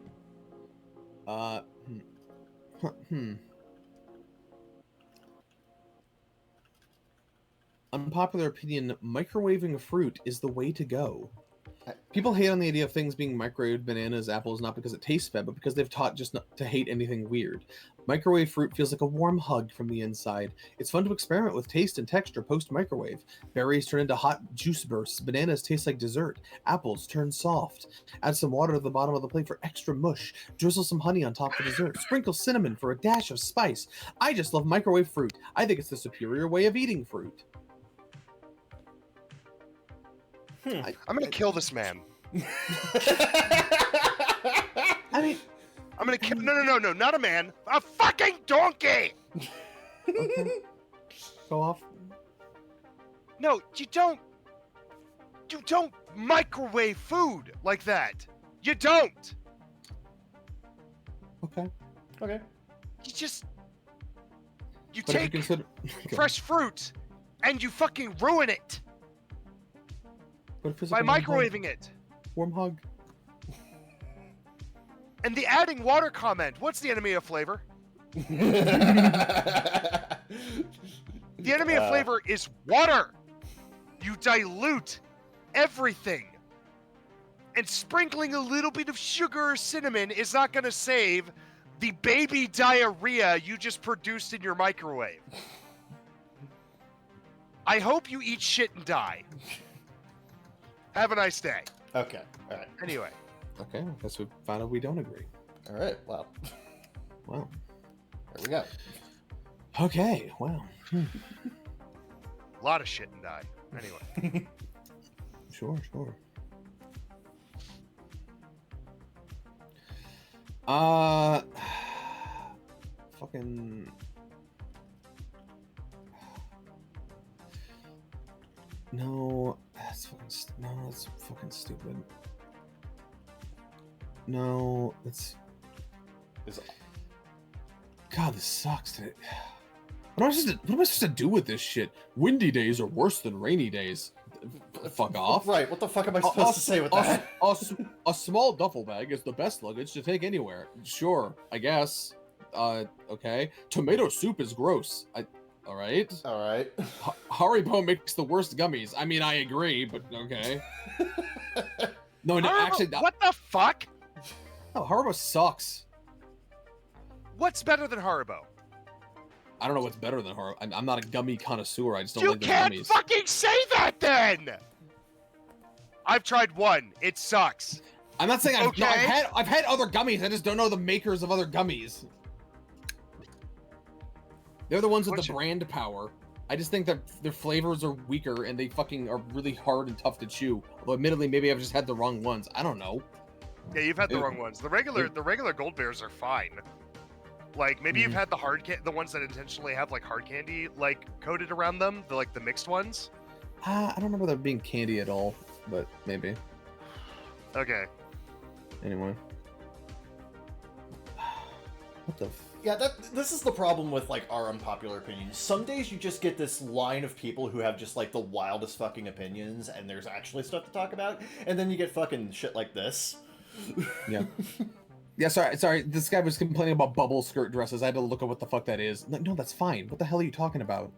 Unpopular opinion: microwaving fruit is the way to go. People hate on the idea of things being microwaved, bananas, apples, not because it tastes bad, but because they've taught just not to hate anything weird. Microwave fruit feels like a warm hug from the inside. It's fun to experiment with taste and texture post-microwave. Berries turn into hot juice bursts. Bananas taste like dessert. Apples turn soft. Add some water to the bottom of the plate for extra mush. Drizzle some honey on top of dessert. Sprinkle cinnamon for a dash of spice. I just love microwave fruit. I think it's the superior way of eating fruit. I'm gonna kill this man. I mean, I'm gonna kill. No, not a man. A fucking donkey. okay. Go off. No, you don't. You don't microwave food like that. You don't. Okay. Okay. You just. You But if take consider fresh fruit and you fucking ruin it but if it's by like a microwaving it. warm hug. And the adding water comment. What's the enemy of flavor? The enemy of flavor is water. You dilute everything. And sprinkling a little bit of sugar or cinnamon is not going to save the baby diarrhea you just produced in your microwave. I hope you eat shit and die. Have a nice day. Okay. All right. Anyway. Okay, I guess we found out we don't agree. All right. Well. Wow. There we go. Okay, wow. A lot of shit and die. Anyway. Sure. Fucking. No, that's fucking stupid. No, that's. God, this sucks. What am I supposed to do with this shit? Windy days are worse than rainy days. Fuck off. Right. What the fuck am I supposed to say with that? A small duffel bag is the best luggage to take anywhere. Sure, I guess. Okay. Tomato soup is gross. All right. All right. Haribo makes the worst gummies. I mean, I agree, but okay. No, Haribo, actually, what the fuck? no, Haribo sucks. What's better than Haribo? I don't know what's better than Haribo. I'm not a gummy connoisseur. I just don't You like the can't gummies. fucking say that then! I've tried one. It sucks. I'm not saying Okay. I've had other gummies. I just don't know the makers of other gummies. They're the ones with the brand power. I just think that their flavors are weaker and they fucking are really hard and tough to chew. Although admittedly, maybe I've just had the wrong ones. I don't know. Yeah, you've had the wrong ones. The regular gold bears are fine. Like maybe you've had the ones that intentionally have like hard candy like coated around them, the mixed ones. I don't remember that being candy at all, but maybe. Okay. Anyway. What the? Yeah, this is the problem with like our unpopular opinions. Some days you just get this line of people who have just like the wildest fucking opinions, and there's actually stuff to talk about, and then you get fucking shit like this. Yeah. Yeah, sorry. This guy was complaining about bubble skirt dresses. I had to look at what the fuck that is. No, that's fine. What the hell are you talking about?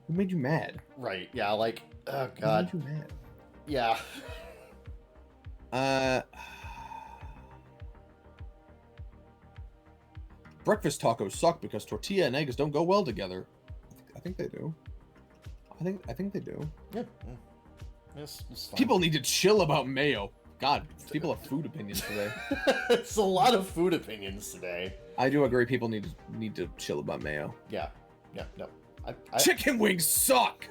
Who made you mad? Right, yeah, like, oh god. Who made you mad? Yeah. Breakfast tacos suck because tortilla and eggs don't go well together. I think they do. I think they do. Yeah. It's fine. People need to chill about mayo. God, people have food opinions today. It's a lot of food opinions today. I do agree. People need to chill about mayo. Yeah, no. Chicken wings suck.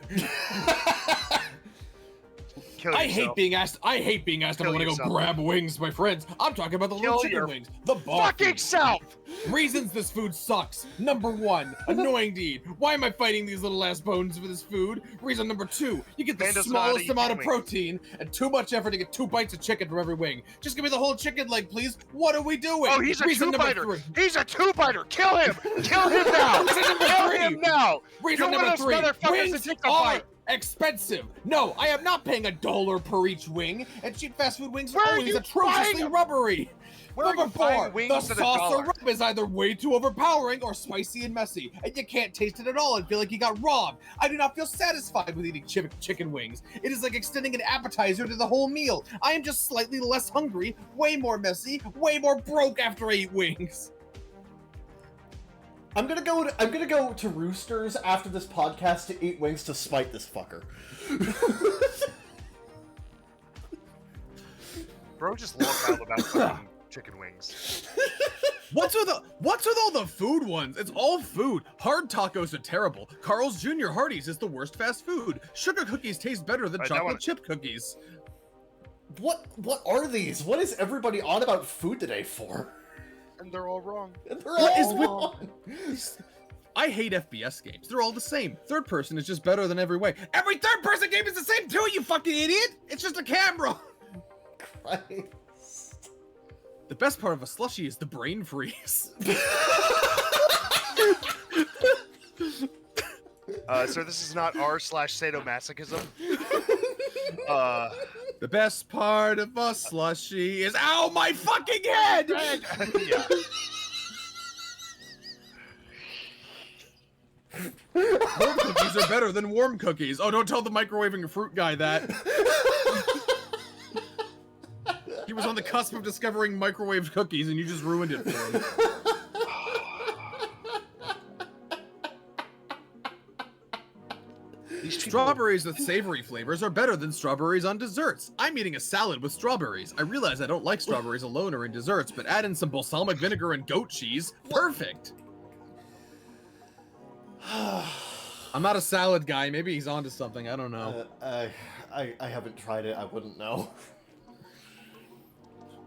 I hate being asked if I'm gonna go grab wings, my friends. I'm talking about the little chicken wings. The fucking self. Reasons this food sucks. Number 1, annoying deed. Why am I fighting these little ass bones for this food? Reason number 2, you get the smallest amount of protein and too much effort to get 2 bites of chicken from every wing. Just give me the whole chicken leg, please. What are we doing? Oh, he's a two-biter. He's a two-biter. Kill him. Kill him now. Kill him now. Reason number 3, wings are expensive. No, I am not paying $1 per each wing, and cheap fast food wings are always atrociously rubbery. Number 4, the sauce or rub is either way too overpowering or spicy and messy, and you can't taste it at all and feel like you got robbed. I do not feel satisfied with eating chicken wings. It is like extending an appetizer to the whole meal. I am just slightly less hungry, way more messy, way more broke after I eat wings. I'm gonna go to Roosters after this podcast to eat wings to spite this fucker. Bro, just lost out about fucking chicken wings. What's with all the food ones? It's all food. Hard tacos are terrible. Carl's Jr. Hardee's is the worst fast food. Sugar cookies taste better than chocolate chip cookies. What are these? What is everybody on about food today for? And they're all wrong. I hate FPS games. They're all the same. Third person is just better than every way. Every third person game is the same too, you fucking idiot! It's just a camera! Christ. The best part of a slushie is the brain freeze. So this is not r/sadomasochism. The best part of a slushie is ow, my fucking head! Yeah. Warm cookies are better than warm cookies. Oh, don't tell the microwaving fruit guy that. He was on the cusp of discovering microwaved cookies and you just ruined it for him. Strawberries with savory flavors are better than strawberries on desserts. I'm eating a salad with strawberries. I realize I don't like strawberries alone or in desserts, but add in some balsamic vinegar and goat cheese. Perfect! I'm not a salad guy. Maybe he's onto something. I don't know. I haven't tried it. I wouldn't know.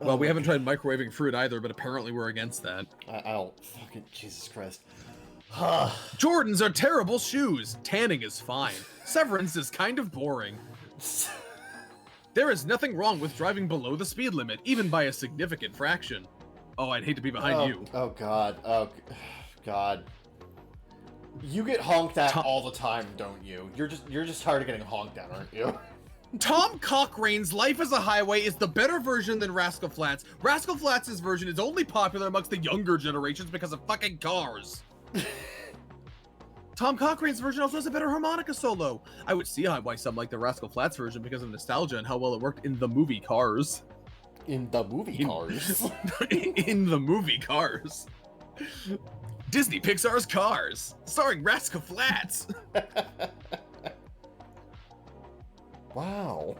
Well, we haven't tried microwaving fruit either, but apparently we're against that. I don't fucking... Jesus Christ. Jordans are terrible shoes. Tanning is fine. Severance is kind of boring. There is nothing wrong with driving below the speed limit, even by a significant fraction. Oh, I'd hate to be behind you. Oh, God. Oh, God. You get honked at all the time, don't you? You're just tired of getting honked at, aren't you? Tom Cochrane's Life as a Highway is the better version than Rascal Flatts. Rascal Flatts' version is only popular amongst the younger generations because of fucking cars. Tom Cochrane's version also has a better harmonica solo. I would see why some like the Rascal Flatts version because of nostalgia and how well it worked in the movie Cars. In the movie Cars? In the movie Cars. Disney Pixar's Cars, starring Rascal Flatts. Wow.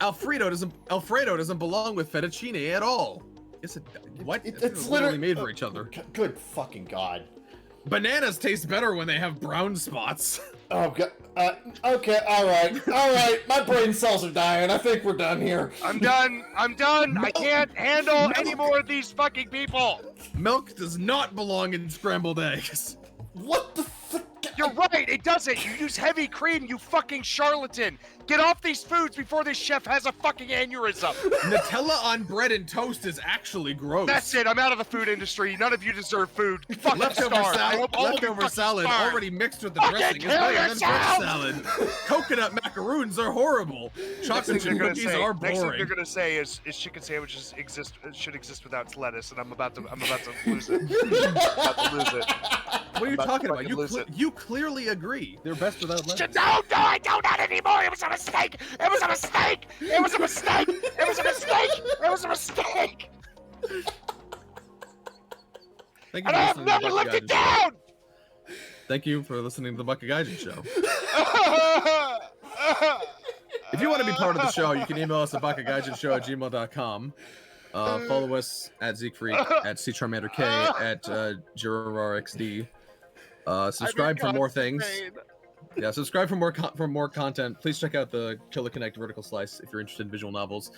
Alfredo doesn't belong with fettuccine at all. It's a what? It's literally made for each other. Good fucking God. Bananas taste better when they have brown spots. Oh God. Okay. All right. My brain cells are dying. I think we're done here. I'm done. I can't handle any more of these fucking people. Milk does not belong in scrambled eggs. What the fuck? You're right, it doesn't. You use heavy cream, you fucking charlatan. Get off these foods before this chef has a fucking aneurysm. Nutella on bread and toast is actually gross. That's it, I'm out of the food industry. None of you deserve food. Fucking leftover salad already mixed with the dressing is better than fresh salad. Coconut macaroons are horrible. Chocolate chip cookies are boring. Next thing they're gonna say is chicken sandwiches should exist without lettuce, and I'm about to lose it. What are you talking about? You clearly agree. They're best without lettuce. No, I don't not anymore. It was a mistake. It was a mistake. It was a mistake. It was a mistake. It was a mistake. Thank you and I have never lived it down. Thank you for listening to the Baka Gaijin show. If you want to be part of the show, you can email us at bakagaijinshow@gmail.com. Follow us at ZekeFreak, at CCharmanderK, at JirarXD. Subscribe for more things. Yeah, subscribe for more content. Please check out the Killer Connect vertical slice if you're interested in visual novels.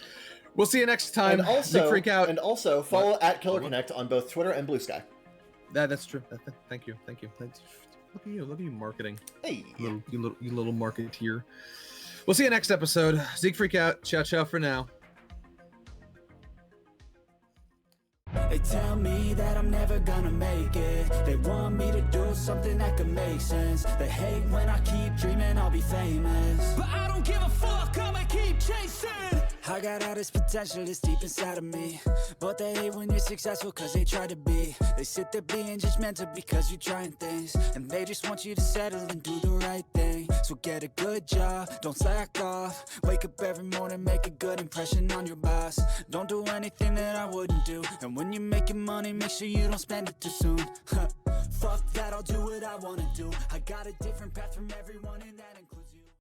We'll see you next time. And also, Freak out. And also follow at Killer Connect on both Twitter and Blue Sky. That's true. Thank you. Look at you marketing. Hey, you little marketeer. We'll see you next episode. Zeke Freak out. Ciao for now. They tell me that I'm never gonna make it. They want me to do something that could make sense. They hate when I keep dreaming I'll be famous, but I don't give a fuck, I'ma keep chasing. I got all this potential that's deep inside of me, but they hate when you're successful cause they try to be. They sit there being judgmental because you're trying things, and they just want you to settle and do the right thing. So get a good job, don't slack off. Wake up every morning, make a good impression on your boss. Don't do anything that I wouldn't do, and when you're making money, make sure you don't spend it too soon. Fuck that, I'll do what I wanna do. I got a different path from everyone, and that includes